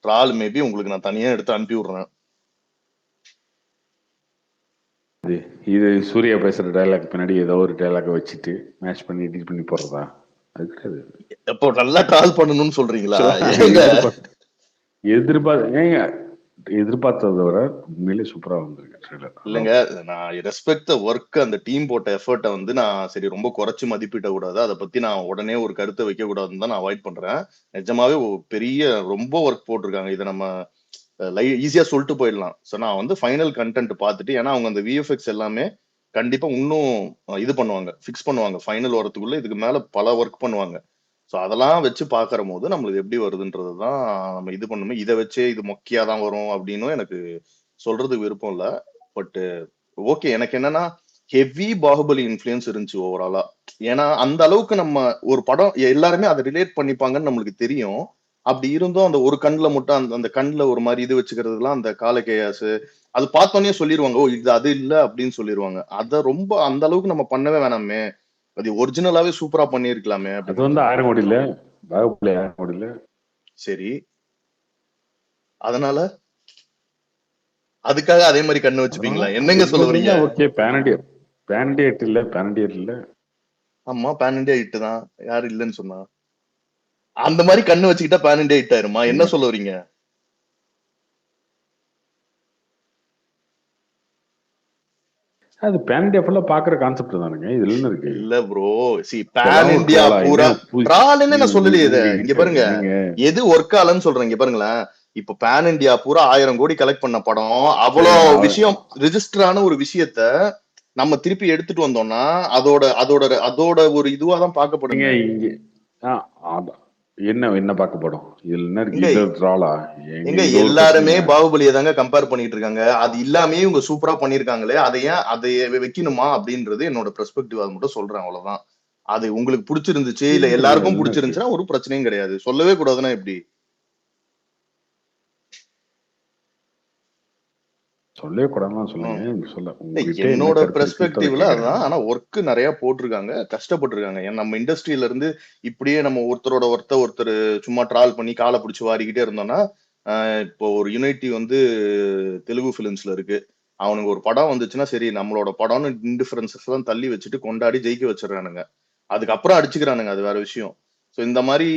ட்ரால் மேபி உங்களுக்கு நான் தனியா எடுத்து அனுப்பி விடுறேன். இது சூர்யா பேசுற டைலாக் பின்னாடி ஏதோ ஒரு டைலாக வச்சுட்டு மேட்ச் பண்ணி எடிட் பண்ணி போடுறதா? அது கிடையாது. எப்போ நல்லா ட்ரால் பண்ணணும்னு சொல்றீங்களா? எதிர்பார்த்ததை விட உண்மையிலே சூப்பரா வந்திருக்கு ட்ரெய்லர். இல்லைங்க, நான் ரெஸ்பெக்ட் த ஒர்க். அந்த டீம் போட்ட எஃபர்ட்டை வந்து நான் சரி ரொம்ப குறைச்சு மதிப்பிட கூடாது, அதை பத்தி நான் உடனே ஒரு கருத்தை வைக்க கூடாதுன்னு தான் நான் அவாய்ட் பண்றேன். நிஜமாவே பெரிய ரொம்ப ஒர்க் போட்டிருக்காங்க. இதை நம்ம ஈஸியா சொல்லிட்டு போயிடலாம். ஸோ நான் வந்து ஃபைனல் கண்டென்ட் பார்த்துட்டு, ஏன்னா அவங்க அந்த விஎஃப்எக்ஸ் எல்லாமே கண்டிப்பா இன்னும் இது பண்ணுவாங்க, ஃபிக்ஸ் பண்ணுவாங்க. ஃபைனல் வரதுக்குள்ள இதுக்கு மேல பல ஒர்க் பண்ணுவாங்க. ஸோ அதெல்லாம் வச்சு பாக்குற போது நம்மளுக்கு எப்படி வருதுன்றது தான் நம்ம இது பண்ணுமே. இதை வச்சே இது மொக்கையா தான் வரும் அப்படின்னும் எனக்கு சொல்றதுக்கு விருப்பம் இல்லை. பட் ஓகே, எனக்கு என்னன்னா ஹெவி பாகுபலி இன்ஃப்ளூயன்ஸ் இருந்துச்சு ஓவராலா. ஏன்னா அந்த அளவுக்கு நம்ம ஒரு படம் எல்லாருமே அதை ரிலேட் பண்ணிப்பாங்கன்னு நம்மளுக்கு தெரியும். அப்படி இருந்தும் அந்த ஒரு கண்ணுல மட்டும் அந்த அந்த கண்ணுல ஒரு மாதிரி இது வச்சுக்கிறதுலாம் அந்த காலகேயாஸ் அது பார்த்தோன்னே சொல்லிடுவாங்க, ஓ இது அது இல்ல அப்படின்னு சொல்லிடுவாங்க. அதை ரொம்ப அந்த அளவுக்கு நம்ம பண்ணவே வேணாமே, அது ஒரிஜினலாவே சூப்பரா பண்ணிருக்கலாமே அது வந்து 1000 கோடி இல்ல, பாகுபலி 1000 கோடி இல்ல. சரி, அதனால அதுக்காக அதே மாதிரி கண்ணு வச்சுப்பீங்களா? என்னங்க சொல்ல வரீங்க? ஓகே, பேண்டியட் இல்ல. ஆமா, பேன் இண்டியா ஹிட் தான், யாரு இல்லைன்னு சொன்னா? அந்த மாதிரி கண்ணு வச்சுக்கிட்டா பேன் இண்டியா ஹிட் ஆயிருமா? என்ன சொல்ல வரீங்க? அது பேன் இண்டியா ஃபுல்லா பாக்குற கான்செப்ட் தானுங்க. இதுல என்ன இருக்கு? இல்ல ப்ரோ, சி பேன் இண்டியா பூரா ட்ரால்னு நான் சொல்லலையே. இதை இங்க பாருங்க, எது ஒர்க் ஆலன்னு சொல்றேன். இங்க பாருங்களேன், இப்ப பேன் இண்டியா பூரா 1000 கோடி கலெக்ட் பண்ண படம், அவ்வளவு விஷயம் ரிஜிஸ்டரான ஒரு விஷயத்த நம்ம திருப்பி எடுத்துட்டு வந்தோம்னா அதோட அதோட அதோட ஒரு இதுவா தான் பார்க்கப்படுங்க. என்ன பார்க்கப்படும்? இதுல என்ன இருக்கு? இது ட்ராலா? எங்க எல்லாருமே பாகுபலியை தாங்க கம்பேர் பண்ணிட்டு இருக்காங்க. அது இல்லாமே இவங்க சூப்பரா பண்ணிருக்காங்களே, அதை வைக்கணுமா அப்படின்றது என்னோட பெர்ஸ்பெக்டிவ். அது மட்டும் சொல்றேன், அவ்வளவுதான். அது உங்களுக்கு பிடிச்சிருந்துச்சு இல்ல எல்லாருக்கும் பிடிச்சிருந்துச்சுன்னா ஒரு பிரச்சனையும் கிடையாது. சொல்லவே கூடாதுன்னா எப்படி? சொல்லவே கூடாதுன்னு சொல்லுங்க. என்னோட பெர்ஸ்பெக்டிவ்ல அதுதான். ஆனா ஒர்க் நிறைய போட்டிருக்காங்க, கஷ்டப்பட்டிருக்காங்க. ஏன்னா நம்ம இண்டஸ்ட்ரியில இருந்து இப்படியே நம்ம ஒருத்தர் சும்மா ட்ரால் பண்ணி காலை பிடிச்சி வாரிக்கிட்டே இருந்தோம்னா, இப்போ ஒரு யுனைட்டி வந்து தெலுங்கு பிலிம்ஸ்ல இருக்கு. அவனுக்கு ஒரு படம் வந்துச்சுன்னா சரி நம்மளோட படம்னு இன்டிஃபரன்சஸ் எல்லாம் தள்ளி வச்சுட்டு கொண்டாடி ஜெயிக்க வச்சிடறானுங்க. அதுக்கப்புறம் அடிச்சுக்கிறானுங்க, அது வேற விஷயம். ஸோ இந்த மாதிரி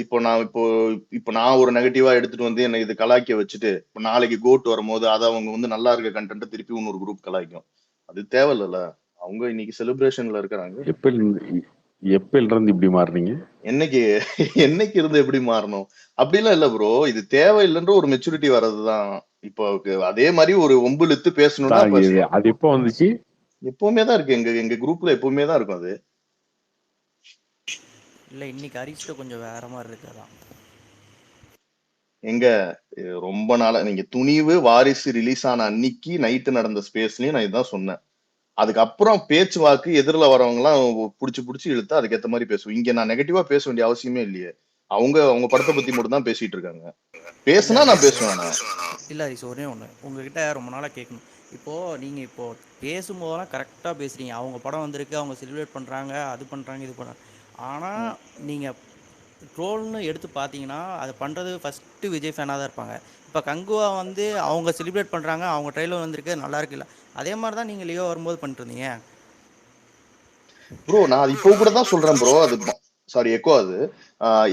இப்போ நான் ஒரு நெகட்டிவா எடுத்துட்டு வந்து என்ன இது கலாய்க்க வச்சுட்டு இப்போ நாளைக்கு கோட் வரும்போது அதை அவங்க வந்து நல்லா இருக்க கண்டென்ட் திருப்பி இன்னொரு குரூப் கலாய்க்கும். அது தேவையில்ல. அவங்க இன்னைக்கு செலிப்ரேஷன்ல இருக்கிறாங்க. எப்பல இருந்து இப்படி மாறுறீங்க? என்னைக்கு என்னைக்கு இருந்து எப்படி மாறணும் அப்படிலாம் இல்ல ப்ரோ. இது தேவையில்லைன்ற ஒரு மெச்சூரிட்டி வர்றதுதான். இப்போ அதே மாதிரி ஒரு ஒம்புழுத்து பேசணும்னா அது எப்போ வந்துச்சு? எப்பவுமே தான் இருக்கு. எங்க எங்க குரூப்ல எப்பவுமே தான் இருக்கும் அது. இல்ல இன்னைக்கு ஹரிஷ்ட கொஞ்சம் வேற மாதிரி இருக்காதான். எங்க ரொம்ப நாளா நீங்க துணிவு வாரிசு ரிலீஸ் ஆன அன்னைக்கு நைட்டு நடந்த ஸ்பேஸ்லயும் நான் இதுதான் சொன்னேன். அதுக்கப்புறம் பேச்சுவாக்கு எதிரில் வரவங்க எல்லாம் புடிச்சு இழுத்தா அதுக்கேற்ற மாதிரி பேசுவோம். இங்க நான் நெகட்டிவா பேச வேண்டிய அவசியமே இல்லையே. அவங்க படத்தை பத்தி மட்டும் தான் பேசிட்டு இருக்காங்க. பேசுனா நான் பேசுவேன். இல்ல ஹரிஷ் ஒரே ஒண்ணு உங்ககிட்ட ரொம்ப நாளா கேட்கணும். இப்போ நீங்க இப்போ பேசும்போதெல்லாம் கரெக்டா பேசுறீங்க. அவங்க படம் வந்திருக்கு, அவங்க செலிப்ரேட் பண்றாங்க, அது பண்றாங்க, இது பண்றாங்க. ஆனா நீங்க ட்ரோல்னு எடுத்து பார்த்தீங்கன்னா அது பண்ணுறது ஃபஸ்ட்டு விஜய் ஃபேனாக தான் இருப்பாங்க. இப்போ கங்குவா வந்து அவங்க செலிப்ரேட் பண்ணுறாங்க, அவங்க ட்ரெயிலர் வந்திருக்கு, நல்லா இருக்குல்ல. அதே மாதிரி தான் நீங்கள் லியோ வரும்போது பண்ணிட்டு இருந்தீங்க ப்ரோ. நான் இப்போ கூட தான் சொல்றேன் ப்ரோ. அது சாரி எக்கோ. அது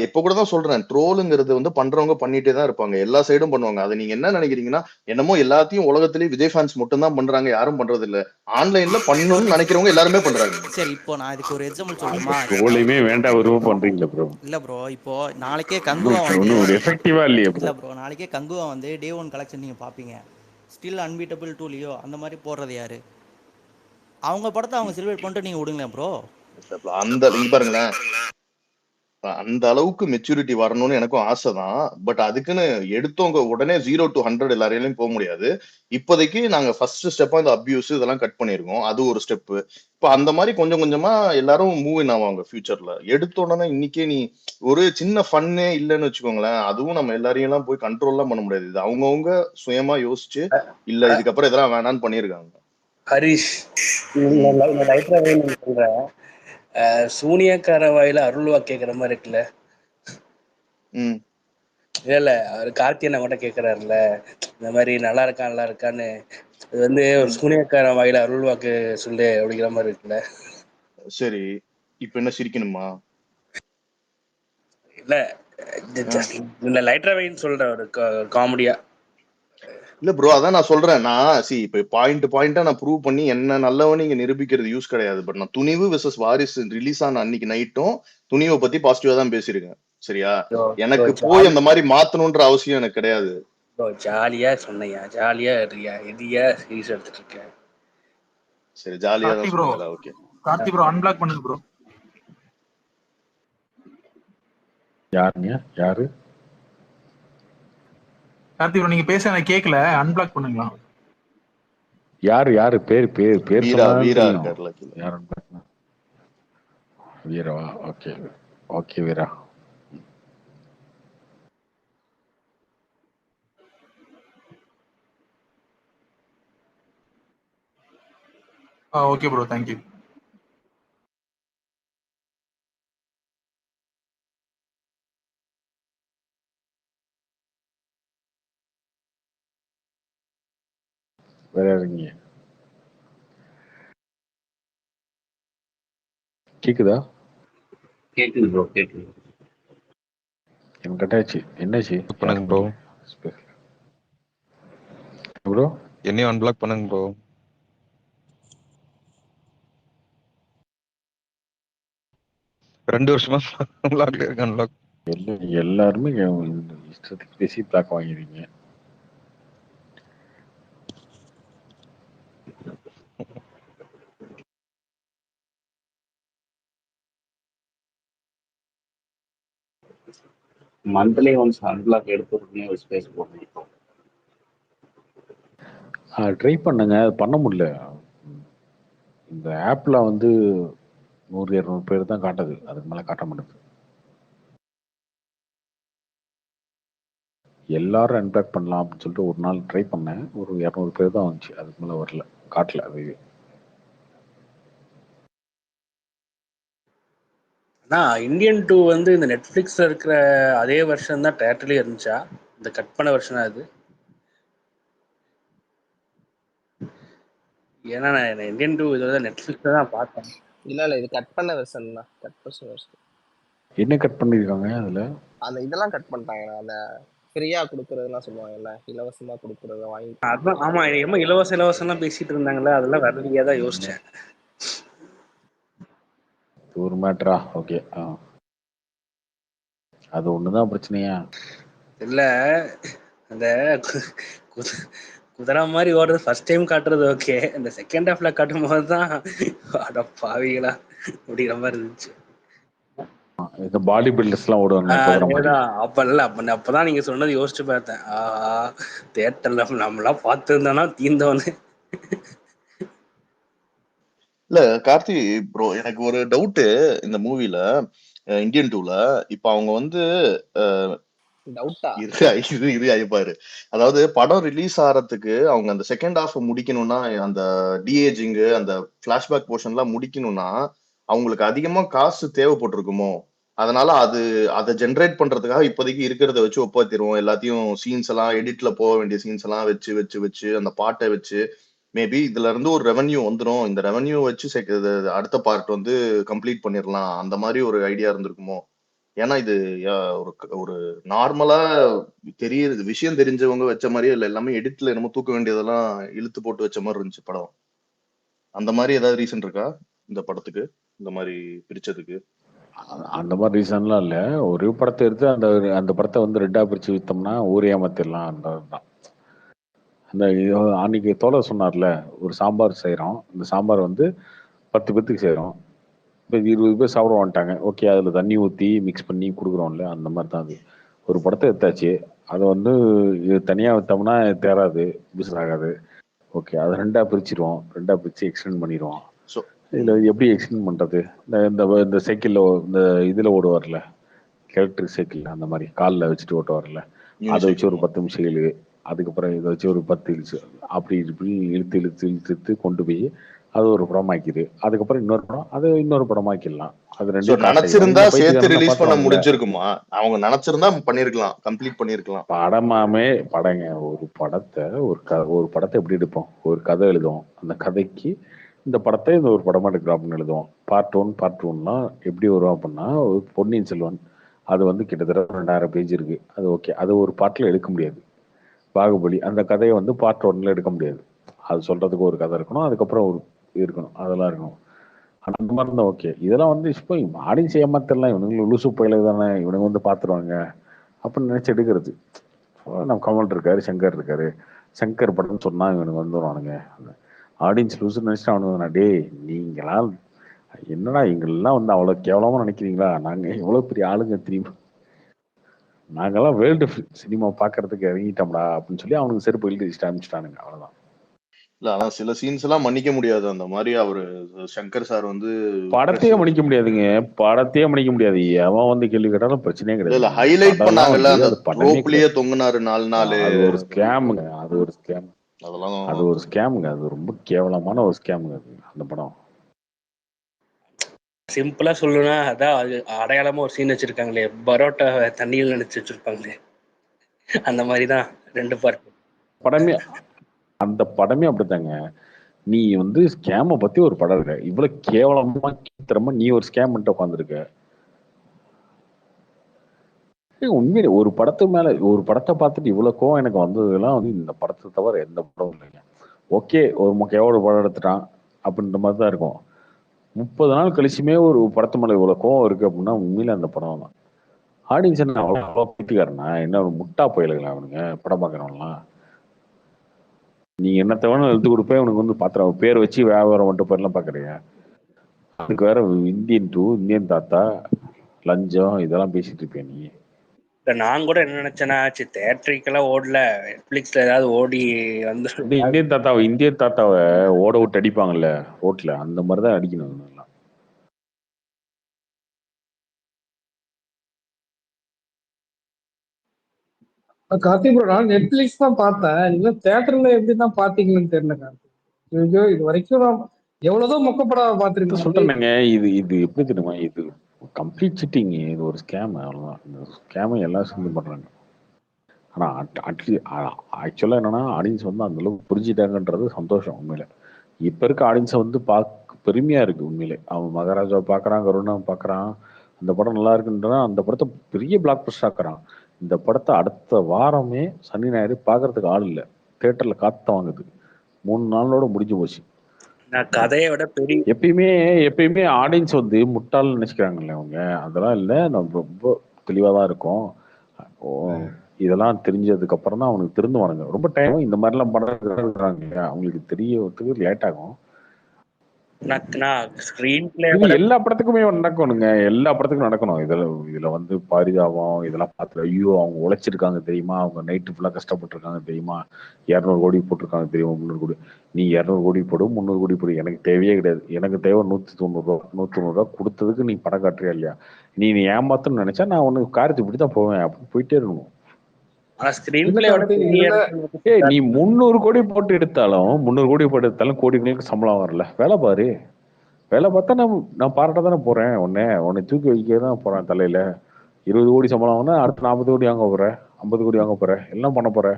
இப்போ கூட தான் சொல்றேன். ட்ரோலுங்கிறது வந்து பண்றவங்க பண்ணிட்டே தான் இருப்பாங்க. எல்லா சைடும் பண்ணுவாங்க. அதை நீங்க என்ன நினைக்கிறீங்கன்னா என்னமோ எல்லாத்தையும் உலகத்திலேயே விஜய் ஃபேன்ஸ் மட்டும் தான் பண்றாங்க, யாரும் பண்றது இல்ல. ஆன்லைன்ல பண்ணணும்னு நினைக்கிறவங்க எல்லாருமே பண்றாங்க. சரி இப்போ நான் இதுக்கு ஒரு எக்ஸாம்பிள் சொல்லணுமா? ட்ரோலையுமே வேண்டாம் விரும்ப பண்றீங்களா ப்ரோ? இல்ல ப்ரோ, இப்போ நாளைக்கே கங்குவா வந்து ஒரு எஃபெக்டிவா இல்லையா ப்ரோ? இல்ல ப்ரோ, நாளைக்கே கங்குவா வந்து டே 1 கலெக்ஷன் நீங்க பாப்பீங்க. ஸ்டில் அன்பீட்டபிள் டு லியோ அந்த மாதிரி போடுறது யாரு? அவங்க படத்தை அவங்க செலிப்ரேட் பண்ணிட்டு நீங்க விடுங்களேன் ப்ரோ. அந்த இங்க பாருங்களேன், அந்த அளவுக்கு மெச்சூரிட்டி வரணும்னு எனக்கும் ஆசைதான். பட் அதுக்குன்னு எடுத்தவங்க உடனே 0 to 100 எல்லாரையும் போக முடியாது. இப்போதைக்கு நாங்க ஃபர்ஸ்ட் ஸ்டெப்பா இந்த அபியூஸ் இதெல்லாம் கட் பண்ணிருக்கோம். அது ஒரு ஸ்டெப். இப்போ அந்த மாதிரி கொஞ்சம் கொஞ்சமா எல்லாரும் மூவ் இன் ஆவாங்க ஃபியூச்சர்ல. எடுத்த உடனே இன்னைக்கே நீ ஒரு சின்ன ஃபன்னே இல்லைன்னு வச்சுக்கோங்களேன், அதுவும் நம்ம எல்லாரையும் எல்லாம் போய் கண்ட்ரோல்லாம் பண்ண முடியாது. இது அவங்கவுங்க சுயமா யோசிச்சு இல்ல இதுக்கப்புறம் இதெல்லாம் வேணான்னு பண்ணிருக்காங்க. ஹரிஷ் லைட்டா சொல்ற சூனியக்கார வாயில அருள்வா கேக்குற மாதிரி இருக்குல்ல. இல்ல அவர் கார்த்தியனை மட்டும் கேக்குறாருல்ல இந்த மாதிரி நல்லா இருக்கான்னு. இது வந்து ஒரு சூனியக்கார வாயில அருள்வாக்கு சொல்லு அப்படிங்கிற மாதிரி இருக்குல்ல. சரி இப்ப என்ன சிரிக்கணுமா? இல்ல லைட்ரவைன்னு சொல்ற ஒரு காமெடியா. இல்ல ப்ரோ, அதான் நான் சொல்றேன். நான் இப்ப பாயிண்டா நான் ப்ரூவ் பண்ணி என்ன நல்லவன்னு இங்க நிரூபிக்கிறது யூஸ் கிடையாது. பட் நான் துணிவு வெர்சஸ் வாரிசு ரிலீஸ் ஆன அன்னைக்கு நைட்டும் துணிவை பத்தி பாசிட்டிவா தான் பேசியிருக்கேன். சரியா? எனக்கு போய் அந்த மாதிரி மாத்தணும்ன்ற அவசியம் எனக்கு கிடையாது. ஜாலியா சொன்னையா, ஜாலியா இருக்கியா, எதியா சீரியஸ் எடுத்துட்டு இருக்க. சரி ஜாலியா தான் சொன்னீங்களா? ஓகே கார்த்தி ப்ரோ அன்பிளாக் பண்ணுங்க ப்ரோ. யாருங்க? யாரு? கார்த்தி ப்ரோ நீங்க பேச எனக்கு கேட்கல, அன்பிளாக் பண்ணுங்களா? யாரு பேர் வீரா இருக்கார்ல. யாரு? வீரவா? Okay okay Veera. Okay bro, thank you. வேற யாருங்க? கேக்குதா? கேக்குது ப்ரோ, கேக்குது. எனக்கு கட்டாச்சு. என்னாச்சு? பண்ணுங்க ப்ரோ. ப்ரோ என்னையும் அன்பிளாக் பண்ணுங்க ப்ரோ. ரெண்டு வருஷமா அன்பிளாக்ல இருக்கு. அன்பிளாக் எல்லாருமே இஷ்டத்துக்கு பேசி பிளாக் வாங்கிடுவீங்க. மந்த்லி ஒன்ஸ் அன்பிளாக் எடுத்துருக்கே ஒரு ஸ்பேஸ் போடணும். ட்ரை பண்ணுங்க, அது பண்ண முடியல. இந்த ஆப்ல வந்து 100-200 பேர் தான் காட்டுது, அதுக்கு மேல காட்ட மாட்டேங்குது. எல்லாரும் அன்பிளாக் பண்ணலாம் அப்படின்னு சொல்லிட்டு ஒரு நாள் ட்ரை பண்ணேன். ஒரு 200 பேர் தான் வந்துச்சு, அதுக்கு மேல வரல, காட்டல. அது இந்தியன் 2 வந்து இந்த நெட்ஃபிளிக்ஸ்ல இருக்கிற அதே வருஷன் தான் தியேட்டர்லயே இருந்துச்சா? இந்த கட் பண்ண வருஷனா அது? ஏன்னா நான் இந்தியன் 2 இதோட நெட்ஃபிளிக்ஸ்ல தான் பார்த்தேன். இல்ல இது கட் பண்ண வெர்ஷன் தான். கட் பண்ண வெர்ஷன். என்ன கட் பண்ணிருக்காங்க அதுல? அந்த இதெல்லாம் கட் பண்ணிட்டாங்க. அந்த ஃப்ரீயா கொடுக்கறதுலாம் சொல்லுவாங்கல்ல, இலவசமா கொடுக்கறத வாங்கி. அதான் ஆமா, என்னமோ இலவசம்லாம் பேசிட்டு இருந்தாங்கல்ல, அதெல்லாம் வரலையா தான் யோசிச்சேன். ஒரு மேட்டரா? ஓகே. அது ஒண்ணுதான் பிரச்சனையா? இல்ல அந்த குதிரை மாதிரி ஓடுறது ஃபர்ஸ்ட் டைம் காட்டுறது ஓகே, இந்த செகண்ட் ஹாஃப்ல காட்டும் போதுதான் அட பாவிகளா அப்படிங்கிற மாதிரி இருந்துச்சு. இந்த பாடி பில்டர்ஸ் எல்லாம் ஓடுவாங்க குதிரை மாதிரி. அதேதான். அப்பதான் நீங்க சொன்னது யோசிச்சு பார்த்தேன். தியேட்டர்ல நம்மளாம் பார்த்துருந்தோம்னா தீர்ந்தவனே. இல்ல கார்த்தி ப்ரோ, எனக்கு ஒரு டவுட் இந்த மூவில இந்தியன் 2ல இப்ப அவங்க வந்து டவுட்டா இது ஐப்பாரு. அதாவது படம் ரிலீஸ் ஆறதுக்கு அவங்க அந்த செகண்ட் ஹாஃப் முடிக்கணும்னா, அந்த டிஏஜிங் அந்த பிளாஷ்பேக் போர்ஷன்லாம் முடிக்கணும்னா அவங்களுக்கு அதிகமா காசு தேவைப்பட்டிருக்குமோ? அதனால அதை ஜென்ரேட் பண்றதுக்காக இப்போதைக்கு இருக்கிறத வச்சு ஒப்பாத்திருவோம், எல்லாத்தையும் சீன்ஸ் எல்லாம் எடிட்ல போக வேண்டிய சீன்ஸ் எல்லாம் வச்சு வச்சு வச்சு அந்த பாட்டை வச்சு மேபி இதுல இருந்து ஒரு ரெவன்யூ வந்துடும், இந்த ரெவன்யூ வச்சு அடுத்த பார்ட் வந்து கம்ப்ளீட் பண்ணிடலாம், அந்த மாதிரி ஒரு ஐடியா இருந்திருக்குமோ? ஏன்னா இது ஒரு ஒரு நார்மலா தெரியுது விஷயம் தெரிஞ்சவங்க வச்ச மாதிரியே இல்லை, எல்லாமே எடிட்ல என்னமோ தூக்க வேண்டியதெல்லாம் இழுத்து போட்டு வச்ச மாதிரி இருந்துச்சு படம். அந்த மாதிரி ஏதாவது ரீசன் இருக்கா இந்த படத்துக்கு இந்த மாதிரி பிரிச்சதுக்கு? அந்த மாதிரி ரீசன்லாம் இல்லை. ஒரு படத்தை எடுத்து அந்த அந்த படத்தை வந்து ரெட்டா பிரிச்சு வித்தோம்னா ஊரே ஏமாத்திடலாம். அந்த அந்த அன்னைக்கு தோழர் சொன்னார்ல, ஒரு சாம்பார் செய்கிறோம், இந்த சாம்பார் வந்து 10 பேத்துக்கு செய்கிறோம், இப்போ 20 பேர் சாப்பிட வந்துட்டாங்க, ஓகே அதில் தண்ணி ஊற்றி மிக்ஸ் பண்ணி கொடுக்குறோம்ல, அந்த மாதிரி தான் அது. ஒரு படத்தை எடுத்தாச்சு, அதை வந்து தனியாக விற்றோம்னா தேராது, பிசினஸ் ஆகாது. ஓகே அதை ரெண்டாக பிரிச்சிருவோம், ரெண்டாக பிரித்து எக்ஸ்டெண்ட் பண்ணிடுவோம். இதில் எப்படி எக்ஸ்டெண்ட் பண்ணுறது? இந்த சைக்கிளில் இந்த இதில் ஓடுவார்ல, எலக்ட்ரிக் சைக்கிள், அந்த மாதிரி காலில் வச்சுட்டு ஓட்டுவார்ல, அதை வச்சு ஒரு 10 நிமிஷம் இழு, அதுக்கப்புறம் இதை வச்சு ஒரு 10 இழுச்சு, அப்படி இப்படி இழுத்து இழுத்து இழுத்து இழுத்து கொண்டு போய் அது ஒரு படம் ஆக்கிது. அதுக்கப்புறம் இன்னொரு படம், அது இன்னொரு படம் ஆக்கிடலாம். அது ரெண்டு நினைச்சிருந்தா சேர்த்து ரிலீஸ் பண்ண முடிஞ்சிருக்குமா? அவங்க நினைச்சிருந்தா பண்ணிருக்கலாம், கம்ப்ளீட் பண்ணிருக்கலாம். படமாமே படங்க. ஒரு படத்தை எப்படி எடுப்போம்? ஒரு கதை எழுதுவோம், அந்த கதைக்கு இந்த படத்தை இந்த ஒரு படமா எடுக்கிறோம் அப்படின்னு எழுதுவோம். பார்ட் 1 பார்ட் 2லாம் எப்படி வரும் அப்படின்னா, பொன்னியின் செல்வன் அது வந்து கிட்டத்தட்ட 2000 பேஜ் இருக்கு, அது ஓகே, அது ஒரு பார்ட்ல எடுக்க முடியாது. பாகுபலி அந்த கதையை வந்து பார்ட் 1ல எடுக்க முடியாது, அது சொல்றதுக்கு ஒரு கதை இருக்கணும், அதுக்கப்புறம் ஒரு இருக்கணும், அதெல்லாம் இருக்கணும். ஆனால் அந்த மாதிரி இருந்தால் ஓகே. இதெல்லாம் வந்து இப்போ ஆடியன்ஸ் ஏமாத்திரலாம், இவனுங்க லூசு பயில தானே, இவனுங்க வந்து பார்த்துருவாங்க அப்படின்னு நினைச்சு எடுக்கிறது. நம்ம கமல் இருக்காரு, சங்கர் இருக்காரு, சங்கர் படம்னு சொன்னா இவனுக்கு வந்துடுவானுங்க, ஆடியன்ஸ் லூசுன்னு நினைச்சிட்டு அவனுக்கு, டே நீங்களாம் என்னடா எங்களெல்லாம் வந்து அவ்வளோ கேவலமா நினைக்கிறீங்களா? நாங்க எவ்வளவு பெரிய ஆளுங்க தெரியுமா, நாங்கெல்லாம் வேர்ல்டு சினிமா பாக்குறதுக்கு இறங்கிட்டோம்டா அப்படின்னு சொல்லி அவனுக்கு செருப்பு எழுதி ஆரம்பிச்சிட்டானுங்க, அவ்வளவுதான். இல்ல ஆனா சில சீன்ஸ் எல்லாம் மன்னிக்க முடியாது. அந்த மாதிரி அவரு சங்கர் சார் வந்து படத்தையே மன்னிக்க முடியாதுங்க, படத்தையே மன்னிக்க முடியாது. அவன் வந்து கேள்வி கேட்டாலும் பிரச்சனையே கிடையாது. இல்ல ஹைலைட் பண்ணாங்கல்ல, அந்த ரோப்லயே தொங்குனாரு 4 நாள், அது ஒரு ஸ்கேமுங்க, அது ஒரு ஸ்கேம், அது ஒரு ஸ்கேமுங்க, அது ரொம்ப கேவலமான ஒரு ஸ்கேமுங்க அது, அந்த படம். சிம்பிளா சொல்லணும்னா அதான் அது அடையாளமா ஒரு சீன் வச்சிருக்காங்களே, பரோட்டா தண்ணியில் நினைச்சு வச்சிருப்பாங்களே, அந்த மாதிரிதான் 2 பார்ட் படமே. அந்த படமே அப்படித்தாங்க. நீ வந்து ஸ்கேம பத்தி ஒரு படம் இருக்க, இவ்வளவு கேவலமா கீத்திரமா நீ ஒரு ஸ்கேம் பண்ணிட்டு உட்காந்துருக்க. உண்மையிலே ஒரு படத்து மேல, ஒரு படத்தை பார்த்துட்டு இவ்வளவு கோவம் எனக்கு வந்ததுலாம் வந்து இந்த படத்தை தவிர எந்த படமும் இல்லைங்க. ஓகே ஒரு முக்கியமான படம் எடுத்துட்டான் அப்படின்ற மாதிரி தான் இருக்கும். 30 நாள் கழிச்சுமே ஒரு படத்து மேல இவ்வளவு கோவம் இருக்கு அப்படின்னா உண்மையில அந்த படம் தான். ஆடியன்ஸ் என்ன அவ்வளோ பீட்டுக்காரனா, என்ன ஒரு முட்டா போயிலுங்களா அவனுங்க படம் பார்க்கறவங்களாம்? நீ என்னத்த வேணும் எழுத்து கொடுப்பேன் உனக்கு வந்து பாத்திரம் பேர் வச்சு வியாபாரம் மட்டும் பேர்லாம் பார்க்குறீங்க. அதுக்கு வேற இந்தியன் 2, இந்தியன் தாத்தா, லஞ்சம் இதெல்லாம் பேசிட்டு இருப்பேன் நீ. நான் கூட என்ன நினைச்சேன்னா, தியேட்டருக்கெல்லாம் ஓடல, நெட்ஃபிளிக்ஸ்ல ஏதாவது ஓடி வந்து இந்தியன் தாத்தாவை ஓட விட்டு அடிப்பாங்கல்ல ரோட்ல, அந்த மாதிரிதான் அடிக்கணும். கார்த்திக் ப்ரோ, நான் நெட்ஃபிளிக்ஸ் தான் பார்த்தேன், நீங்க தியேட்டர்ல எப்படி தான் பாத்தீங்கன்னு தெரியல கார்த்திக். ஐயோ இது வரைக்கும் நான் எவ்வளவுதான் மொக்கப்படம் பார்த்திருக்கேன். சொல்றேங்க, இது எப்படி தெரியுமா, இது கம்ப்ளீட் சிட்டிங், இது ஒரு ஸ்கேம், அவ்வளவுதான். இந்த ஸ்கேமை எல்லாரும் சேர்ந்து பண்றாங்க. ஆனா ஆக்சுவலா என்னன்னா, ஆடியன்ஸ் வந்து அந்த அளவுக்கு புரிஞ்சுட்டாங்கன்றது சந்தோஷம் உண்மையில. இப்ப இருக்க ஆடியன்ஸை வந்து பெருமையா இருக்கு உண்மையிலே. அவன் மகாராஜா பாக்குறான், கருணா பாக்குறான், அந்த படம் நல்லா இருக்குன்றா அந்த படத்தை பெரிய பிளாக் பஸ்டர் ஆக்குறான். இந்த படத்தை அடுத்த வாரமே சனி ஞாயிறு பாக்குறதுக்கு ஆள் இல்லை, தியேட்டர்ல காத்து வாங்குது, 3 நாளோட முடிஞ்சு போச்சு. நான் கதையை விட பெரிய எப்பயுமே எப்பயுமே ஆடியன்ஸ் வந்து முட்டாள்னு நினைச்சுக்கிறாங்கல்ல அவங்க. அதெல்லாம் இல்லை, நம்ம ரொம்ப தெளிவாக தான் இருக்கோம். ஓ, இதெல்லாம் தெரிஞ்சதுக்கு அப்புறம் தான் அவனுக்கு திருந்துவானுங்க. ரொம்ப டைம் இந்த மாதிரிலாம் பண்றாங்க, அவங்களுக்கு தெரியறதுக்கு லேட் ஆகும். நான் ஸ்கிரீன் பிளே இது எல்லா படத்துக்குமே நடக்கணுங்க, எல்லா படத்துக்கும் நடக்கணும். இதுல வந்து பரிதாபம் இதெல்லாம் பார்த்து ஐயோ அவங்க உழைச்சிருக்காங்க தெரியுமா, அவங்க நைட்டு ஃபுல்லா கஷ்டப்பட்டிருக்காங்க தெரியுமா, 200 கோடி போட்டிருக்காங்க தெரியுமா, 300 கோடி. நீ 200 கோடி போடு, 300 கோடி போடு, எனக்கு தேவையே கிடையாது. எனக்கு தேவை 190 ரூபா 190 ரூபா கொடுத்ததுக்கு நீ படம் காட்டுறியா இல்லையா. நீ ஏமாத்தன்னு நினைச்சா நான் உனக்கு காரத்து இப்படி தான் போவேன் அப்படின்னு போயிட்டே இருக்கணும். நீ 300 கோடி போட்டு எடுத்தாலும் 300 கோடி போட்டு எடுத்தாலும் கோடிகளுக்கு சம்பளம் வரல. வேலை பாரு, வேலை பார்த்தா நான் பாராட்ட தானே போறேன். உன்னை தூக்கி வைக்க தான் போறேன் தலையில. 20 கோடி சம்பளம் வாங்கினா அடுத்து 40 கோடி வாங்க போற, 50 கோடி வாங்க போற, எல்லாம் பண்ண போற.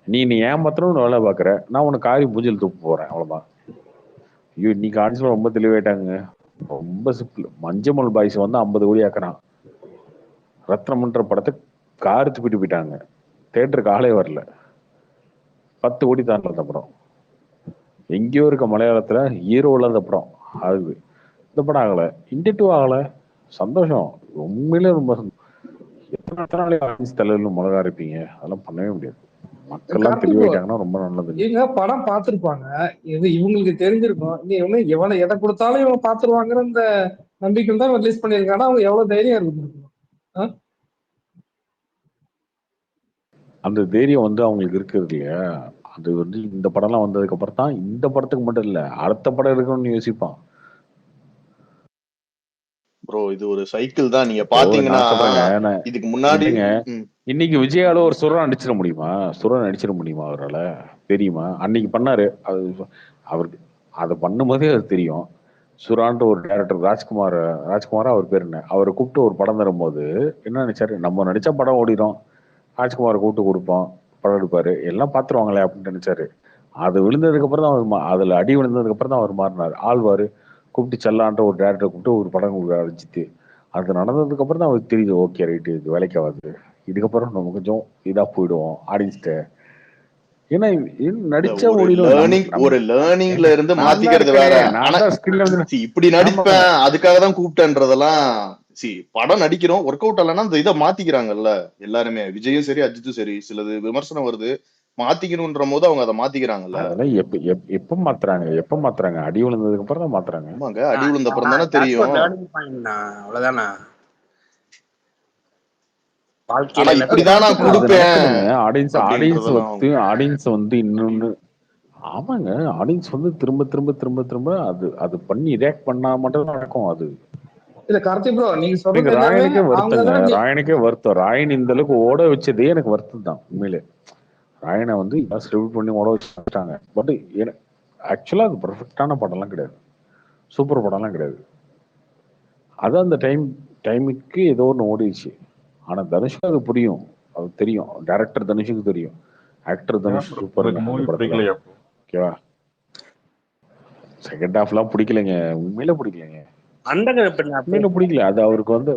நீ ஏமாத்தணும்னு வேலை பாக்குற, நான் உனக்கு காரி பூஜையில் தூக்க போறேன், அவ்வளவுதான். ஐயோ இன்னைக்கு ஆடிஷன் ரொம்ப தெளிவாயிட்டாங்க, ரொம்ப சிம்பிள். மஞ்சமல் பாய்ஸ் வந்து 50 கோடி ஆக்குறான். ரத்னமன்ற படத்தை காரி துப்பிட்டு போயிட்டாங்க, தேட்டருக்கு ஆளே வரல. 10 கோடி தாண்டல அந்த படம். எங்கேயோ இருக்க மலையாளத்துல ஹீரோல அந்த படம் ஆகுது, இந்த படம் ஆகல. இண்டிட்டு ஆகல, சந்தோஷம், உண்மையிலே ரொம்ப எத்தனை நாளே ஆடியன்ஸ் தலையில மிளகா இருப்பீங்க, அதெல்லாம் பண்ணவே முடியாது. மக்கள்லாம் தெளிவாயிட்டாங்கன்னா ரொம்ப நல்லது. இவங்க படம் பார்த்திருப்பாங்க, இது இவங்களுக்கு தெரிஞ்சிருக்கும். எவனை எதை கொடுத்தாலும் இவங்க பார்த்துருவாங்கிற இந்த நம்பிக்கை தான் ரிலீஸ் பண்ணியிருக்காங்க. அவங்க எவ்வளவு தைரியம் இருக்கு, அந்த தைரியம் வந்து அவங்களுக்கு இருக்கிறது இல்லையா. அது வந்து இந்த படம்லாம் வந்ததுக்கு அப்புறம் தான், இந்த படத்துக்கு மட்டும் இல்ல அடுத்த படம் இருக்கணும்னு யோசிப்பான். ப்ரோ இது ஒரு சைக்கிள் தான். நீங்க பாத்தீங்கன்னா இதுக்கு முன்னாடி இன்னைக்கு விஜயால ஒரு சுரன் அடிச்சிட முடியுமா, சுரன் அடிச்சிட முடியுமா அவரால? தெரியுமா? அன்னைக்கு பண்ணாரு அது, அவருக்கு அதை பண்ணும்போதே அது தெரியும். சுரான்ட்டு ஒரு டைரக்டர் ராஜ்குமாரா அவர் பேர் என்ன, அவரை கூப்பிட்டு ஒரு படம் தரும்போது என்ன நினைச்சாரு, நம்ம நடிச்சா படம் ஓடிடும், ராஜ்குமாரை கூப்பிட்டு கொடுப்போம், படம் எடுப்பாரு, எல்லாம் பாத்துருவாங்களே அப்படின்னு நினைச்சாரு. அது விழுந்ததுக்கு அப்புறம் தான் அவர் அதுல அடி விழுந்ததுக்கு அப்புறம் தான் அவர் மாறினார். ஆழ்வாரு கூப்பிட்டு செல்லான்ற ஒரு டேரக்டரை கூப்பிட்டு ஒரு படம் அடிச்சுட்டு, அது நடந்ததுக்கு அப்புறம் தான் அவருக்கு தெரியுது, ஓகே ரைட்டு இது வேலைக்கு ஆகாது, இதுக்கப்புறம் நம்ம கொஞ்சம் இதா போயிடுவோம் ஆடியன்ஸ்ட. ஏன்னா நடிச்ச ஒரு லேர்னிங்ல இருந்து மாத்திக்கிறது வேற. இப்படி நடிப்பேன் அதுக்காக தான் கூப்பிட்டேன்றதெல்லாம் படம் நடிக்கிறோம், ஒர்க் அவுட் ஆகலன்னா அந்த இதை மாத்திக்கிறாங்கல்ல எல்லாருமே. விஜயும் சரி அஜித்தும் சரி, சிலது விமர்சனம் வருது மாத்திக்கணும்ன்ற போது அவங்க அதை மாத்திக்கிறாங்கல்ல. அதெல்லாம் எப்ப மாத்துறாங்க, அடி விழுந்ததுக்கு அப்புறம் தான் மாத்துறாங்க. ஆமாங்க, அடி விழுந்த அப்புறம் தானே தெரியும். அவ்வளவுதானா இப்படிதான் நான் கொடுப்பேன். ஆடியன்ஸ் வந்து இன்னொன்னு, ஆமாங்க, ஆடியன்ஸ் வந்து திரும்ப திரும்ப திரும்ப திரும்ப அது பண்ணி ரியாக்ட் பண்ணா மட்டும் தான் நடக்கும். அது இல்ல கார்த்திக் ப்ரோ, நீங்க சொல்றது ராயனுக்கே வருத்தம். ராயன் இந்த அளவுக்கு ஓட வச்சதே எனக்கு வருத்தம் தான் உண்மையிலே. ராயனை வந்து ஸ்கிரிப்ட் பண்ணி ஓட வச்சுட்டாங்க. பட் ஆக்சுவலா அது பர்ஃபெக்டான படம்லாம் கிடையாது, சூப்பர் படம்லாம் கிடையாது. அது அந்த டைமுக்கு ஏதோ ஒன்று ஓடிடுச்சு. ஆனா தனுஷுக்கு அது புரியும், அது தெரியும். டைரக்டர் தனுஷுக்கு தெரியும், ஆக்டர் தனுஷ் சூப்பர். ஓகேவா, செகண்ட் ஹாஃப்லாம் பிடிக்கலைங்க, உண்மையில பிடிக்கலைங்க, உண்மையில பிடிக்கல. அது அவருக்கு வந்து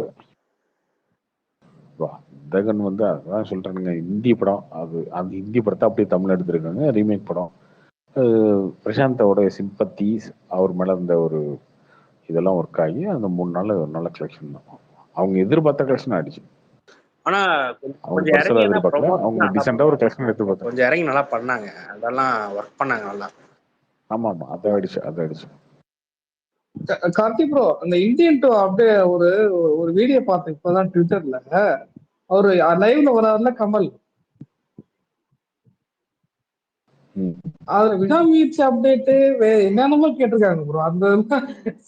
அந்தகன் வந்து அதான் சொல்றேனுங்க, இந்தி படம். அது அந்த ஹிந்தி படத்தை அப்படியே தமிழ் எடுத்திருக்காங்க, ரீமேக் படம். பிரசாந்தோட சிம்பத்தி அவர் மேல இருந்த ஒரு இதெல்லாம் ஒர்க் ஆகி அந்த 3 நாள் ஒரு நல்ல கலெக்ஷன் தான். அவங்க எதிர்பார்த்த கலெக்ஷன் ஆயிடுச்சு. ஆனா அவங்க எதிர்பார்க்கல, அவங்க டிசென்டா ஒரு கலெக்ஷன் எதிர்பார்த்தாங்க. கொஞ்சம் இறங்கி நல்லா பண்ணாங்க, அதெல்லாம் ஒர்க் பண்ணாங்க நல்லா. ஆமா அது ஆயிடுச்சு. கார்த்திக் ப்ரோ, அந்த இந்தியன் டூ அப்படியே ஒரு வீடியோ பார்த்தேன் இப்பதான் ட்விட்டர்ல. அவரு லைவ்ல வராருல கமல், அதுல விடாமுயற்சி அப்டேட் என்னென்னமோ கேட்டிருக்காங்க ப்ரோ. அந்த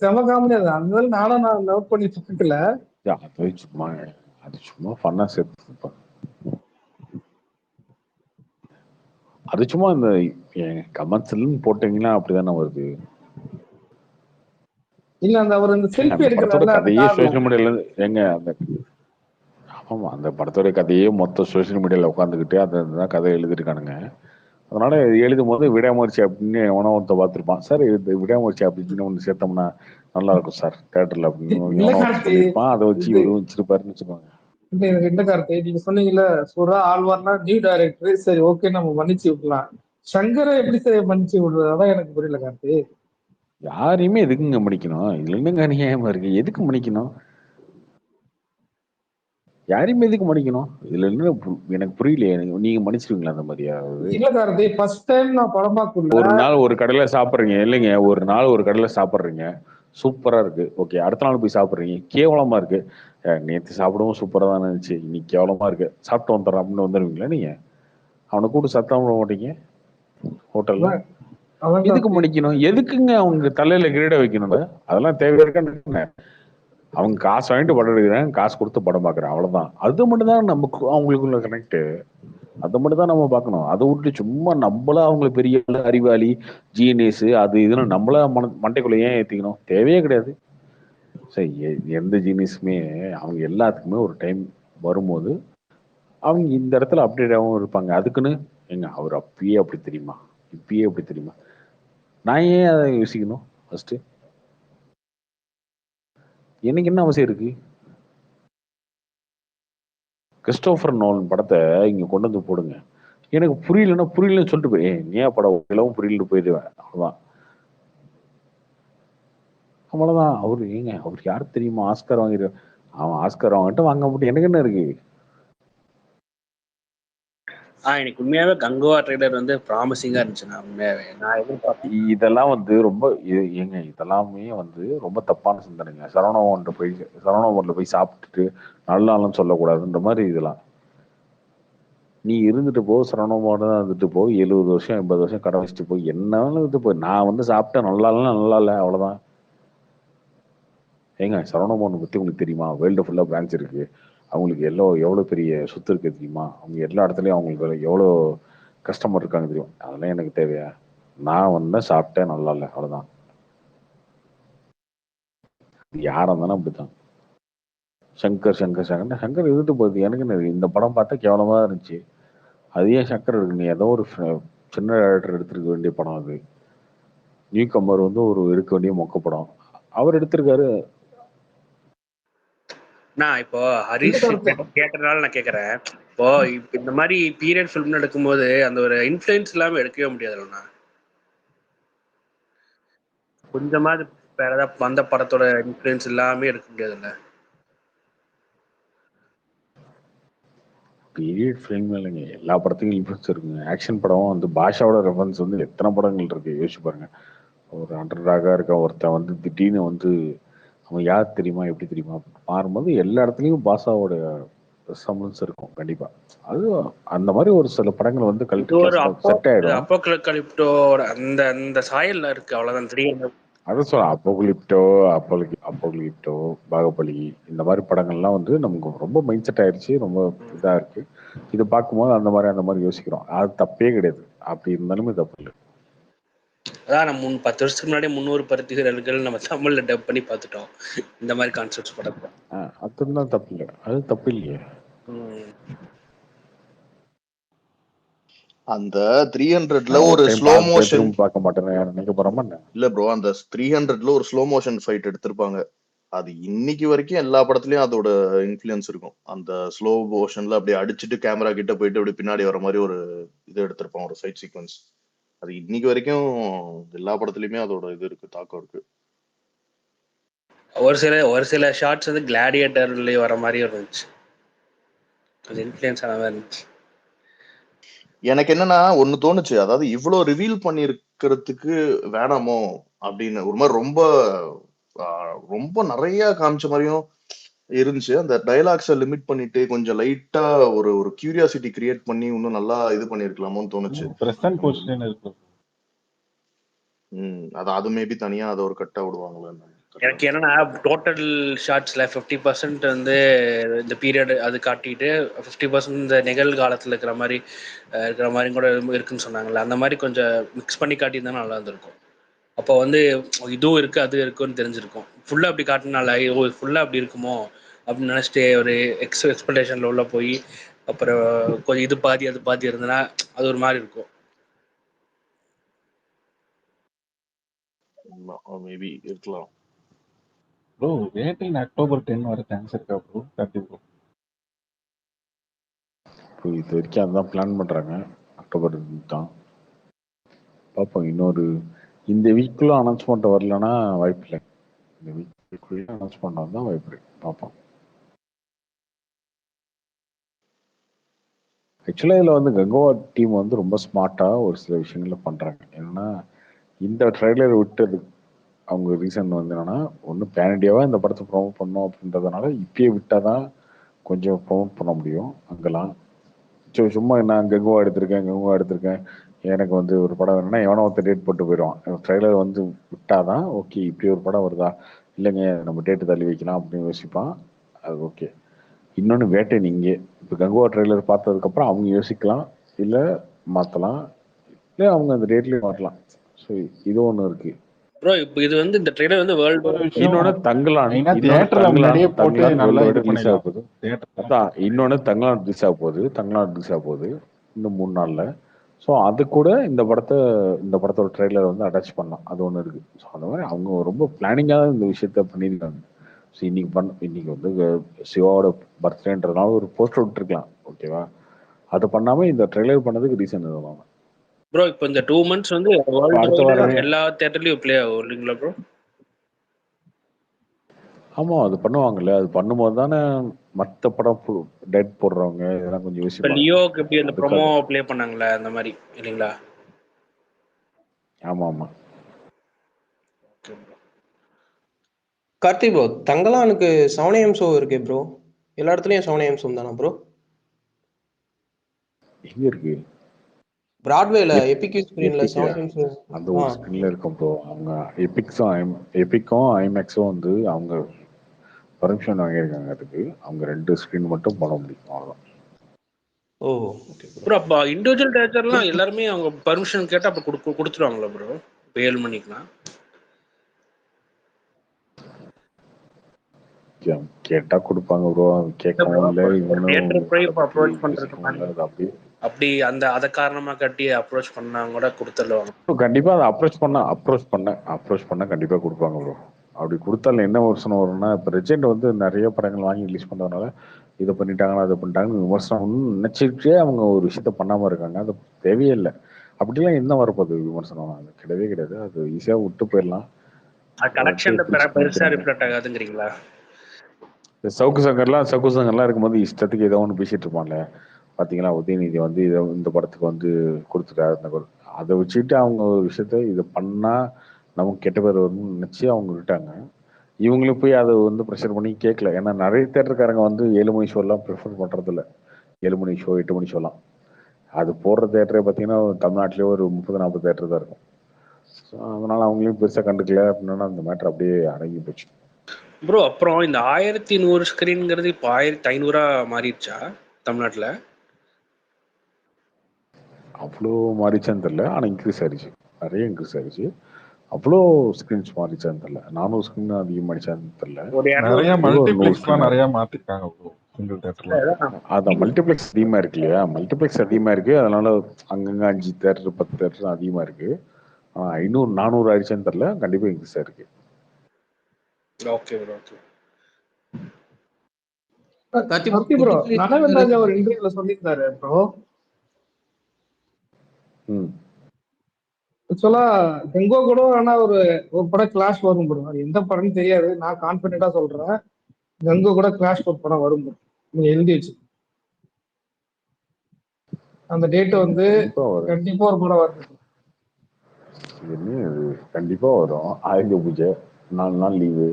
செம காமெடி. அந்த நானும் நோட் பண்ணி பார்க்கல. அது சும்மா ஃபன்னா சேர்த்து, அது சும்மா இந்த கமெண்ட்ஸ்ன்னு போட்டீங்கன்னா அப்படிதானே வருது. இல்ல அந்த அவர் இந்த செல்ஃபி எடுக்கறாருல கதையே சோஷியல் மீடியால எங்க அந்த, ஆமா அந்த படத்தோட கதையே மொத்தம் சோஷியல் மீடியால உட்காந்துக்கிட்டு அதான் கதை எழுதிருக்கானுங்க. அதனால எழுதும் போது விடாமுயற்சி அப்படின்னு எவனோ ஒருத்த பார்த்துருப்பான், சார் இது விடாமுயற்சி அப்படின்னு ஒன்று சேர்த்தோம்னா நல்லா இருக்கும் சார் தியேட்டர்ல அப்படின்னு சொல்லியிருப்பான். அதை வச்சு இவரும் வச்சிருப்பாருன்னு வச்சுக்கோங்க. என்ன கார்த்தி நீங்க சொன்னீங்கல்ல, சுரா ஆழ்வார்னா நியூ டைரக்டர், சரி ஓகே நம்ம மன்னிச்சு விடலாம். சங்கரை எப்படி சரி மன்னிச்சு விடுறது, அதான் எனக்கு புரியல கார்த்தி. யாரையுமே எதுக்குங்க மன்னிக்கணும்? இதுல என்னங்க அநியாயமா இருக்கு? எதுக்கு மன்னிக்கணும்? யாரையுமே எதுக்கு மன்னிக்கணும்? இதுல என்ன எனக்கு புரியலையே. நீங்க மன்னிச்சிருவீங்களா அந்த மாதிரியாவது? இல்ல கார்த்தி, ஃபர்ஸ்ட் டைம் நான் படம் பார்க்கல. ஒரு நாள் ஒரு கடையில சாப்பிடுறீங்க இல்லைங்க, ஒரு நாள் ஒரு கடையில சாப்பிடுறீங்க, சூப்பரா இருக்கு, ஓகே. அடுத்த நாள் போய் சாப்பிடுறீங்க, கேவலமா இருக்கு. நேத்து சாப்பிடவும் சூப்பரா தான் இருந்துச்சு, இன்னைக்கு கேவலமா இருக்கு, சாப்பிட்டு வந்துடுறேன் அப்படின்னு வந்துடுவீங்களா நீங்க? அவனை கூட்டு சத்தம் விட மாட்டீங்க ஹோட்டல்ல? அதான் எதுக்கு கார்த்தி. மன்னிக்கணும்? எதுக்குங்க அவங்க தலையில கிரீட வைக்கணும்? அதெல்லாம் தேவை இருக்கான்னு. அவங்க காசு வாங்கிட்டு படம் எடுக்கிறாங்க, காசு கொடுத்து படம் பார்க்குறேன், அவ்வளவுதான். அது மட்டும் தான் நமக்கு அவங்களுக்குள்ள கனெக்ட். அதை மட்டும் தான் நம்ம பார்க்கணும். அதை விட்டு சும்மா நம்மளா அவங்கள பெரிய ஆளு, அறிவாளி, ஜீனியஸ் அது இதுன்னு நம்மளா மண்டைக்குள்ள ஏன் ஏத்திக்கணும்? தேவையே கிடையாது. சரி, எந்த ஜீனியஸுமே அவங்க எல்லாத்துக்குமே ஒரு டைம் வரும்போது அவங்க இந்த இடத்துல அப்டேட்டாகவும் இருப்பாங்க. அதுக்குன்னு எங்க அவர் அப்பயே அப்படி தெரியுமா, இப்பயே அப்படி தெரியுமா, நான் ஏன் அதை யோசிக்கணும்? ஃபர்ஸ்ட் எனக்கு என்ன அவசியம் இருக்கு? கிறிஸ்டோபர் நோலன் படத்தை இங்க கொண்டு வந்து போடுங்க, எனக்கு புரியலன்னா புரியலன்னு சொல்லிட்டு போய் ஏன் படம் எல்லாம் புரியலன்னு போயிடுவேன், அவ்வளவுதான். அவ்வளவுதான். அவரு ஏங்க அவர் யாரு தெரியுமா? ஆஸ்கர் வாங்கிரு. அவன் ஆஸ்கர் வாங்கிட்டு வாங்க முடியும், எனக்கு என்ன இருக்கு? எனக்கு உண்மையாவே கங்குவா ட்ரெய்லர் வந்து ப்ராமிசிங்கா இருந்துச்சு. நான் உண்மையாவே நான் எதிர்பார்த்தேன். இதெல்லாம் வந்து ரொம்ப ஏங்க இதெல்லாமே வந்து ரொம்ப தப்பான சிந்தனைங்க. சரவணபவன்ல போய் சாப்பிட்டுட்டு நல்லாலும் சொல்லக்கூடாதுன்ற மாதிரி இதெல்லாம். நீ இருந்துட்டு போ, சரவணபவன் தான் இருந்துட்டு போ, 70 வருஷம் 80 வருஷம் கடை வச்சுட்டு போய் என்ன இது போய் நான் வந்து சாப்பிட்டேன், நல்லா இல்லைன்னா நல்லா இல்லை, அவ்வளவுதான். ஏங்க சரவணபவனை பத்தி உங்களுக்கு தெரியுமா? வேர்ல்டு ஃபுல்லா பிரான்ச் இருக்கு, அவங்களுக்கு எவ்வளவு பெரிய சொத்து இருக்கு தெரியுமா? அவங்க எல்லா இடத்துலயும் அவங்களுக்கு எவ்வளவு கஸ்டமர் இருக்காங்க தெரியும். அதெல்லாம் எனக்கு தேவையா? நான் வந்து சாப்பிட்டேன், நல்லா இல்லை, அவ்வளவுதான். யாரா இருந்தாலும் அப்படித்தான். சங்கர் எதிர்த்து போகுது, எனக்கு என்ன இருக்கு? இந்த படம் பார்த்தா கேவலமா இருந்துச்சு, அது ஏன் சங்கர் இருக்கு? நீ ஏதோ ஒரு சின்ன டேரக்டர் எடுத்திருக்க வேண்டிய படம் அது. நியூ கம்மர் வந்து ஒரு இருக்க வேண்டிய மொக்க படம் அவர் எடுத்திருக்காரு. நான் இப்போ ஹரிஷ் கேட்டனால நான் கேட்கறேன். இப்போ இந்த மாதிரி பீரியட் ஃபிலிம் எடுக்கும்போது அந்த ஒரு இன்ஃப்ளூயன்ஸ் இல்லாம எடுக்கவே முடியாதுல்லண்ணா. கொஞ்சமாவது வேற ஏதாவது வந்த படத்தோட இன்ஃப்ளூயன்ஸ் இல்லாம எடுக்க முடியாதுல்ல. பீரியட் ஃபிலிம் இல்லைங்க, எல்லா படத்துக்கும் இன்ஃப்ளூன்ஸ் இருக்குங்க. ஆக்ஷன் படம் வந்து பாஷாவோட ரெஃபரன்ஸ் வந்து எத்தனை படங்கள் இருக்கு யோசிச்சு பாருங்க. ஒரு அண்டர்டாகா இருக்க ஒருத்தன் வந்து திடீர்னு வந்து அவன் யார் தெரியுமா, எப்படி தெரியுமா மாறும்போது எல்லா இடத்துலயும் பாஷாவோட ரெசம்பன்ஸ் இருக்கும் கண்டிப்பா. அது அந்த மாதிரி ஒரு சில படங்கள் வந்து செட் ஆயிடும். அப்போகலிப்டோட அந்த அந்த சாயல்ல இருக்கு, அவ்வளவுதான் தெரியும். அதை சொல்ல அப்போகலிப்டோ, பாகுபலி, இந்த மாதிரி படங்கள்லாம் வந்து நமக்கு ரொம்ப மைண்ட் செட் ஆயிடுச்சு, ரொம்ப இதா இருக்கு. இது பார்க்கும்போது அந்த மாதிரி யோசிக்கிறோம். அது தப்பே கிடையாது, அப்படி இருந்தாலுமே தப்பு இல்லை. அதான் நம்ம 10 வருஷத்துக்கு முன்னாடி 300 பருத்தி வீரர்கள் நம்ம தமிழ்ல டப் பண்ணி பார்த்துட்டோம் இந்த மாதிரி கான்செப்ட்ஸ் படத்தை. அதுதான் தப்பு இல்லை, அது தப்பு இல்லையே. அந்த 300ல ஒரு ஸ்லோ மோஷன் பார்க்க மாட்டேன்னு நினைக்க போறோமா இல்ல ப்ரோ, அந்த 300ல ஒரு ஸ்லோ மோஷன் ஃபைட் எடுத்திருப்பாங்க. அது இன்னைக்கு வரைக்கும் எல்லா படத்துலயும் அதோட இன்ஃப்ளூயன்ஸ் இருக்கும். அந்த ஸ்லோ மோஷன்ல அப்படியே அடிச்சுட்டு கேமரா கிட்ட போயிட்டு அப்படி பின்னாடி வர மாதிரி ஒரு இது எடுத்திருப்பான், ஒரு ஃபைட் சீக்வன்ஸ். அது இன்னைக்கு வரைக்கும் எல்லா படத்துலயுமே அதோட இது இருக்கு, தாக்கம் இருக்கு. ஒரு சில ஷார்ட்ஸ் வந்து கிளாடியேட்டர்லயே வர மாதிரி இருந்துச்சு, அது இன்ஃப்ளூயன்ஸ் ஆன மாதிரி இருந்துச்சு. எனக்கு என்னன்னா ஒண்ணு தோணுச்சு, அதாவது இவ்வளவு ரிவீல் பண்ணிருக்கிறதுக்கு வேணாமோ அப்படின்னு ஒரு மாதிரி ரொம்ப ரொம்ப நிறைய காமிச்ச மாதிரியும் இருந்துச்சு. அந்த டைலாக்ஸை லிமிட் பண்ணிட்டு கொஞ்சம் லைட்டா ஒரு ஒரு கியூரியாசிட்டி கிரியேட் பண்ணி இன்னும் நல்லா இது பண்ணிருக்கலாமோன்னு தோணுச்சு. அது மேபி தனியா அதை ஒரு கட்டா விடுவாங்களா? எனக்கு என்னன்னா டோட்டல் ஷார்ட்ஸ்ல 50% வந்து இந்த பீரியட் அது காட்டிட்டு 50% இந்த நிகழ்காலத்துல இருக்கிற மாதிரி கூட இருக்குன்னு சொன்னாங்கல்ல. அந்த மாதிரி கொஞ்சம் மிக்ஸ் பண்ணி காட்டியிருந்தா நல்லா இருந்திருக்கும். அப்போ வந்து இதுவும் இருக்கு அது இருக்குன்னு தெரிஞ்சிருக்கும். ஃபுல்லா அப்படி காட்டினால ஃபுல்லா அப்படி இருக்குமோ அப்படின்னு நினைச்சிட்டு ஒரு எக்ஸ்பெக்டேஷன்ல உள்ள போய் அப்புறம் கொஞ்சம் இது பாதி அது பாதி இருந்ததுன்னா அது ஒரு மாதிரி இருக்கும். மேபி இருக்கலாம். ப்ரோ வேட்டையின் அக்டோபர் 10 வர சான்ஸ் இருக்கா ப்ரோ? கண்டிப்பா இது வரைக்கும் அதுதான் பிளான் பண்றாங்க, அக்டோபர் தான் பார்ப்போம். இன்னொரு இந்த வீக்குள்ள அனௌன்ஸ்மெண்ட் வரலன்னா வாய்ப்பு இல்லை. இந்த வீக்குள்ள அனௌன்ஸ்மெண்ட் வந்தா வாய்ப்பு இருக்கு. பார்ப்போம். ஆக்சுவலா இதுல வந்து கங்கோவா டீம் வந்து ரொம்ப ஸ்மார்ட்டா ஒரு சில விஷயங்கள பண்றாங்க. என்னன்னா இந்த ட்ரைலர் விட்டது அவங்க ரீசன் வந்து என்னன்னா ஒன்று பேன் இண்டியாவா இந்த படத்தை ப்ரொமோட் பண்ணோம் அப்படின்றதுனால இப்பயே விட்டாதான் கொஞ்சம் ப்ரொமோட் பண்ண முடியும் அங்கெல்லாம். சும்மா நான் கங்குவா எடுத்திருக்கேன் எனக்கு வந்து ஒரு படம் வேணும்னா எவனோ ஒருத்தர் டேட் போட்டு போயிடுவான். ட்ரைலர் வந்து விட்டாதான் ஓகே இப்படி ஒரு படம் வருதா, இல்லைங்க நம்ம டேட்டு தள்ளி வைக்கலாம் அப்படின்னு யோசிப்பான். அது ஓகே. இன்னொன்று வேட்டை நீங்க இப்போ கங்குவா ட்ரெய்லர் பார்த்ததுக்கப்புறம் அவங்க யோசிக்கலாம், இல்லை மாற்றலாம், இல்லை அவங்க அந்த டேட்லேயும் வரலாம். ஸோ இது ஒன்று இருக்கு. ப்ரோ இப்போ இது வந்து இந்த ட்ரெய்லர் வந்து வேர்ல்டு இன்னொன்று தங்கலான் வேர்ல்டு ரிலீஸ் ஆக போகுது. அதான் இன்னொன்று தங்கலான் ரிலீஸ் ஆக போகுது இன்னும் 3 நாள்ல. ஸோ அது கூட இந்த படத்தோட ட்ரெய்லர் வந்து அட்டாச் பண்ணலாம். அது ஒன்று இருக்கு. ஸோ அந்த மாதிரி அவங்க ரொம்ப பிளானிங்காக இந்த விஷயத்த பண்ணியிருக்காங்க. ஸோ இன்னைக்கு வந்து சிவாவோட பர்த்டேன்றதுனால ஒரு போஸ்டர் விட்டுருக்கலாம், ஓகேவா? அது பண்ணாம இந்த ட்ரெய்லர் பண்ணதுக்கு ரீசன் இதுவாங்க. ப்ரோ இப்போ இந்த 2 months வந்து அடுத்த வாரமே எல்லா தியேட்டர்லயும் ப்ளே ஆகும் இல்லைங்களா ப்ரோ? ஆமா அது பண்ணுவாங்கல்ல. அது பண்ணும்போது தானே மற்ற படம் டேட் போடுறவங்க இதெல்லாம் கொஞ்சம் இப்போ யோசிப்பாங்க. லியோக்கு எப்படி அந்த ப்ரோமோ அதுக்காக. ப்ளே பண்ணாங்களே அந்த மாதிரி இல்லைங்களா? ஆமா ஆமா. கார்த்தி ப்ரோ, தங்கலானுக்கு 7am ஷோ இருக்கே ப்ரோ. எல்லா இடத்துலயும் 7am ஷோ தானா ப்ரோ? எங்க இருக்கு? பிராட்வேல எபிக் ஸ்கிரீன்ல 7am ஷோ. அந்த ஒரு ஸ்கிரீன்ல இருக்கும் ப்ரோ. அவங்க எபிக்கும் ஐமேக்ஸும் வந்து அவங்க பர்மிஷன் வாங்கியிருக்காங்க. அதுக்கு அவங்க 2 ஸ்கிரீன் மட்டும் பண்ண முடியும், அவ்வளோதான். ஓ ப்ரோ அப்போ இண்டிவிஜுவல் தியேட்டர்லாம் எல்லாருமே அவங்க பர்மிஷன் கேட்டால் அப்போ கொடுத்துருவாங்களா ப்ரோ? இப்போ 7 மணிக்குனா கேட்டா கொடுப்பாங்க ப்ரோ. கேட்கவும் இல்லை அப்ரோச் பண்றது அப்படி அந்த அதை காரணமா கட்டி அப்ரோச் பண்ணா கூட கொடுத்துருவாங்க. கண்டிப்பா அதை அப்ரோச் பண்ண கண்டிப்பா கொடுப்பாங்க ப்ரோ. அப்படி கொடுத்தாலும் என்ன விமர்சனம் வரும்னா, இப்போ ரெஜெண்ட் வந்து நிறைய படங்கள் வாங்கி ரிலீஸ் பண்றதுனால இதை பண்ணிட்டாங்களா அதை பண்ணிட்டாங்கன்னு விமர்சனம் நினைச்சிட்டே அவங்க ஒரு விஷயத்த பண்ணாம இருக்காங்க. அது தேவையே இல்லை. அப்படிலாம் என்ன வரப்போகுது விமர்சனம்? அது கிடையவே கிடையாது. அது ஈஸியா விட்டு போயிடலாம். கலெக்ஷன்ல பெருசா ரிஃப்ளெக்ட் ஆகாதுங்கிறீங்களா? சவுக்கு சங்கர்லாம் இருக்கும்போது இஷ்டத்துக்கு ஏதோ ஒன்று பேசிட்டு இருப்பான்ல. பாத்தீங்களா உதயநிதி வந்து இந்த படத்துக்கு வந்து கொடுத்துட்டாரு. அதை வச்சுட்டு அவங்க ஒரு விஷயத்த இதை பண்ணா நமக்கு கெட்ட பேர் வரும்னு நினைச்சு அவங்க விட்டாங்க. இவங்களும் போய் அதை வந்து ப்ரெஷர் பண்ணி கேட்கல. ஏன்னா நிறைய தேட்டருக்காரங்க வந்து 7 மணி ஷோலாம் ப்ரிஃபர் பண்றது இல்லை. 7 மணி ஷோ 8 மணி ஷோலாம் அது போடுற தேட்டரே பார்த்தீங்கன்னா தமிழ்நாட்டிலே ஒரு 30-40 தேட்டர் தான் இருக்கும். ஸோ அதனால அவங்களையும் பெருசாக கண்டுக்கல அப்படின்னா அந்த மேட்டர் அப்படியே அடங்கி போச்சு. ப்ரோ அப்புறம் இந்த 1100 ஸ்கிரீன்ங்கிறது இப்போ 1500 மாறிடுச்சா தமிழ்நாட்டில்? அவ்வளோ மாறிச்சான்னு தெரியல. ஆனால் இன்க்ரீஸ் ஆயிடுச்சு, நிறைய இன்க்ரீஸ் ஆயிடுச்சு. அவ்வளோ ஸ்கிரீன்ஸ் மாறிச்சான்னு தெரியல. 400 ஸ்கிரீன் அதிகமாகிடுச்சான்னு தெரியல. நிறைய மல்டிபிளெக்ஸ்லாம் நிறைய மாத்திருக்காங்க ப்ரோ சிங்கிள் தியேட்டர்ல. அதான் மல்டிபிளெக்ஸ் அதிகமா இருக்கு இல்லையா? மல்டிபிளெக்ஸ் அதிகமா இருக்கு. அதனால அங்கங்க 5 தேட்டர் 10 தேட்டர் அதிகமா இருக்கு. 500-400 ஆயிடுச்சான்னு தெரியல. கண்டிப்பா இன்க்ரீஸ் ஆயிருக்கு. Okay bro. கார்த்தி ப்ரோ நலவன்ராஜா ஒரு இன்டர்வியூல சொல்லியிருந்தாரு ப்ரோ. ஆக்சுவலா கங்கோ கூட ஆனா ஒரு படம் கிளாஷ் வரும் ப்ரோ. அது எந்த படம்னு தெரியாது. நான் கான்பிடண்டா சொல்றேன், கங்கோ கூட கிளாஷ் ஒரு படம் வரும் ப்ரோ. நீங்க எழுதி வச்சு அந்த டேட் வந்து கண்டிப்பா ஒரு படம் வரும். கண்டிப்பா வரும். ஆயுத பூஜை 4 நாள் லீவு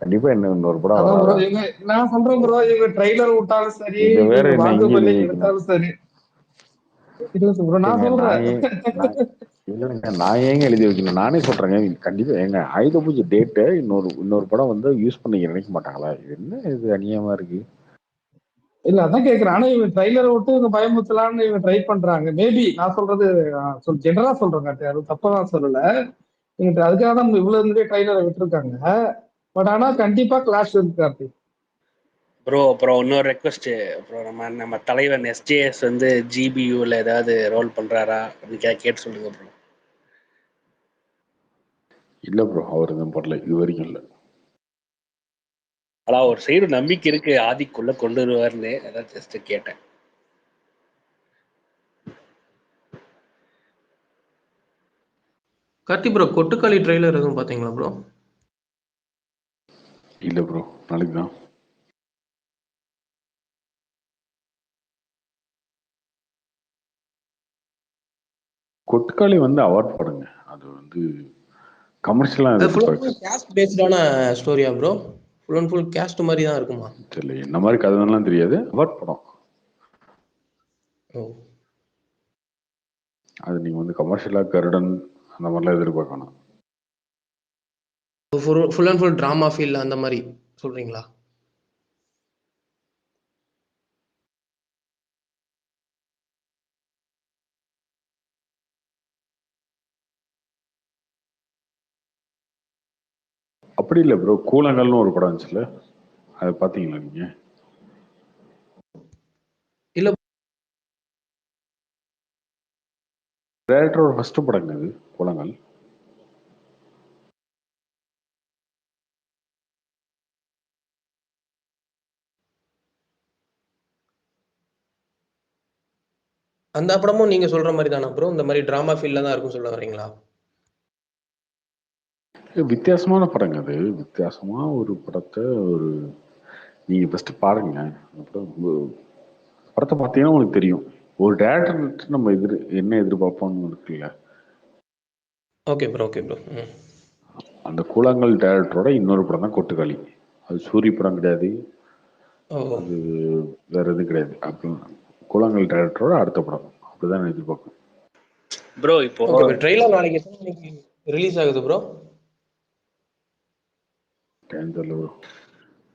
கண்டிப்பா இன்னொரு படம் அதான் ப்ரோ வரும். நான் சொல்றேன் ப்ரோ. இவங்க ட்ரைலர் விட்டாலும் சரி, பாகுபலி எடுத்தாலும் சரி. நான் ஏங்க எழுதி வைக்கணும்? நானே சொல்றேங்க. கண்டிப்பா எங்க ஆயுத பூஜை டேட்டை இன்னொரு படம் வந்து யூஸ் பண்ணிக்க நினைக்க மாட்டாங்களா? என்ன இது அநியாயமா இருக்கு. இல்ல அதான் கேக்குறேன். ஆனா இவங்க ட்ரைலரை விட்டு இவங்க பயமுத்தலான்னு இவங்க ட்ரை பண்றாங்க. மேபி நான் சொல்றது ஜெனரலா சொல்றேன் கார்த்தி, அது தப்பதான் சொல்லல. இவங்க அதுக்காக தான் இவ்வளவு இருந்தே ட்ரைலரை விட்டுருக்காங்க. பட் ஆனா கண்டிப்பா கிளாஷ் இருக்கு கார்த்தி. ப்ரோ அப்புறம் இன்னொரு ரெக்வஸ்ட் ப்ரோ, நம்ம தலைவன் SJS வந்து GBUல ஏதாவது ரோல் பண்றாரா அப்படின்னு கேட்டு சொல்லுங்க ப்ரோ. இல்ல ப்ரோ, அவர் எதுவும் பண்ணல இது வரைக்கும். இல்லை அதான் ஒரு சைடு நம்பிக்கை இருக்கு ஆதிக்குள்ள கொண்டு வருவார்னு, அதான் ஜஸ்ட் கேட்டேன். கார்த்தி ப்ரோ கொட்டுக்காளி ட்ரெய்லர் எதுவும் பாத்தீங்களா ப்ரோ? இல்ல ப்ரோ, நாளைக்கு தான். கொட்டுக்காளி வந்து அவார்ட் படங்க. அது வந்து கமர்ஷியலா அது ஃபுல் அண்ட் எதிர்பார்க்க ஃபுல் கேஸ்ட் பேஸ்டான ஸ்டோரியா ப்ரோ? ஃபுல் அண்ட் ஃபுல் கேஸ்ட் மாதிரி தான் இருக்குமா? தெரியல, என்ன மாதிரி கதைலாம் தெரியாது. அவார்ட் படம் ஓ, அது. நீங்க வந்து கமர்ஷியலா கருடன் அந்த மாதிரிலாம் எதிர்பார்க்கணும். Full and full drama feel அந்த மாதிரி சொல்றீங்களா? அப்படி இல்லை ப்ரோ, கூலங்கள்னு ஒரு படம் வந்துச்சுல, அதை பார்த்தீங்களா நீங்க? இல்ல டேரக்டரோட ஃபர்ஸ்ட் படங்க அது, கூலங்கள். அந்த படமும் நீங்க சொல்ற மாதிரி தானா ப்ரோ? இந்த மாதிரி டிராமா ஃபீல்ல தான் இருக்கும் சொல்ல வரீங்களா? வித்தியாசமான படங்க அது. வித்தியாசமா ஒரு படத்தை ஒரு நீங்க ஃபர்ஸ்ட் பாருங்க. அப்புறம் படத்தை பார்த்தீங்கன்னா உங்களுக்கு தெரியும். ஒரு டேரக்டர் நம்ம என்ன எதிர்பார்ப்போம்னு இருக்குல்ல. Okay bro, okay bro. அந்த கூழாங்கல் டேரக்டரோட இன்னொரு படம் தான் கொட்டுக்காளி. அது சூரிய படம் கிடையாது, அது வேற எதுவும் கிடையாது. அப்படி கூழாங்கல் டேரக்டரோட அடுத்த படம் அப்படிதான் நான் எதிர்பார்ப்பேன். ப்ரோ இப்போ ஓகே, ட்ரெய்லர் நாளைக்கு எத்தனை மணிக்கு ரிலீஸ் ஆகுது ப்ரோ?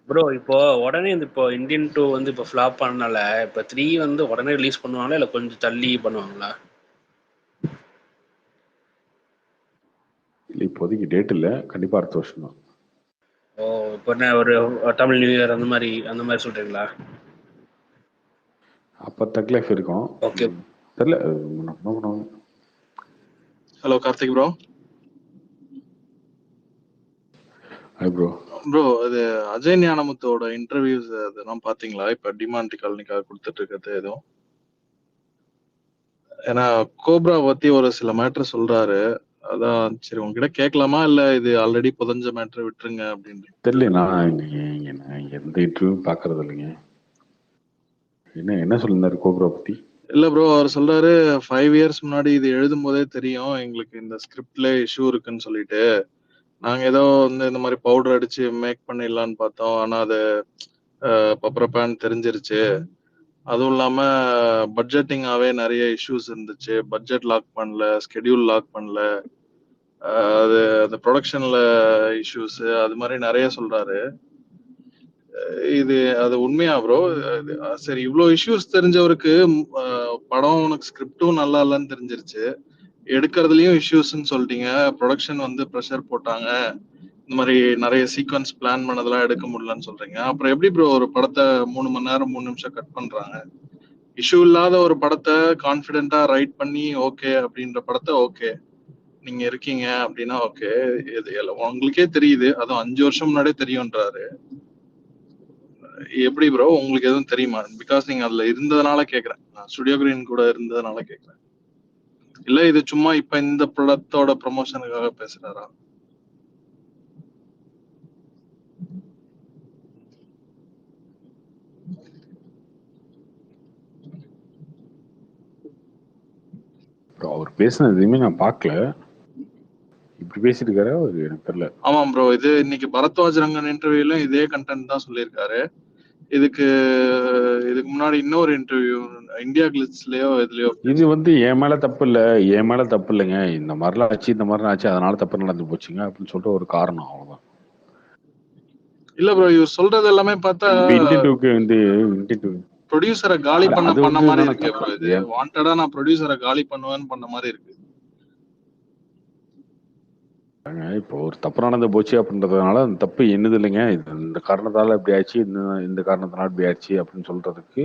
ப்ரோ இப்போ உடனே இப்போ இந்தியன் 2 வந்து இப்போ ஃப்ளாப் பண்ணனால இப்போ 3 வந்து உடனே ரிலீஸ் பண்ணுவாங்களா இல்லை கொஞ்சம் தள்ளி பண்ணுவாங்களா? இல்லை, இப்போதைக்கு டேட் இல்லை, கண்டிப்பா அடுத்த வருஷம் தான். ஓ, இப்போ என்ன ஒரு தமிழ் நியூ இயர் அந்த மாதிரி சொல்றீங்களா? அப்போ தக் லைஃப் இருக்கும். ஓகே. தெரியல. Hello Karthik bro. Hi bro. Bro, அது அஜய் ஞானமுத்தோட இன்டர்வியூஸ் அதெல்லாம் பாத்தீங்களா? இப்ப டிமாண்ட் காலனிக்காக கொடுத்துட்டு இருக்கிறது எதுவும்? ஏன்னா கோப்ரா பத்தி ஒரு சில மேட்டர் சொல்றாரு. அதான் சரி உங்ககிட்ட கேட்கலாமா இல்ல இது ஆல்ரெடி புதஞ்ச மேட்டர் விட்டுருங்க அப்படின்னு தெரியல. நான் எந்த இன்டர்வியூ பாக்குறது இல்லைங்க. என்ன சொல்லியிருந்தாரு கோப்ரா பத்தி? இல்ல ப்ரோ, அவர் சொல்றாரு 5 இயர்ஸ் முன்னாடி இது எழுதும் போதே தெரியும் எங்களுக்கு இந்த ஸ்கிரிப்ட்ல இஷ்யூ இருக்குன்னு சொல்லிட்டு. நாங்க ஏதோ வந்து இந்த மாதிரி பவுடர் அடிச்சு மேக் பண்ணிடலான்னு பார்த்தோம். ஆனா அது பப்ரப்பான்னு தெரிஞ்சிருச்சு. அதுவும் இல்லாம பட்ஜெட்டிங்காவே நிறைய இஷ்யூஸ் இருந்துச்சு. பட்ஜெட் லாக் பண்ணல, ஸ்கெடியூல் லாக் பண்ணல, அது அந்த ப்ரொடக்ஷன்ல இஷ்யூஸ், அது மாதிரி நிறைய சொல்றாரு. இது அது உண்மையா ப்ரோ? சரி, இவ்வளவு இஷ்யூஸ் தெரிஞ்சவருக்கு படம் உனக்கு ஸ்கிரிப்டும் நல்லா இல்லைன்னு தெரிஞ்சிருச்சு, எடுக்கிறதுலயும் இஷ்யூஸ்ன்னு சொல்லிட்டீங்க, ப்ரொடக்ஷன் வந்து ப்ரெஷர் போட்டாங்க, இந்த மாதிரி நிறைய சீக்வன்ஸ் பிளான் பண்ணதெல்லாம் எடுக்க முடியலன்னு சொல்றீங்க. அப்புறம் எப்படி ப்ரோ ஒரு படத்தை 3 மணி நேரம் 3 நிமிஷம் கட் பண்றாங்க? இஷ்யூ இல்லாத ஒரு படத்தை கான்பிடென்டா ரைட் பண்ணி ஓகே அப்படின்ற படத்தை ஓகே நீங்க இருக்கீங்க அப்படின்னா ஓகே, இது உங்களுக்கே தெரியுது, அதுவும் 5 வருஷம் முன்னாடியே தெரியும்ன்றாரு. எப்படி ப்ரோ உங்களுக்கு எதுவும் தெரியுமா? பிகாஸ் நீங்க அதுல இருந்ததுனால கேக்குறேன், ஸ்டுடியோ கிரீன் கூட இருந்ததுனால கேக்குறேன். இல்ல இது சும்மா இப்ப இந்த படத்தோட ப்ரமோஷனுக்காக பேசுறாரா? அவர் பேசினது எதுவுமே நான் பார்க்கல. இப்படி பேசிட்டு இருக்காரு அவரு, எனக்கு தெரியல. ஆமா ப்ரோ, இது இன்னைக்கு பரத்வாஜ் ரங்கன் இன்டர்வியூல இதே கண்டென்ட் தான் சொல்லியிருக்காரு. இதுக்கு முன்னாடி இன்னொரு இன்டர்வியூ இந்தியா கிளிட்ஸ்லயோ இதுலயோ. இது வந்து என் மேல தப்பு இல்ல, என் மேல தப்பு இல்லைங்க, இந்த மாதிரிலாம் ஆச்சு, இந்த மாதிரி ஆச்சு, அதனால தப்பு நடந்து போச்சுங்க அப்படின்னு சொல்லிட்டு ஒரு காரணம், அவ்வளவுதான். இல்ல ப்ரோ, இவர் சொல்றது எல்லாமே பார்த்தா ப்ரொடியூசரை காலி பண்ண மாதிரி இருக்கு ப்ரோ. இது வாண்டடா நான் ப்ரொடியூசரை காலி பண்ணுவேன்னு பண்ண மாதிரி இருக்கு. இப்போ ஒரு தப்பு நடந்து போச்சு அப்படின்றதுனால அந்த தப்பு என்னது இல்லைங்க, இந்த காரணத்தால இப்படி ஆச்சு, இந்த காரணத்தினால இப்படி ஆச்சு அப்படின்னு சொல்றதுக்கு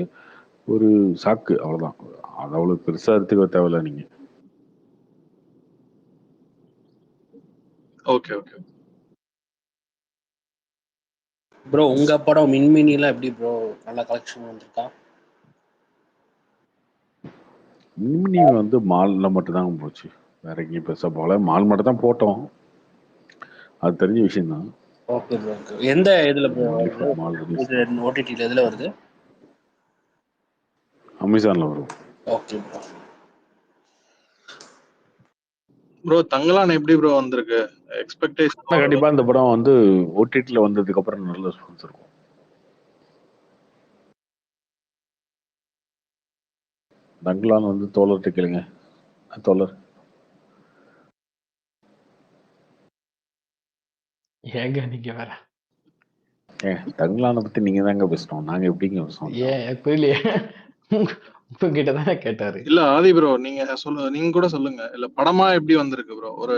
ஒரு சாக்கு, அவ்வளவுதான். அது அவ்வளவு பெருசா எடுத்துக்க தேவையில்ல நீங்க. ஓகே ஓகே ப்ரோ, உங்க படம் மின்மினிலாம் எப்படி ப்ரோ? நல்ல கலெக்ஷன் வந்திருக்கா? மின்மினி வந்து மால்ல மட்டும் தான் போச்சு. வேற எங்கேயும் பெருசா போகல. மால் மட்டும் தான் போட்டோம். அது தெரிஞ்ச விஷயம் தான். Okay bro. எந்த இதுல bro only for mall release. இது ஓடிடில எதுல வருது? அமேசான்ல வரும். Okay bro. ப்ரோ தங்கலான் எப்படி ப்ரோ வந்திருக்கு? எக்ஸ்பெக்டேஷன் கண்டிப்பா இந்த படம் வந்து ஓடிடில வந்ததுக்கு அப்புறம் நல்ல ரெஸ்பான்ஸ் இருக்கும். தங்கலான் வந்து தோழர்கிட்ட கேளுங்க. தோழர் ஏங்க நீங்க வேற தங்கலானை பத்தி நீங்க தாங்க பேசணும், நாங்க எப்படிங்க பேசுவோம்? ஏன் புரியலையே. உங்ககிட்ட தானே கேட்டாரு. இல்ல ஆதி ப்ரோ நீங்க நீங்க கூட சொல்லுங்க. இல்ல படமா எப்படி வந்திருக்கு ப்ரோ? ஒரு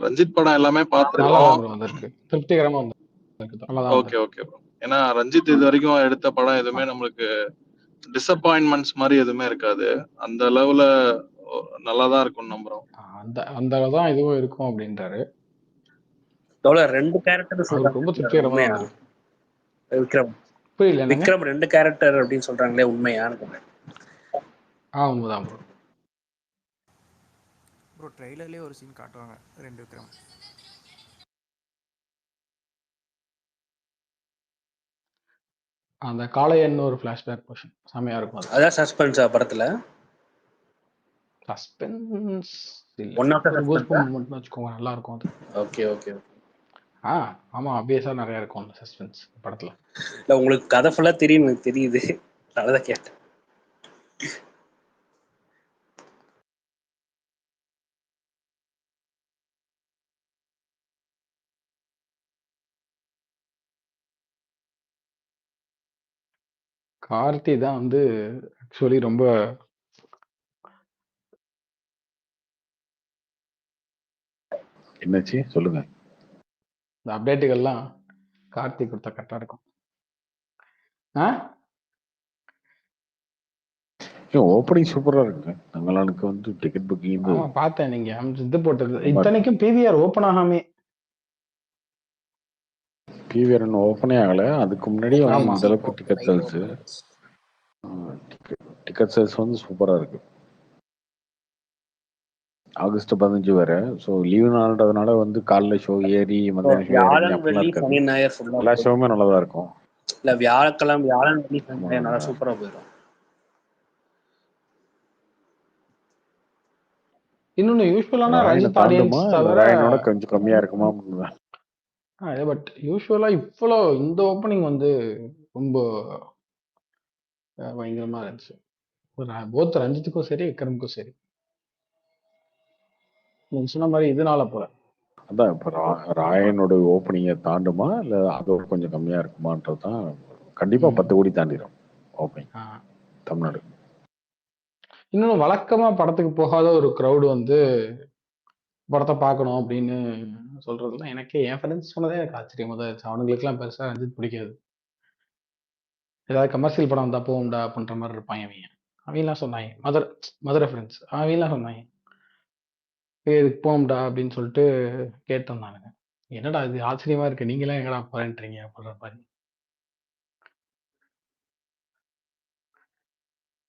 ரஞ்சித் படம் எல்லாமே நல்லா பார்த்திருக்கோம். ப்ரோ வந்திருக்கு, திருப்திகரமா வந்திருக்கு, நல்லா ஓகே ஓகே ப்ரோ. ஏன்னா ரஞ்சித் இது வரைக்கும் எடுத்த படம் எதுவுமே நம்மளுக்கு டிசப்பாயின்மெண்ட்ஸ் மாதிரி எதுவுமே இருக்காது. அந்த அளவுல நல்லா தான் இருக்கும் நம்புறோம். அந்த தான் இதுவும் இருக்கும் அப்படின்றாரு. தோழர் 2 கேரக்டர் அவருக்கு ரொம்ப திருப்திகரமா உண்மையா? வந்திருக்கு. விக்ரம் புரியல என்னங்க? விக்ரம் 2 கேரக்டர் அப்படின்னு சொல்றாங்களே, உண்மையான்னு. உண்மைதான் ப்ரோ. ப்ரோ ட்ரெய்லர்லேயே ஒரு சீன் காட்டுவாங்க 2 விக்ரம். அந்த காளையன்னு ஒரு ஃபிளாஷ்பேக் போர்ஷன் செமையா இருக்கும். அது அதான் சஸ்பென்ஸா படத்துல? சஸ்பென்ஸ் இல்ல, ஒன் ஆஃப் த ஒரு கூஸ் சஸ்பென்ஸா? மட்டும் வச்சுக்கோங்க, நல்லா இருக்கும் அது. Okay okay. ஆமா ஆப்வியஸா நிறைய இருக்கும் அந்த சஸ்பென்ஸ் படத்துல. இல்ல உங்களுக்கு கதை ஃபுல்லா தெரியும், எனக்கு தெரியுது, அதான் கேட்டேன். கார்த்தி தான் வந்து ஆக்சுவலி ரொம்ப என்னாச்சு சொல்லுங்க. இந்த அப்டேட்டுகள்லாம் கார்த்தி கொடுத்தா கரெக்டா இருக்கும். ஓப்பனிங் சூப்பரா இருக்குங்க. தங்கலானுக்கு வந்து டிக்கெட் புக்கிங் ஆமா பார்த்தேன், நீங்க இது போட்டது. இத்தனைக்கும் பிவிஆர் ஓப்பன் ஆகாமே. பிவிஆர் இன்னும் ஓப்பனே ஆகல. அதுக்கு முன்னாடியே வந்து ஆமா இந்த அளவுக்கு டிக்கெட் சேல்ஸ் வந்து சூப்பரா இருக்கு. ஆகஸ்ட் 15 வேற. ஸோ லீவு நாள்ன்றதுனால வந்து காலைல ஷோ ஏறி மத்தியான ஷோ இறங்கி அப்படிலாம் இருக்காது. சனி ஞாயிறு ஃபுல்லா எல்லா ஷோவுமே நல்லா தான் இருக்கும். இல்ல வியாழன் வெள்ளி சனி ஞாயிறு நல்லா சூப்பரா போயிடும். இன்னொன்னு யூஸ்வலான ராயனை ரஞ்சித் தாண்டுமா ஆடியன்ஸ் இல்ல தவிர, ராயனோட கொஞ்சம் கம்மியா இருக்குமா? பட் யூஸ்வலா இவ்வளோ இந்த ஓப்பனிங் வந்து ரொம்ப பயங்கரமா இருந்துச்சு. போத் ரஞ்சித்துக்கும் சரி விக்ரமுக்கும் சரி. நீங்க சொன்ன மாதிரி இதனால போல அதான் இப்போ ராயனோட ஓப்பனிங்கை தாண்டுமா இல்லை அதோட கொஞ்சம் கம்மியா இருக்குமான்றது தான். கண்டிப்பா 10 கோடி தாண்டிடும் ஓப்பனிங் தமிழ்நாடு. இன்னொன்று வழக்கமா படத்துக்கு போகாத ஒரு க்ரௌடு வந்து படத்தை பார்க்கணும் அப்படின்னு சொல்றதுல எனக்கு என் ஃப்ரெண்ட்ஸ் சொன்னதே எனக்கு ஆச்சரியமா தான் இருந்துச்சு. அவனுங்களுக்குலாம் பெருசா ரஞ்சித் பிடிக்காது. ஏதாவது கமர்ஷியல் படம் வந்தா போகும்டா அப்படின்ற மாதிரி இருப்பாங்க அவங்கலாம் சொன்னாங்க. மதுரை ஃப்ரெண்ட்ஸ் அவங்கலாம் சொன்னாங்க இதுக்கு போகும்டா அப்படின்னு சொல்லிட்டு கேட்டோம் நானுங்க. என்னடா இது ஆச்சரியமா இருக்கு, நீங்களாம் எங்கடா போறேன்றீங்க அப்படின்ற மாதிரி.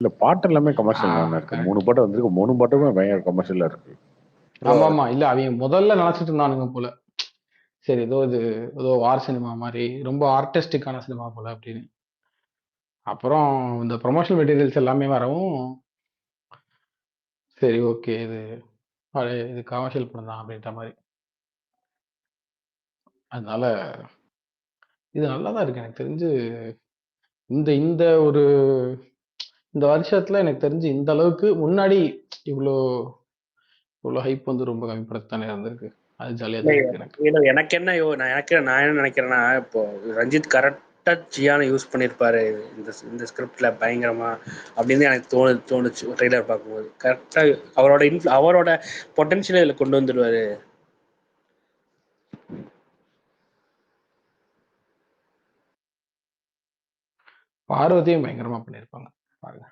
இல்ல பாட்டு எல்லாமே கமர்ஷியல் தானே இருக்கு. 3 பாட்டு வந்திருக்கு. 3 பாட்டுமே பயங்கர கமர்ஷியலா இருக்கு. ஆமா இல்ல அவங்க முதல்ல நினைச்சிட்டு இருந்தானுங்க போல, சரி ஏதோ வார் சினிமா மாதிரி ரொம்ப ஆர்டிஸ்டிக்கான சினிமா போல அப்படின்னு. அப்புறம் இந்த ப்ரொமோஷனல் மெட்டீரியல்ஸ் எல்லாமே வரவும் சரி ஓகே இது கமர்ஷியல் படம் தான் அப்படின்ற மாதிரி. அதனால இது நல்லா தான் இருக்கு எனக்கு தெரிஞ்சு. இந்த ஒரு இந்த வருஷத்துல எனக்கு தெரிஞ்சு இந்த அளவுக்கு முன்னாடி இவ்வளோ ஹைப் வந்து ரொம்ப கம்மிப்படுத்தானே இருந்திருக்கு. அது ஜாலியா தான் இருக்கு எனக்கு. எனக்கு நான் என்ன நினைக்கிறேன்னா, இப்போ ரஞ்சித் கரெக்டா ஜியானை யூஸ் பண்ணியிருப்பாரு இந்த ஸ்கிரிப்ட்ல பயங்கரமா அப்படின்னு எனக்கு தோணுச்சு ட்ரெய்லர் பார்க்கும்போது. கரெக்டா அவரோட பொட்டன்ஷியலை இதுல கொண்டு வந்துடுவாரு. பார்வதியும் பயங்கரமா பண்ணியிருப்பாங்க பாருங்க.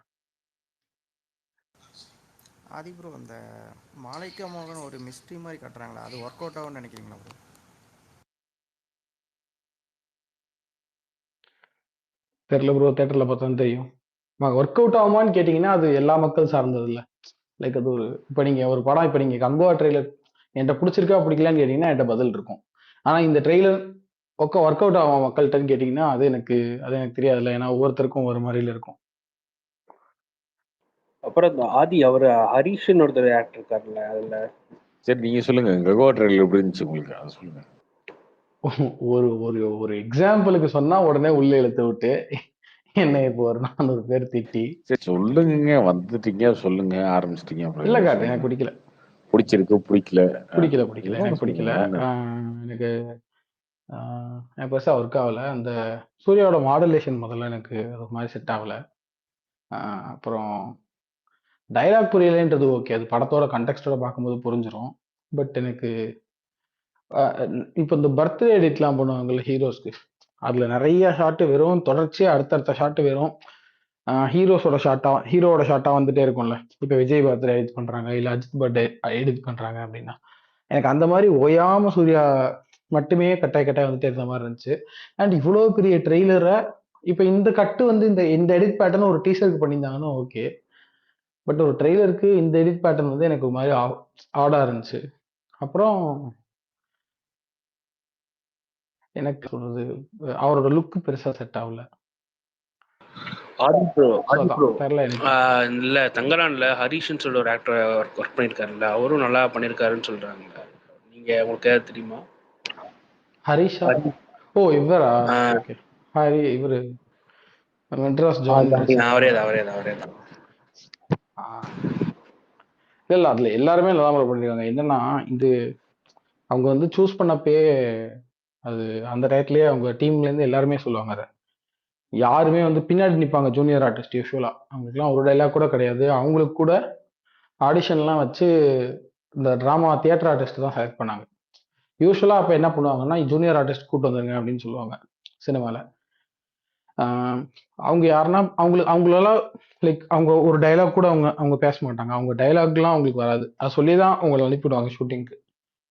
ஆதி ப்ரோ அந்த மாலைக்கா மோகன் ஒரு மிஸ்ட்ரி மாதிரி காட்டுறாங்களா, அது ஒர்க் அவுட் ஆகும்னு நினைக்கிறீங்களா ப்ரோ? தெரியல ப்ரோ, தேட்டரில் பார்த்தா தெரியும். ஒர்க் அவுட் ஆகுமான்னு கேட்டிங்கன்னா அது எல்லா மக்கள் சார்ந்தது இல்லை. லைக் அது ஒரு இப்போ நீங்கள் ஒரு படம் இப்போ நீங்கள் கங்கோவா ட்ரெய்லர் என்கிட்ட பிடிச்சிருக்கா பிடிக்கலான்னு கேட்டிங்கன்னா என்கிட்ட பதில் இருக்கும். ஆனால் இந்த ட்ரெய்லர் ஒர்க் அவுட் ஆகும் மக்கள்கிட்டன்னு கேட்டிங்கன்னா அது எனக்கு தெரியாதுல்ல. ஏன்னா ஒவ்வொருத்தருக்கும் ஒரு மாதிரில இருக்கும். அப்புறம் இந்த ஆதி அவர் ஹரிஷ்னு ஒருத்தர் ஆக்டர் இருக்காருல்ல அதுல. சரி நீங்க சொல்லுங்க கங்கோவா ட்ரெயிலர் எப்படி இருந்துச்சு உங்களுக்கு, அதை சொல்லுங்க. ஒரு ஒரு ஒரு எக்ஸாம்பிளுக்கு சொன்னா உடனே உள்ள இழுத்து விட்டு என்ன இப்போ ஒரு 400 பேர் திட்டி. சரி சொல்லுங்க, வந்துட்டீங்க சொல்லுங்க, ஆரம்பிச்சிட்டீங்க. இல்ல அப்புறம் காட்டு எனக்கு பிடிக்கல, பிடிச்சிருக்கு பிடிக்கல எனக்கு பிடிக்கல. எனக்கு எனக்கு பெருசா ஒர்க் ஆகல. அந்த சூர்யாவோட மாடுலேஷன் முதல்ல எனக்கு ஒரு மாதிரி செட் ஆகல. அப்புறம் டைலாக் புரியலைன்றது ஓகே, அது படத்தோட கண்டெக்ஸ்டோட பார்க்கும்போது புரிஞ்சிடும். பட் எனக்கு இப்போ இந்த பர்த்டே எடிட்லாம் பண்ணுவாங்கல்ல ஹீரோஸ்க்கு, அதுல நிறைய ஷாட்டு வெறும் தொடர்ச்சியா அடுத்தடுத்த ஷாட்டு வெறும் ஹீரோவோட ஷாட்டா வந்துட்டே இருக்கும்ல. இப்போ விஜய் பர்த்டே எடிட் பண்றாங்க, இல்ல அஜித் பர்த்டே எடிட் பண்றாங்க அப்படின்னா எனக்கு அந்த மாதிரி ஓயாம சூர்யா மட்டுமே கட்டாய் வந்துட்டே இருந்த மாதிரி இருந்துச்சு. அண்ட் இவ்வளோ பெரிய ட்ரெய்லரை இப்போ இந்த கட்டு வந்து இந்த எடிட் பேட்டர்ன் ஒரு டீசருக்கு பண்ணியிருந்தாங்கன்னா ஓகே, பட் ஒரு ட்ரெய்லருக்கு இந்த எடிட் பேட்டர்ன் வந்து எனக்கு ஒரு மாதிரி ஆடா இருந்துச்சு. அப்புறம் எனக்கு சொல்றது அவரோட லுக் பெருசா செட் ஆகல. தெரியல எனக்கு. இல்ல தங்கலான்ல ஹரிஷ்னு சொல்ற ஒரு ஆக்டர் ஒர்க் பண்ணிருக்காருல்ல, அவரும் நல்லா பண்ணிருக்காருன்னு சொல்றாங்க. நீங்க உங்களுக்கு ஏதாவது தெரியுமா? ஹரிஷா? ஓ இவரா? ஓகே ஹரி, இவரு மெட்ராஸ் ஜாயின் அவரே தான். இல்ல அதுல எல்லாருமே நல்லா பண்ணிருக்காங்க. என்னன்னா இது அவங்க வந்து சூஸ் பண்ணப்பே அது அந்த டயத்துலயே அவங்க டீம்ல இருந்து எல்லாருமே சொல்லுவாங்க அதை. யாருமே வந்து பின்னாடி நிற்பாங்க ஜூனியர் ஆர்டிஸ்ட் யூஸ்வலா, அவங்களுக்குலாம் ஒரு டைலாக் கூட கிடையாது. அவங்களுக்கு கூட ஆடிஷன்லாம் வச்சு இந்த டிராமா தியேட்டர் ஆர்டிஸ்ட் தான் செலக்ட் பண்ணாங்க. யூஸ்வலா அப்ப என்ன பண்ணுவாங்கன்னா ஜூனியர் ஆர்டிஸ்ட் கூட்டு வந்துருங்க அப்படின்னு சொல்லுவாங்க சினிமால. அவங்க யாருன்னா அவங்களால லைக் அவங்க ஒரு டைலாக் கூட அவங்க பேச மாட்டாங்க. அவங்க டைலாக்லாம் அவங்களுக்கு வராது, அதை சொல்லி தான் அவங்களை அனுப்பிவிடுவாங்க ஷூட்டிங்க்கு.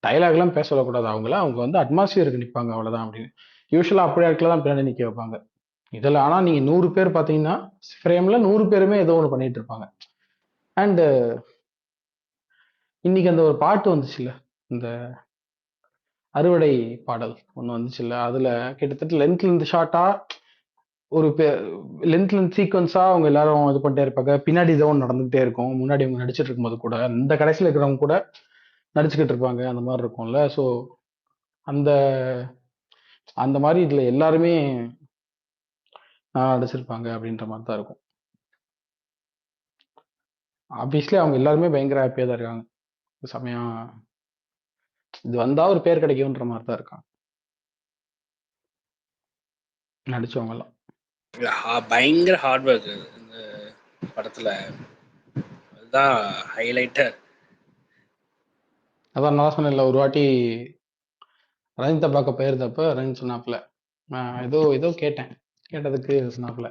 டைலாக்லாம் பேச சொல்லக்கூடாது அவங்கள, அவங்க வந்து அட்மாஸ்பியருக்கு நிற்பாங்க அவ்வளோதான் அப்படின்னு. யூஸ்வலாக அப்படியே இடத்துல தான் பின்னாடி நிற்க வைப்பாங்க. இதில் ஆனால் நீங்கள் 100 பேர் பார்த்தீங்கன்னா ஃப்ரேமில் 100 பேருமே ஏதோ ஒன்று பண்ணிட்டு இருப்பாங்க. அண்டு இன்னைக்கு அந்த ஒரு பாட்டு வந்துச்சுல்ல, இந்த அறுவடை பாடல் ஒன்று வந்துச்சுல்ல, அதில் கிட்டத்தட்ட லென்த்லேருந்து ஷார்ட்டாக ஒரு லென்த்ல சீக்வன்ஸா அவங்க எல்லாரும் இது பண்ணிட்டே இருப்பாங்க. பின்னாடி ஏதோ ஒன்று நடந்துகிட்டே இருக்கும், முன்னாடி அவங்க நடிச்சிட்டு இருக்கும்போது கூட இந்த கடைசியில் இருக்கிறவங்க கூட நடிச்சுக்கிட்டு இருப்பாங்க, அந்த மாதிரி இருக்கும்ல. ஸோ அந்த அந்த மாதிரி இதுல எல்லாருமே நடிச்சிருப்பாங்க அப்படின்ற மாதிரி தான் இருக்கும். ஆப்வியஸ்லி அவங்க எல்லாருமே பயங்கர ஹாப்பியா தான் இருக்காங்க. செமையா இது வந்தா ஒரு பேர் கிடைக்கும்ன்ற மாதிரி தான் இருக்காங்க நடிச்சவங்க எல்லாம். பயங்கர ஹார்ட் ஒர்க் இந்த படத்துல, அதுதான் ஹைலைட்டர். அதான் நான் சொன்னேன்ல, ஒரு வாட்டி ரஞ்சித்தை பார்க்க போயிருந்தப்ப ரஞ்சித் சொன்னாப்புல, ஏதோ கேட்டதுக்கு சொன்னாப்புல,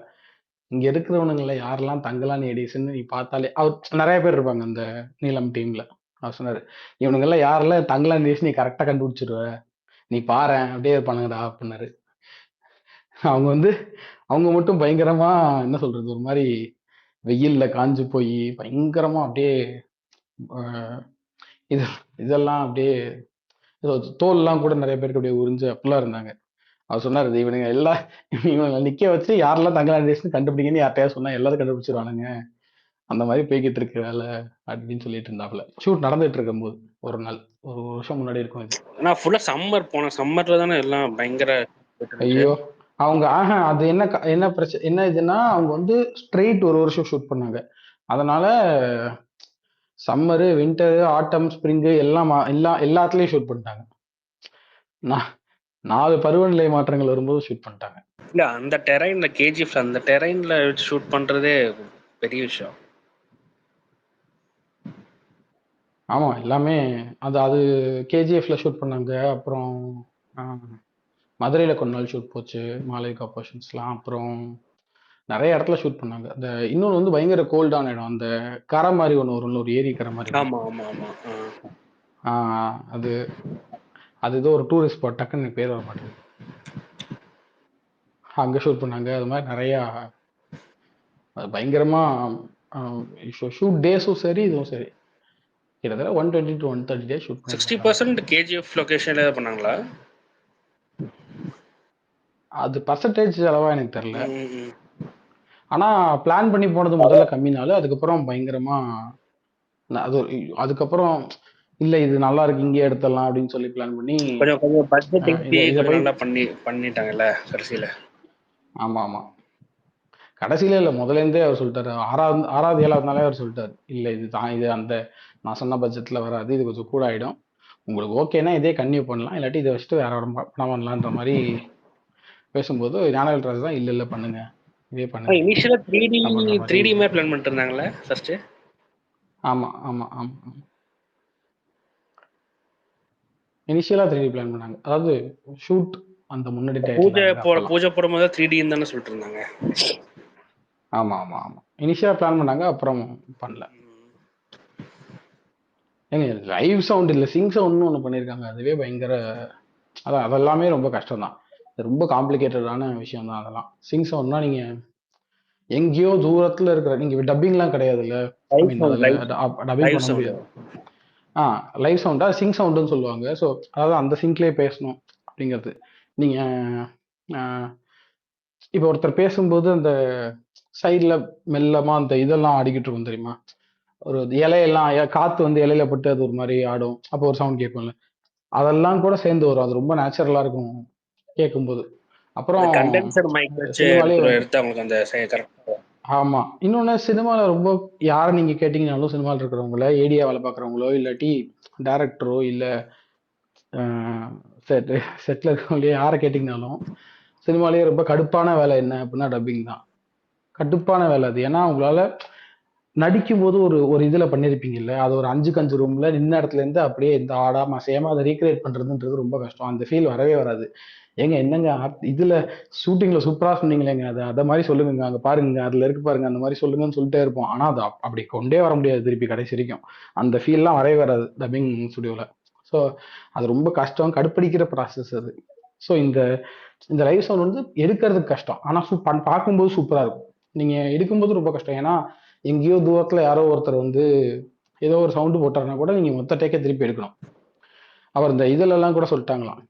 இங்க இருக்கிறவனுங்கள யாரெல்லாம் தங்கலான்னு எடிஷன் நீ பார்த்தாலே, அவர் நிறைய பேர் இருப்பாங்க அந்த நீலம் டீம்ல. அவர் சொன்னாரு, இவனுங்கெல்லாம் யாரெல்லாம் தங்கலான் எடிஷன் நீ கரெக்டா கண்டுபிடிச்சிருவ, நீ பாரு அப்படியே இருப்பானுங்கடா அப்படின்னாரு. அவங்க மட்டும் பயங்கரமா என்ன சொல்றது, ஒரு மாதிரி வெயில்ல காஞ்சு போய் பயங்கரமா அப்படியே இதெல்லாம் அப்படியே தோல்லாம் கூட நிறைய பேருக்கு அப்படியே உறிஞ்சு அப்படிலாம் இருந்தாங்க. அவர் சொன்னாரு, இவனுங்க நிக்க வச்சு யாரெல்லாம் தங்கலான் கண்டுபிடிங்கன்னு யார்ட்டையா சொன்னா எல்லாரும் கண்டுபிடிச்சிருவானுங்க, அந்த மாதிரி போய்கிட்டு இருக்கு வேலை அப்படின்னு சொல்லிட்டு இருந்தாப்புல. ஷூட் நடந்துட்டு இருக்கும் போது ஒரு நாள், ஒரு வருஷம் முன்னாடி இருக்கும் இது. ஆனா ஃபுல்லா சம்மர்ல தானே எல்லாம் பயங்கர. ஐயோ அவங்க அது என்ன பிரச்சனை என்ன இதுன்னா, அவங்க வந்து ஸ்ட்ரெயிட் ஒரு வருஷம் ஷூட் பண்ணாங்க. அதனால சம்மரு, வின்டரு, ஆட்டம், ஸ்ப்ரிங்கு எல்லாத்துலயும் ஷூட் பண்ணிட்டாங்க. 4 பருவநிலை மாற்றங்கள் வரும்போது ஷூட் பண்ணிட்டாங்க. இல்ல அந்த டெரைன்ல கேஜிஎஃப் அந்த டெரைன்ல ஷூட் பண்றதே பெரிய விஷயம். ஆமா எல்லாமே அது கேஜிஎஃப்ல ஷூட் பண்ணாங்க. அப்புறம் மதுரையில கொஞ்ச நாள் ஷூட் போச்சு, மாலைக்கா போர்ஷன்ஸ்லாம். அப்புறம் நிறைய இடத்துல ஷூட் பண்ணாங்க. அந்த இன்னொன்று வந்து பயங்கர கோல்டான இடம், அந்த கரை மாதிரி ஒன்று வரும், ஒரு ஏரி கரை மாதிரி. அது ஏதோ ஒரு டூரிஸ்ட் ஸ்பாட், டக்குன்னு எனக்கு பேர் வர மாட்டேங்குது. அங்கே ஷூட் பண்ணாங்க. அது மாதிரி நிறையா பயங்கரமா ஷூட் டேஸும் சரி இதுவும் சரி கிட்டத்தட்ட 120 to 130 டேஸ் ஷூட் பண்ணியிருக்காங்க 60% கேஜிஎஃப் லொகேஷன்ல பண்ணாங்களா? அது பர்சன்டேஜ் அளவா எனக்கு தெரியல. ம். ஆனா பிளான் பண்ணி போனது முதல்ல கம்மினாலும் அதுக்கப்புறம் பயங்கரமா அது அதுக்கப்புறம் இல்ல இது நல்லா இருக்கு இங்கே எடுத்துடலாம் அப்படின்னு சொல்லி பிளான் பண்ணி கொஞ்சம் பட்ஜெட்டிங் இதை கொஞ்சம் போய் நல்லா பண்ணிட்டாங்கல்ல கடைசியில. ஆமா ஆமா கடைசியில இல்ல முதல்ல இருந்தே அவர் சொல்லிட்டாரு. ஆறாவது 7வது நாளே அவர் சொல்லிட்டாரு இல்ல இது தான் இது அந்த நான் சொன்ன பட்ஜெட்ல வராது, இது கொஞ்சம் கூட ஆயிடும், உங்களுக்கு ஓகேனா இதே கன்டினியூ பண்ணலாம், இல்லாட்டி இதை வச்சுட்டு வேற படம் பண்ணலான்ற மாதிரி பேசும்போது ஞானவேல் தான் இல்ல பண்ணுங்க இதே பண்ணுங்க இனிஷியலா அப்படின்ற மாதிரி 3D மாதிரி பிளான் பண்ணிட்டு இருந்தாங்களே ஃபர்ஸ்ட். ஆமா ஆமா ஆமா இனிஷியலா 3D பிளான் பண்ணாங்க. அதாவது ஷூட் அந்த முன்னாடி பூஜை போடும்போது 3D தானே சொல்லிட்டு இருந்தாங்க. ஆமா ஆமா ஆமா இனிஷியலா பிளான் பண்ணாங்க, அப்புறம் பண்ணல. ஏங்க லைவ் சவுண்ட் இல்ல சிங் சவுண்ட்னு ஒன்று பண்ணியிருக்காங்க, அதுவே பயங்கர அதெல்லாமே ரொம்ப கஷ்டம் தான், ரொம்ப காம்ப்ளிகேட்டடான விஷயம் தான் அதெல்லாம். சிங் சவுண்ட்னா நீங்க எங்கேயோ தூரத்துல இருக்கிற நீங்க டப்பிங்லாம் கிடையாது இல்ல, டப்பிங் பண்ண முடியாது. லைவ் சவுண்டா சிங் சவுண்டுன்னு சொல்லுவாங்க. ஸோ அதாவது அந்த சிங்க்லேயே பேசணும் அப்படிங்கிறது. நீங்க இப்போ ஒருத்தர் பேசும்போது அந்த சைட்ல மெல்லமா அந்த இதெல்லாம் ஆடிக்கிட்டு இருக்கும் தெரியுமா, ஒரு இலையெல்லாம் காத்து வந்து இலையில பட்டு அது ஒரு மாதிரி ஆடும், அப்போ ஒரு சவுண்ட் கேட்கும்ல, அதெல்லாம் கூட சேர்ந்து வரும். அது ரொம்ப நேச்சுரலா இருக்கும் கேட்கும்போது. அப்புறம் கண்டென்சர் மைக் வச்சு எடுத்தவங்களுக்கு அந்த கரெக்ட். ஆமா இன்னொன்னு சினிமால ரொம்ப யாரை நீங்க கேட்டீங்கன்னாலும் சினிமாவில் இருக்கிறவங்கள ஏடியா வேலை பார்க்குறவங்களோ இல்லாட்டி டைரக்டரோ இல்ல செட்ல இருக்கவங்களே யாரை கேட்டீங்கன்னாலும் சினிமாலேயே ரொம்ப கடுப்பான வேலை என்ன அப்படின்னா டப்பிங் தான். கடுப்பான வேலை அது. ஏன்னா உங்களால நடிக்கும் போது ஒரு இதுல பண்ணிருப்பீங்கல்ல, அது ஒரு 5 ரூம்ல நின்ன இடத்துல இருந்து அப்படியே இந்த ஆடாம சேமா அதை ரீக்ரியேட் பண்றதுன்றது ரொம்ப கஷ்டம். அந்த ஃபீல் வரவே வராது. ஏங்க என்னங்க இதுல ஷூட்டிங்ல சூப்பரா சொன்னீங்களேங்க, அதை மாதிரி சொல்லுங்க, அங்க பாருங்க அதுல இருக்கு பாருங்க அந்த மாதிரி சொல்லுங்கன்னு சொல்லிட்டே இருப்போம். ஆனா அது அப்படி கொண்டே வர முடியாது திருப்பி கடைசி வரைக்கும். அந்த ஃபீல்லாம் வரவே வராது டப்பிங் ஸ்டுடியோல. ஸோ அது ரொம்ப கஷ்டம், கடுப்படிக்கிற ப்ராசஸ் அது. ஸோ இந்த லைவ் சவுண்ட் வந்து எடுக்கிறதுக்கு கஷ்டம், ஆனா பார்க்கும்போது சூப்பரா இருக்கும். நீங்க எடுக்கும்போது ரொம்ப கஷ்டம். ஏன்னா எங்கேயோ தூரத்துல யாரோ ஒருத்தர் வந்து ஏதோ ஒரு சவுண்டு போட்டாருன்னா கூட நீங்க மொத்த டேக்கே திருப்பி எடுக்கணும். அவர் இந்த இதுல எல்லாம் கூட சொல்லிட்டாங்களாம்,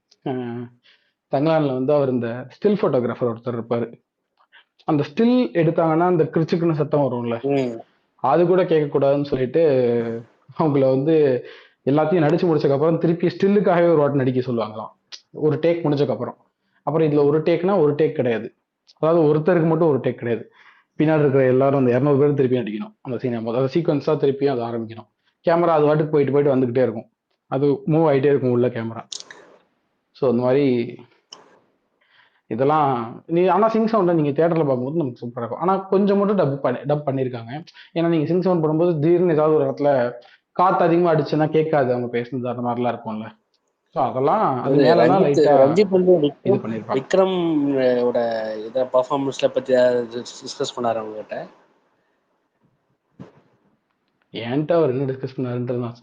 தங்கலான்ல வந்து அவர் இந்த ஸ்டில் போட்டோகிராஃபர் ஒருத்தர் இருப்பாரு, அந்த ஸ்டில் எடுத்தாங்கன்னா அந்த கிரிச்சுக்குன்னு சத்தம் வரும்ல, அது கூட கேட்கக்கூடாதுன்னு சொல்லிட்டு அவங்கள வந்து எல்லாத்தையும் நடிச்சு முடிச்சதுக்கு அப்புறம் திருப்பி ஸ்டில்லுக்காகவே ஒரு வாட்டி நடிக்க சொல்லுவாங்களாம், ஒரு டேக் முடிஞ்சதுக்கு அப்புறம் இதுல ஒரு டேக்னா ஒரு டேக் கிடையாது, அதாவது ஒருத்தருக்கு மட்டும் ஒரு டேக் கிடையாது, பின்னாடி இருக்கிற எல்லாரும் அந்த 200 பேர் திருப்பி நடிக்கணும் அந்த சீனை, அதாவது சீக்வன்ஸா திருப்பியும் அதை ஆரம்பிக்கணும். கேமரா அது வாட்டுக்கு போயிட்டு வந்துகிட்டே இருக்கும், அது மூவ் ஆகிட்டே இருக்கும் உள்ள கேமரா. ஸோ அந்த மாதிரி இதெல்லாம் ஆனா சிங் சவுண்டை நீங்க தியேட்டர்ல பார்க்கும்போது நமக்கு சூப்பராக இருக்கும். ஆனா கொஞ்சம் மட்டும் டப் பண்ணியிருக்காங்க. ஏன்னா நீங்க சிங் சவுண்ட் பண்ணும்போது திடீர்னு ஏதாவது ஒரு இடத்துல காத்து அதிகமா அடிச்சுன்னா கேட்காது அவங்க பேசுனது, அந்த மாதிரிலாம் இருக்கும்ல. ஸோ அதெல்லாம் அது மேலனா லைட்டா ரஞ்சித் வந்து இது பண்ணிருப்பாங்க. விக்ரம் ஓட இத பெர்ஃபார்மன்ஸ்ல பத்தி டிஸ்கஸ் பண்ணாரு உங்ககிட்ட? என்கிட்ட அவர் என்ன டிஸ்கஸ் பண்ணாருன்றது நான்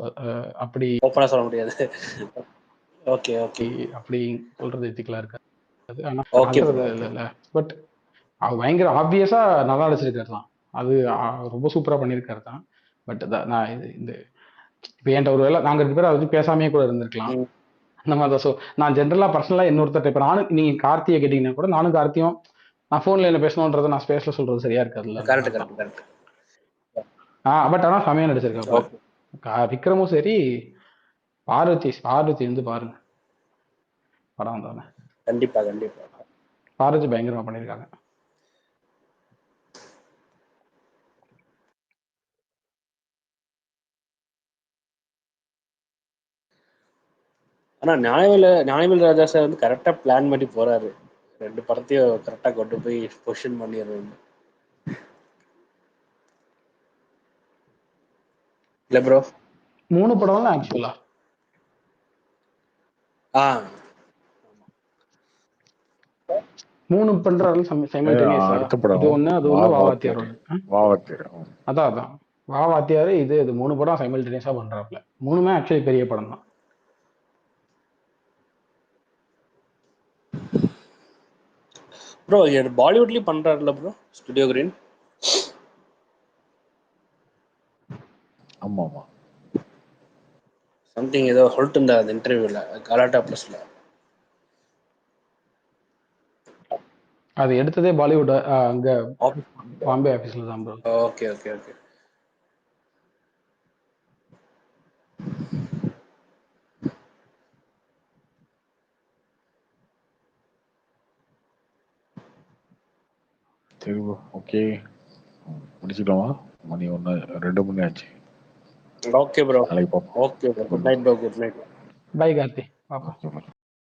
அப்படி ஓப்பனா சொல்ல முடியாது. ஓகே ஓகே அப்படி சொல்றது எத்திக்கலா இருக்காது. ஆனா ஓகே இல்ல பட் அவர் பயங்கர ஆப்வியஸா நல்லா நடிச்சிருக்காரு தான், அது ரொம்ப சூப்பரா பண்ணியிருக்காரு தான். பட் நான் இந்த இப்போ என்கிட்ட ஒரு வேலை நாங்க 2 பேரும் அதை பத்தி பேசாமே கூட இருந்திருக்கலாம் அந்த மாதிரி தான். ஸோ நான் ஜென்ரலா பர்சனலா இன்னொருத்தர் இப்போ நானும் நீங்க கார்த்தியை கேட்டீங்கன்னா கூட நானும் கார்த்தியும் நான் போன்ல என்ன பேசணுன்றதை நான் ஸ்பேஸ்ல சொல்றது சரியா இருக்காதுல்ல. பட் ஆனா செமையா நடிச்சிருக்காரு விக்ரமும் சரி. பார்வதி வந்து பாருங்க படம் வந்தானே, கண்டிப்பா பார்வதி பயங்கரமா பண்ணிருக்காங்க. ஆனா ஞானவேல் ராஜா சார் வந்து கரெக்டா பிளான் பண்ணி போறாரு, 2 படத்தையும் கரெக்டா கொண்டு போய் பொசிஷன் பண்ணிடுறது இல்ல ப்ரோ. 3 படம் ஆக்சுவலா 3 பண்றாரு சைமல்டேனியஸா. இது ஒண்ணு அது ஒண்ணு வாவாத்தியார் ஒண்ணு. அதான் வாவாத்தியார் இது 3 படம் சைமல்டேனியஸா பண்றாப்ல. 3மே ஆக்சுவலி பெரிய படம் தான். ப்ரோ பாலிவுட்லயும் பண்றாருல ப்ரோ ஸ்டுடியோ கிரீன். சம்திங் ஏதோ சொல்லிட்டு இருந்தார் அந்த இன்டர்வியூல கலாட்டா ப்ளஸ்ல. அது எடுத்ததே பாலிவுட் அங்க பாம்பே ஆபீஸ்ல தான் ப்ரோ. Okay okay okay. சரி ப்ரோ, ஓகே முடிச்சுக்கலாமா? மணி 2 மணி ஆச்சு. ஓகே ப்ரோ, நாளைக்கு பார்ப்போம். Okay bro, good night bro, good night. Bye Karthi, பாப்போம்.